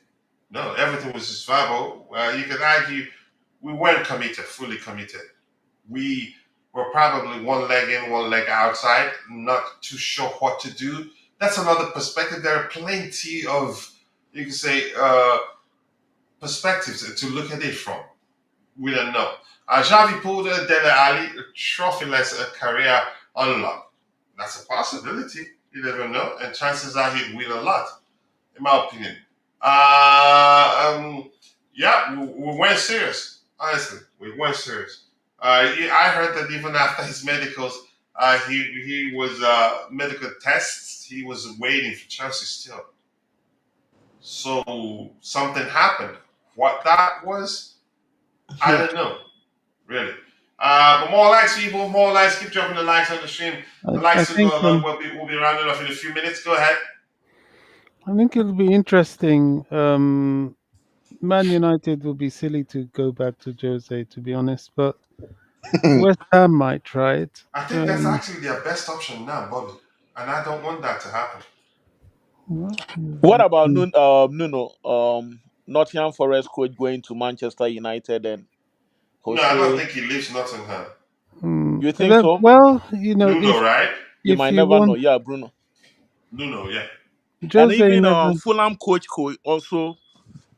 No, everything was just verbal. You could argue we weren't committed, fully committed. We were probably one leg in, one leg outside, not too sure what to do. That's another perspective. There are plenty of, you can say, perspectives to look at it from. We don't know. Xavi pulled a Dele Ali, a trophyless career unlocked. That's a possibility. You never know. And chances are he'd win a lot, in my opinion. Yeah, we weren't serious. Honestly, we weren't serious. I heard that even after his medicals, he was medical tests. He was waiting for Chelsea still. So something happened. What that was, I don't know, really. But more likes, people. More likes. Keep dropping the likes on the stream. The I likes will think go along. We'll be rounding off in a few minutes. Go ahead. I think it'll be interesting. Man United will be silly to go back to Jose, to be honest, but West Ham might try it. I think that's actually their best option now, Bobby. And I don't want that to happen. Well, What about Nuno? Nottingham Forest coach going to Manchester United and No, I don't Jose. think he lives Nottingham. You think so? well, Nuno, right? You if might you never know. want Yeah, Bruno. Nuno, yeah. And Jose even never. Fulham coach could also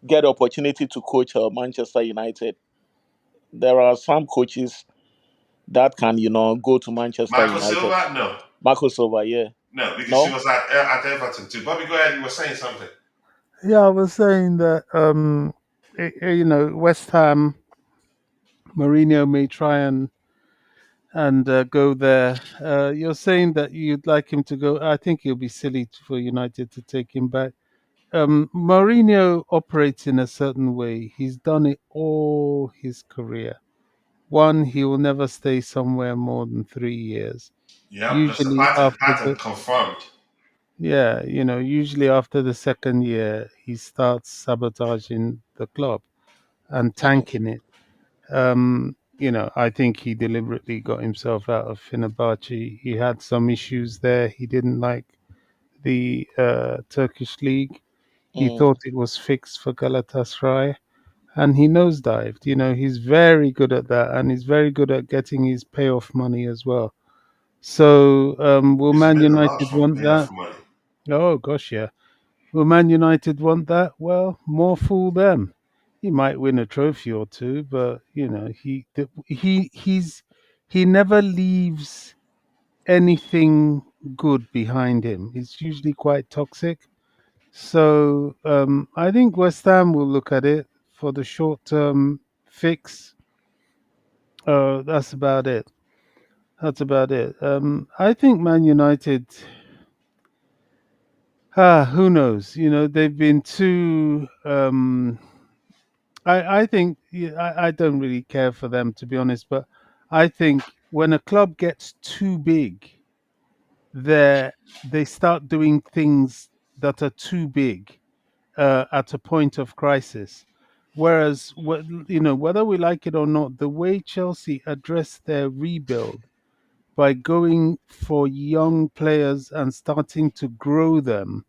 get the opportunity to coach Manchester United. There are some coaches that can, go to Manchester Marco United. Silva, no. Marco Silva, yeah. No, because he No? was at Everton too. Bobby, go ahead. You were saying something. Yeah, I was saying that West Ham, Mourinho may try and go there. You're saying that you'd like him to go. I think it'll be silly for United to take him back. Mourinho operates in a certain way. He's done it all his career. One, he will never stay somewhere more than 3 years. Yeah, that's the Usually after pattern the confirmed. Yeah, usually after the second year, he starts sabotaging the club and tanking it. I think he deliberately got himself out of Fenerbahce. He had some issues there. He didn't like the Turkish league. He Mm, thought it was fixed for Galatasaray, and he nosedived. He's very good at that, and he's very good at getting his payoff money as well. So, will He's Man made a lot United from want that? payoff money. Oh gosh, yeah. Will Man United want that? Well, more fool them. He might win a trophy or two, but he never leaves anything good behind him. He's usually quite toxic. So I think West Ham will look at it for the short term fix. That's about it. That's about it. I think Man United. Who knows? They've been too. I think I don't really care for them, to be honest, but I think when a club gets too big, they they start doing things that are too big at a point of crisis. Whereas, whether we like it or not, the way Chelsea addressed their rebuild by going for young players and starting to grow them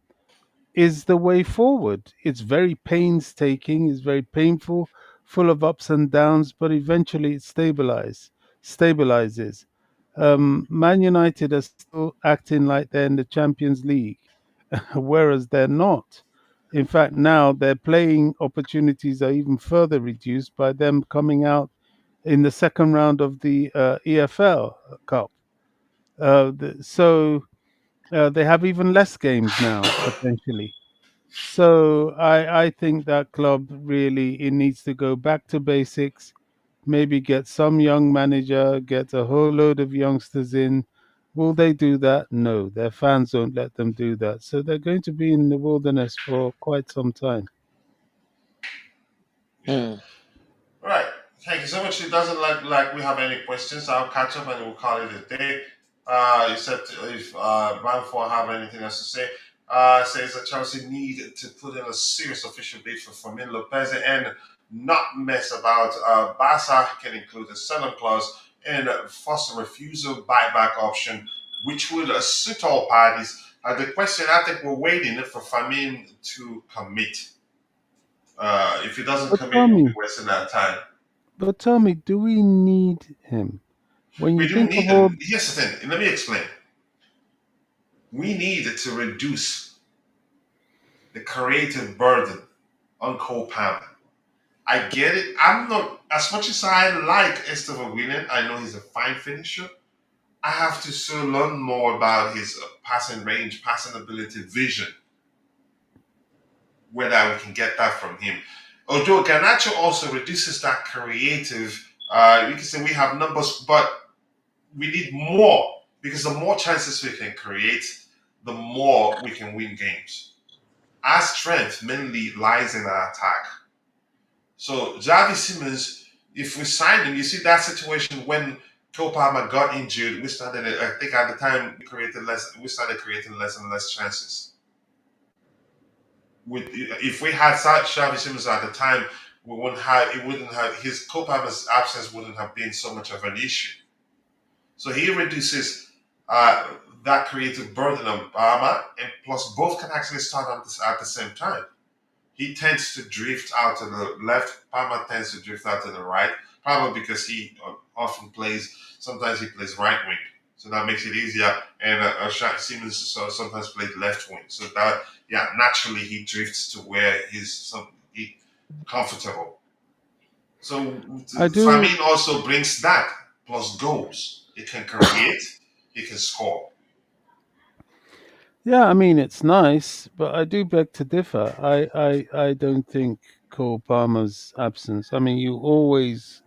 is the way forward. It's very painstaking, it's very painful, full of ups and downs, but eventually it stabilizes. Man United are still acting like they're in the Champions League, whereas they're not. In fact, now their playing opportunities are even further reduced by them coming out in the second round of the EFL Cup. So they have even less games now potentially. So I think that club really it needs to go back to basics. Maybe get some young manager, get a whole load of youngsters in. Will they do that? No, their fans won't let them do that. So they're going to be in the wilderness for quite some time. Yeah. All right. Thank you so much. It doesn't like we have any questions. I'll catch up and we'll call it a day. Except if Banfor have anything else to say. Says that Chelsea need to put in a serious official bid for Fermin Lopez and not mess about. Barca can include a selling clause and force a refusal buyback option, which would suit all parties. The question I think we're waiting for Fermin to commit. If he doesn't But commit, tell we'll be me, wasting our time. do we need him? When you We do think of need all, them. Here's the thing. Let me explain. We need to reduce the creative burden on Cole Palmer. I get it. I'm not as much as I like Esteban William. I know he's a fine finisher. I have to still learn more about his passing range, passing ability, vision. Whether we can get that from him. Although Garnacho also reduces that creative. We can say we have numbers, but we need more because the more chances we can create, the more we can win games. Our strength mainly lies in our attack. So Xavi Simons, if we signed him, you see that situation when Cole Palmer got injured, we started. I think at the time we created less. We started creating less and less chances. With if we had Xavi Simons at the time, we wouldn't have. It wouldn't have his Cole Palmer's absence wouldn't have been so much of an issue. So he reduces uh, that creative burden on Bahama, and plus both can actually start at the same time. He tends to drift out to the left. Palmer tends to drift out to the right, probably because he often plays. Sometimes he plays right wing, so that makes it easier. And Siemens sometimes plays left wing, so that yeah, naturally he drifts to where he comfortable. So I do, Famin also brings that plus goals. He can create, he can score. yeah, I mean it's nice, but I do beg to differ. I don't think Cole Palmer's absence. I mean, you always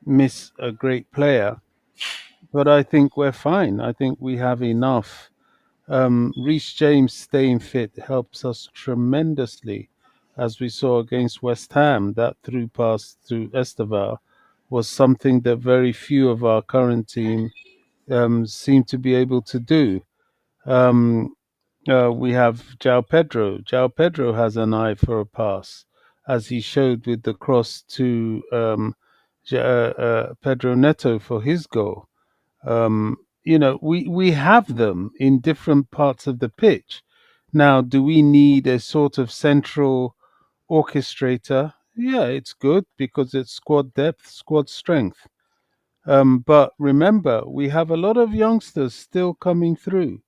miss a great player, but I think we're fine. I think we have enough. Reece James staying fit helps us tremendously, as we saw against West Ham. That through pass to Esteval was something that very few of our current team seem to be able to do. Um, we have João Pedro. João Pedro has an eye for a pass, as he showed with the cross to Pedro Neto for his goal. We have them in different parts of the pitch. Now, do we need a sort of central orchestrator? Yeah, it's good because it's squad depth, squad strength. But remember, we have a lot of youngsters still coming through.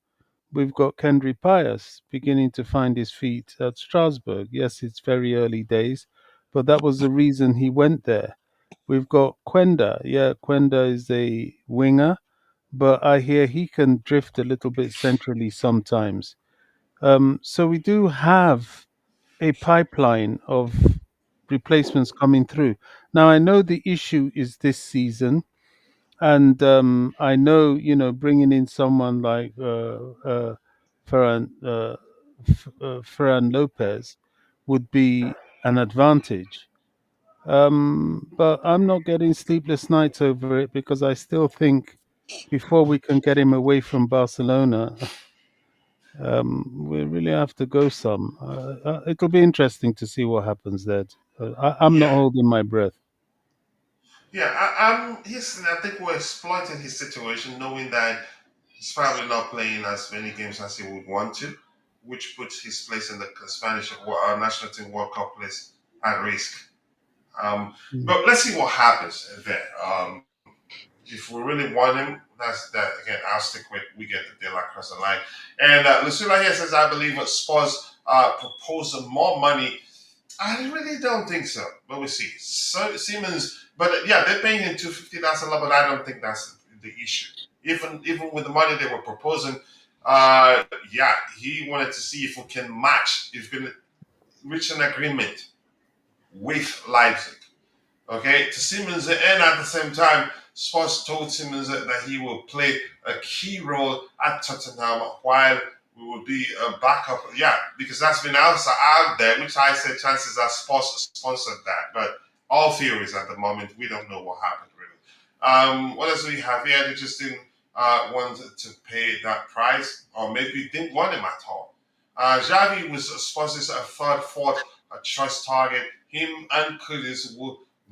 We've got Kendry Pius beginning to find his feet at Strasbourg. Yes, it's very early days, but that was the reason he went there. We've got Quenda. Yeah, Quenda is a winger, but I hear he can drift a little bit centrally sometimes. So we do have a pipeline of replacements coming through. Now, I know the issue is this season, and I know, bringing in someone like Ferran, Ferran Lopez would be an advantage. But I'm not getting sleepless nights over it because I still think before we can get him away from Barcelona, we really have to go some. It'll be interesting to see what happens there. I'm not Yeah, holding my breath. yeah. I think we're exploiting his situation, knowing that he's probably not playing as many games as he would want to, which puts his place in the Spanish national team World Cup place at risk. Um, Mm. but let's see what happens there. If we really want him, that's that again. I'll stick with we get the deal across the line. And Lucilla here says, I believe Spurs propose more money. I really don't think so, but we'll see. So Siemens, but yeah, they're paying him 250. That's a lot, but I don't think that's the issue. Even with the money they were proposing, yeah, he wanted to see if we can match, if we can reach an agreement with Leipzig. Okay, to Siemens, and at the same time, Spurs told Siemens that he will play a key role at Tottenham while we will be a backup. Yeah, because that's been out there, which I said chances are Spurs sponsored that. But all theories at the moment, we don't know what happened really. What else do we have here? They just didn't want to pay that price, or maybe didn't want him at all. Xavi was Spurs' third, fourth choice target. Him and Kudus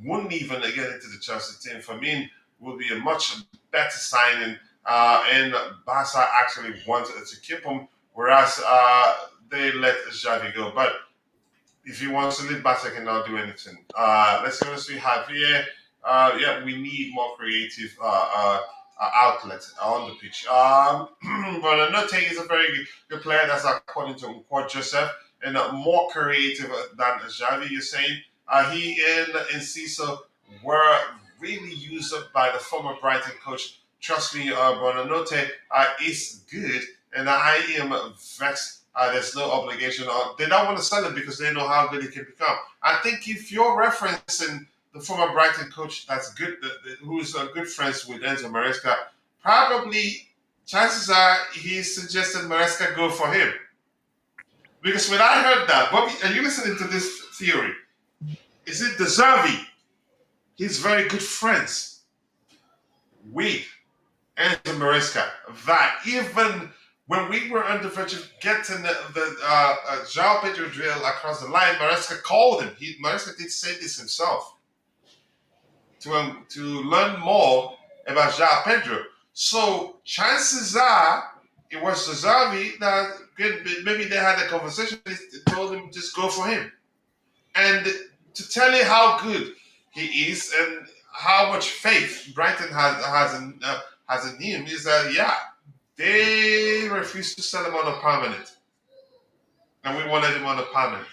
wouldn't even get into the Chelsea team. Fermin will be a much better signing, and Barca actually wanted to keep him, whereas they let Xavi go. But if he wants to leave, Barca cannot do anything. Let's see what we have here. Yeah, we need more creative outlet on the pitch. Buonanotte is a very good player. That's according to Unquad Joseph, and more creative than Xavi. You're saying he and Enciso were really used up by the former Brighton coach. Trust me, Buonanotte is good, and I am vexed. There's no obligation. They don't want to sell him because they know how good he can become. I think if you're referencing the former Brighton coach that's good, who's good friends with Enzo Maresca, probably chances are he suggested Maresca go for him. Because when I heard that, Bobby, are you listening to this theory? Is it the Xavi? He's very good friends with Enzo Maresca. That even when we were on the verge of getting the João Pedro drill across the line, Maresca called him. Maresca did say this himself to learn more about João Pedro. So chances are it was the Xavi that maybe they had a conversation. They told him just go for him, and to tell you how good he is and how much faith Brighton has in him is that they refused to sell him on a permanent, and we wanted him on a permanent.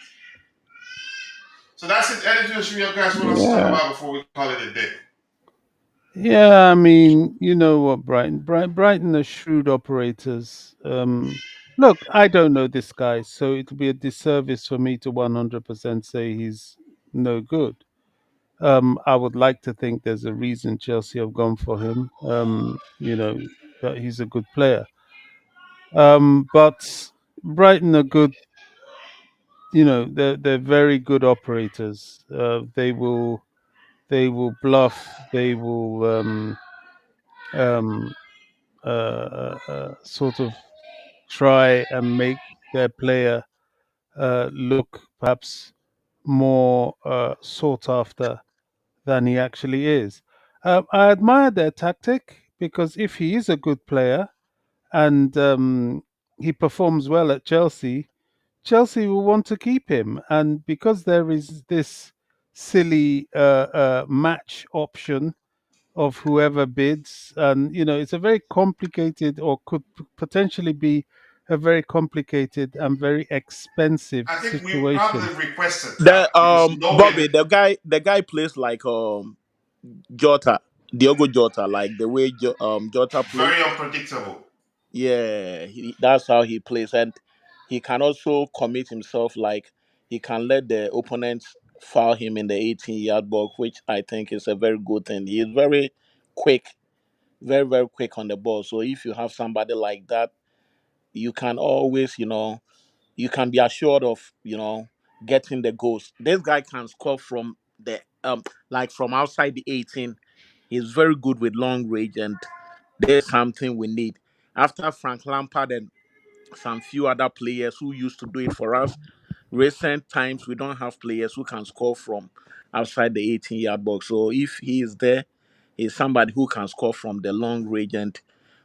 So that's it. Anything else you guys want us to talk Yeah. about before we call it a day? Yeah, I mean, you know what, Brighton are shrewd operators. Look, I don't know this guy, so it'll be a disservice for me to 100% say he's no good. I would like to think there's a reason Chelsea have gone for him. That he's a good player. But Brighton are good. They're very good operators. They will bluff. They will um, sort of try and make their player look perhaps more sought after than he actually is. I admire their tactic because if he is a good player and he performs well at Chelsea, Chelsea will want to keep him. And because there is this silly match option of whoever bids, and it's a very complicated, or could potentially be a very complicated and very expensive I think we situation. probably requested The that because knowing Bobby, the guy plays like Jota, Diogo Jota, like the way Jota plays. very unpredictable. Yeah, that's how he plays, and he can also commit himself. Like he can let the opponents foul him in the 18-yard box, which I think is a very good thing. He is very quick, very very quick on the ball. So if you have somebody like that, you can always, you can be assured of, getting the goals. This guy can score from the like from outside the 18. He's very good with long range, and there's something we need. After Frank Lampard and some few other players who used to do it for us, recent times we don't have players who can score from outside the 18-yard box. So if he is there, he's somebody who can score from the long range, and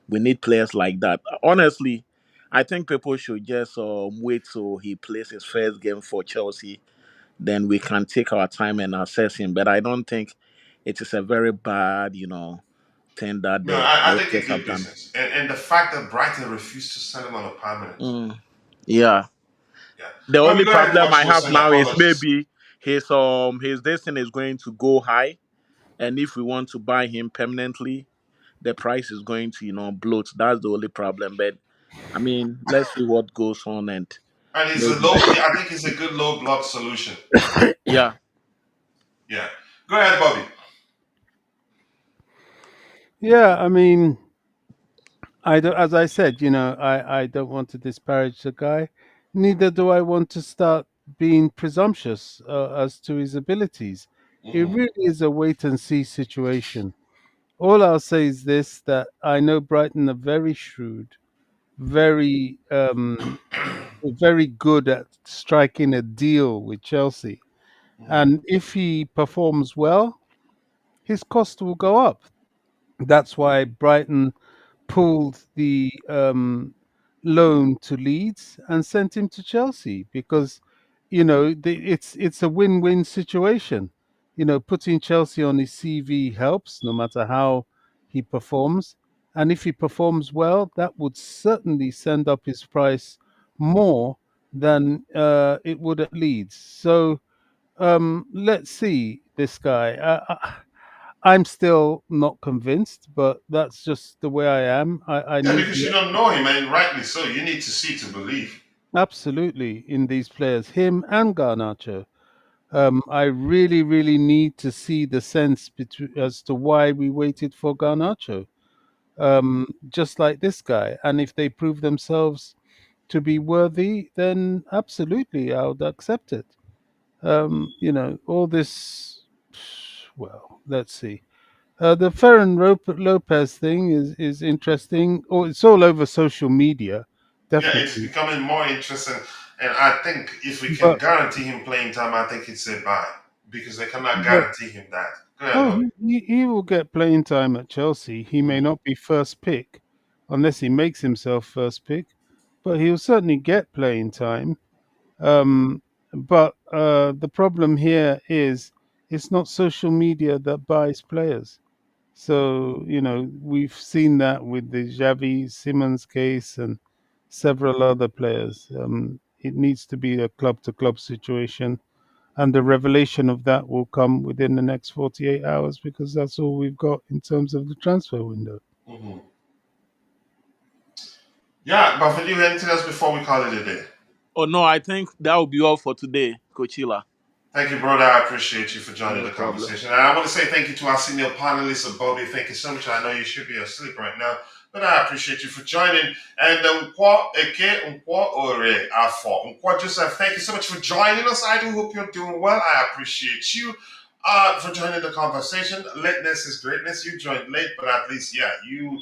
we need players like that. Honestly, I think people should just wait till he plays his first game for Chelsea. Then we can take our time and assess him. But I don't think it is a very bad, thing that No, the I think a directors have good done. business, and the fact that Brighton refused to sell him on a permanent. Mm, yeah. Yeah. The Bobby, only go ahead and problem watch I most have and now is apologies. maybe his destiny is going to go high, and if we want to buy him permanently, the price is going to bloat. That's the only problem. But I mean, let's see what goes on, and And he's a maybe low. I think he's a good low block solution. yeah. Yeah. Go ahead, Bobby. Yeah, I mean, I don't, as I said, I don't want to disparage the guy. Neither do I want to start being presumptuous as to his abilities. It Hmm. really is a wait and see situation. All I'll say is this: that I know Brighton are very shrewd, very very good at striking a deal with Chelsea, and if he performs well, his cost will go up. That's why Brighton pulled the loan to Leeds and sent him to Chelsea because it's a win-win situation. Putting Chelsea on his CV helps no matter how he performs, and if he performs well, that would certainly send up his price more than it would at Leeds. So let's see this guy. I'm still not convinced, but that's just the way I am. I Yeah, need because the you don't know him, and rightly so. You need to see to believe. absolutely in these players, him and Garnacho. I really, really need to see the sense as to why we waited for Garnacho, just like this guy. And if they prove themselves to be worthy, then absolutely, I would accept it. All this. Well, let's see. The Ferrin Lopez thing is interesting. Oh, it's all over social media, Yeah, it's definitely. becoming more interesting. And I think if we can But guarantee him playing time, I think it's a buy because they cannot but guarantee him that. Go ahead, oh, Bobby. he will get playing time at Chelsea. He may Mhm. not be first pick unless he makes himself first pick, but he'll certainly get playing time. Um, but the problem here is it's not social media that buys players. So, we've seen that with the Xavi Simons case and several other players. It needs to be a club to club situation. And the revelation of that will come within the next 48 hours because that's all we've got in terms of the transfer window. Mhm. Yeah, but for you, anything else before we call it a day? Oh no, I think that will be all for today, Coachila. Thank you, brother. I appreciate you for joining No the problem. conversation. And I want to say thank you to our senior panelist, Bobby. Thank you so much. I know you should be asleep right now, but I appreciate you for joining. And Joseph, thank you so much for joining us. I do hope you're doing well. I appreciate you for joining the conversation. Lateness is greatness. You joined late, but at least, yeah, you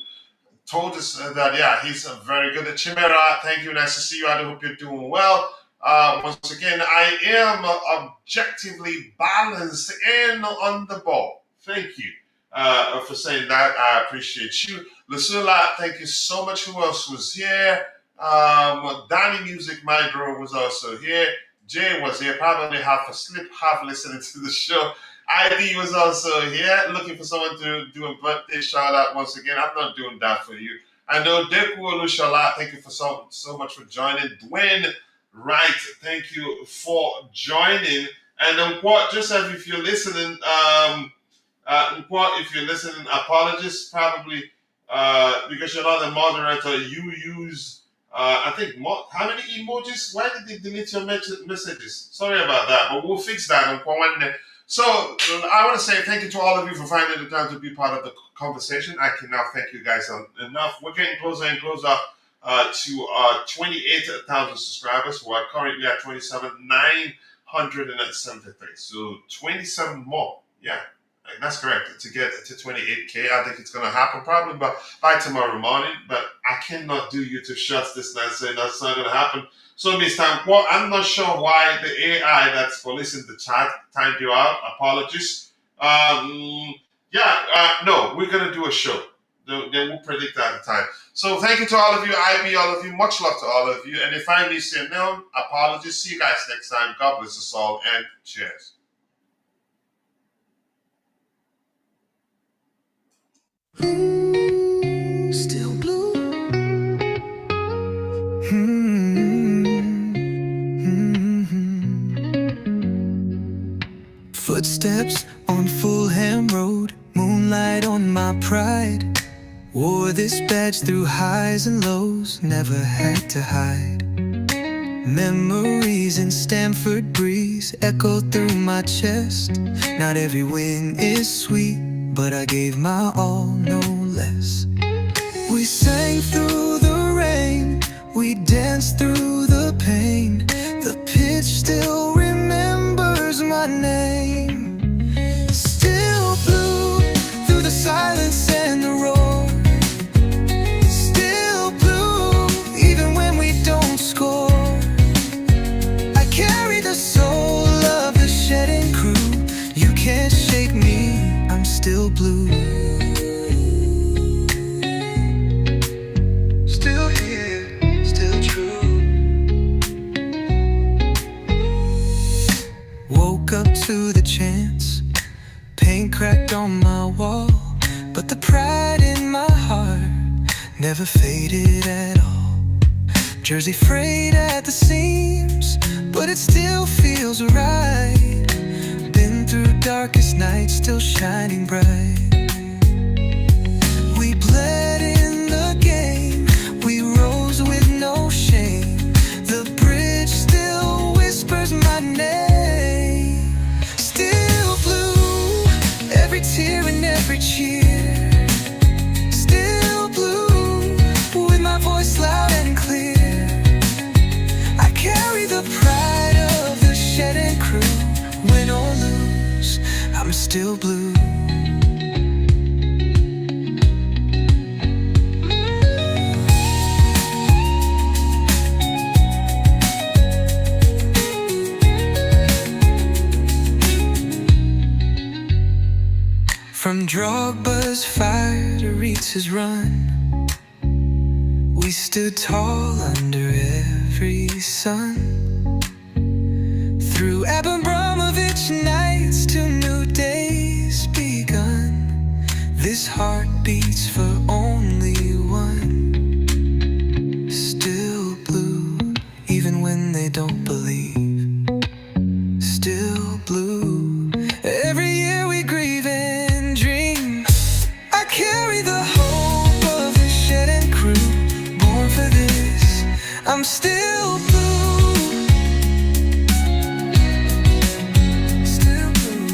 told us that yeah he's very good at Chimera. Thank you, nice to see you. I hope you're doing well. Once again, I am objectively balanced and on the ball. Thank you for saying that. I appreciate you, Lucilla. Thank you so much. Who else was here? Danny Music Micro was also here. Jay was here, probably half asleep, half listening to the show. Ivy was also here, looking for someone to do a birthday shout out once again. I'm not doing that for you. I know Deku Olushala, thank you for so much for joining. Dwayne Wright, thank you for joining. And what Joseph, if you're listening, if you're listening, apologies, probably because you're not a moderator, you use, I think, how many emojis? Why did they delete your messages? Sorry about that, but we'll fix that. So I want to say thank you to all of you for finding the time to be part of the conversation. I can now thank you guys enough. We're getting closer and closer to 28,000 subscribers. We're currently at 27,973. So 27 more. Yeah. That's correct. To get to 28K, I think it's going to happen probably by tomorrow morning. But I cannot do YouTube shots this night, saying that's not going to happen. So, Miss Time, well, I'm not sure why the AI that's policing the chat timed you out. Apologies. No, we're going to do a show. Then we'll predict at the time. So, thank you to all of you, IB, all of you. Much love to all of you. And if I miss your name, apologies. See you guys next time. God bless us all, and cheers. Still blue. Hmm. Footsteps on Fulham Road, moonlight on my pride. Wore this badge through highs and lows, never had to hide. Memories in Stamford breeze echo through my chest. Not every win is sweet, but I gave my all, no less. We sang through the rain, we danced through the pain. The pitch still remembers my name. Still blue through the silence and the roar. Still blue even when we don't score. I carry the soul of the shedding crew. You can't shake me, I'm still blue. Still here, still true. Woke up to the chance, paint cracked on my wall, but the pride in my heart never faded at all. Jersey frayed at the seams, but it still feels right. Been through darkest nights, still shining bright. We bled in the game, we rose with no shame. The bridge still whispers my name. Still blue, every tear and every cheer. Still blue, with my voice loud and clear. I carry the pride of the shedding crew. Win or lose, I'm still blue. From Drogba's fire to Ritz's run, we stood tall under every sun. Through Abramovich nights to new days begun, this heart beats for only one. Still blue, even when they don't believe. Still blue, every year we grieve and dream. I carry the hope of the shedding crew, born for this, I'm still blue. Still blue.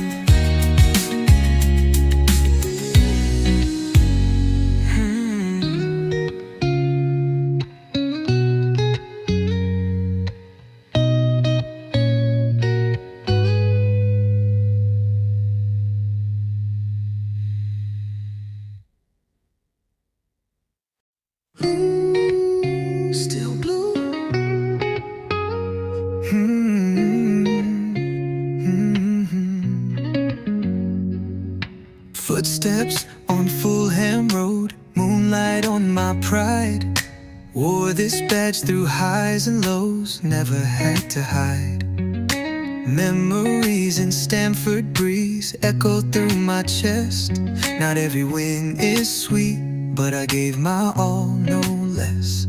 Still blue. Footsteps on Fulham Road, moonlight on my pride. Wore this badge through highs and lows, never had to hide. Memories in Stamford breeze echo through my chest. Not every win is sweet, but I gave my all, no less.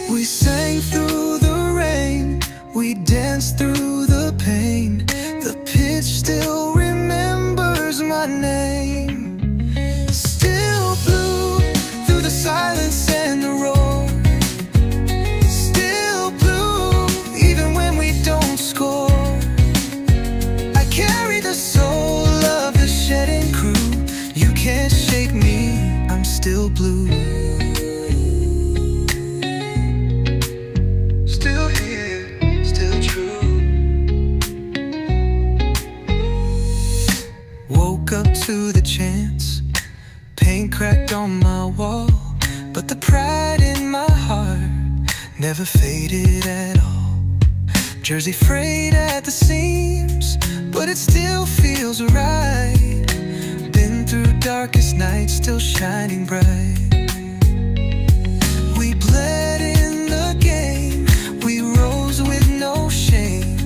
We sang through the rain, we danced through the pain. The pitch still remembers my name. Still blue through the silence and the roar. Still blue even when we don't score. I carry the soul of the shedding crew. You can't shake me, I'm still blue. Still here, still true. Woke up to the chance, paint cracked on my wall, but the pride in my heart never faded at all. Jersey frayed at the seams, but it still feels right. Been through darkest nights, still shining bright. We bled in the game, we rose with no shame.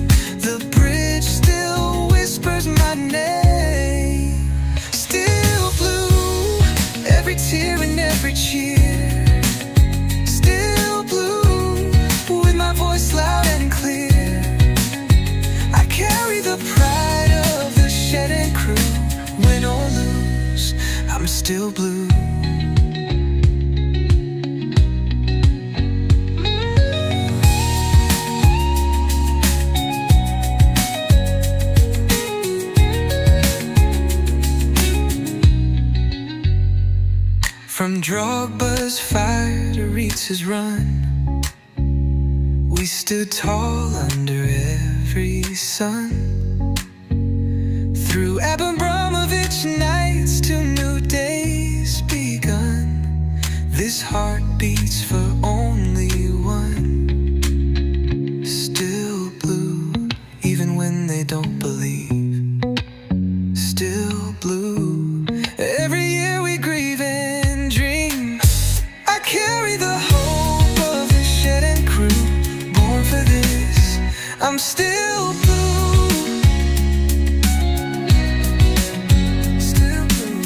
The bridge still whispers my name. Still blue, every tear and every cheer. Still blue, with my voice loud and clear. I carry the pride of the I'm still blue. From Drogba's fire to Ritz's run, we stood tall under every sun. Through Abramovich nights to new days begun, this heart beats for only one. Still blue, even when they don't believe. Still blue, every year we grieve and dream. I carry the hope of the shed and crew, born for this, I'm still blue. Still blue.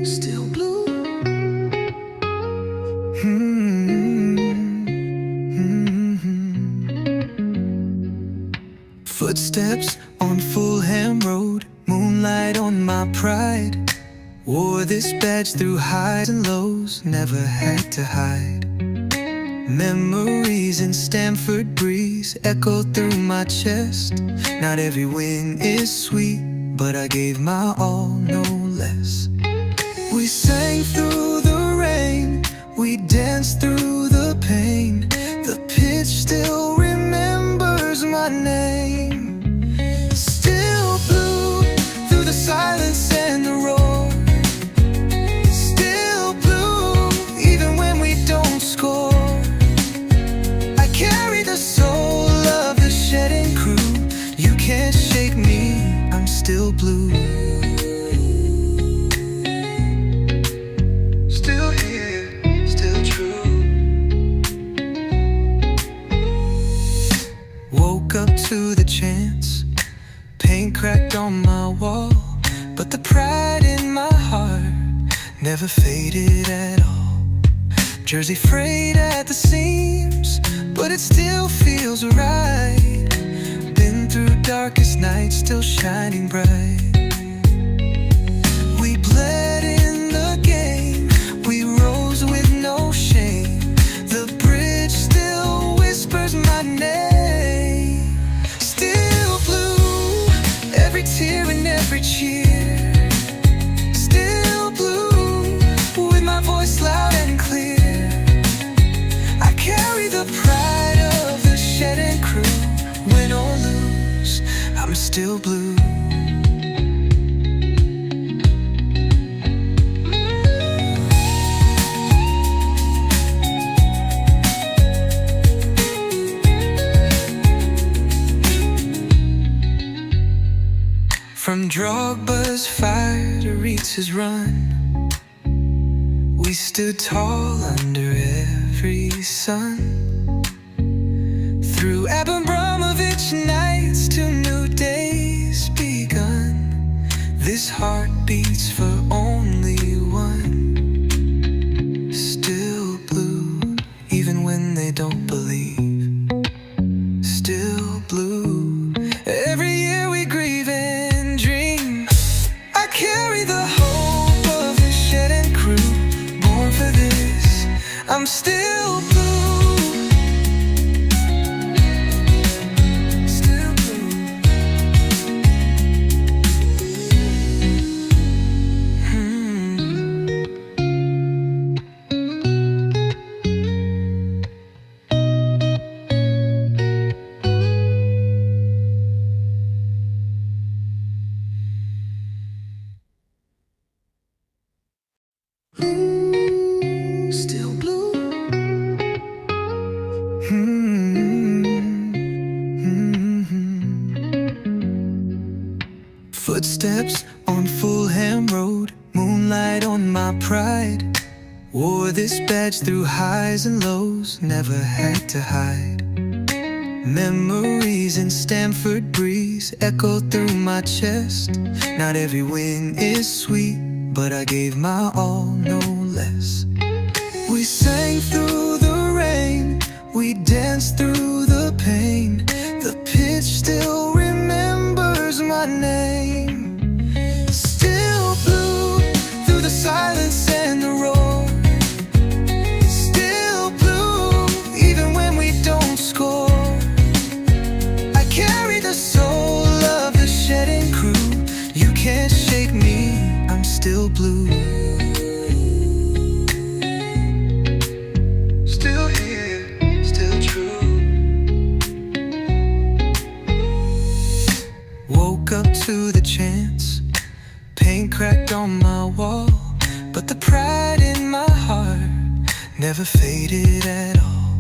Still blue. Footsteps on Fulham Road, moonlight on my pride. Wore this badge through highs and lows, never had to hide. Memories in Stamford breeze echo through my chest. Not every win is sweet, but I gave my all, no less. We sang through the rain, we danced through the pain. The pitch still remembers my name. Still blue through the silence and the roar. Still blue even when we don't score. I carry the soul of the shedding crew. You can't shake me, I'm still blue. Still here, still true. Woke up to the chance, paint cracked on my wall, but the pride in my heart never faded at all. Jersey frayed at the seams, but it still feels right. Been through darkest nights, still shining bright. We bled in the game, we rose with no shame. The bridge still whispers my name. Still blue, every tear and every cheer. Still blue, with my voice loud and clear. I carry the pride of the shed and crew. Win or lose, I'm still blue. From Drogba's fire to Ritz's run, we stood tall under every sun. Through Abramovich nights to new days begun, this heart beats for only one. Still blue, even when they don't believe. Still blue, every year we grieve and dream. I carry the hope of the shed and crew, born for this, I'm still blue. Still blue. Still blue. Footsteps on Fulham Road, moonlight on my pride. Wore this badge through highs and lows, never had to hide. Memories in Stamford breeze echo through my chest. Not every win is sweet, but I gave my all, no less. We sang through the rain, we danced through the pain. The pitch still remembers my name. Still blue through the silence and the roar. Still blue even when we don't score. I carry the soul of the shedding crew. You can't shake me, I'm still blue. Still here, still true. Woke up to the chance, paint cracked on my wall, but the pride in my heart never faded at all.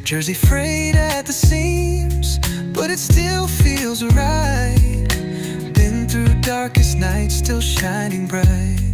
Jersey frayed at the seams, but it still feels right. Been through darkest nights, still shining bright.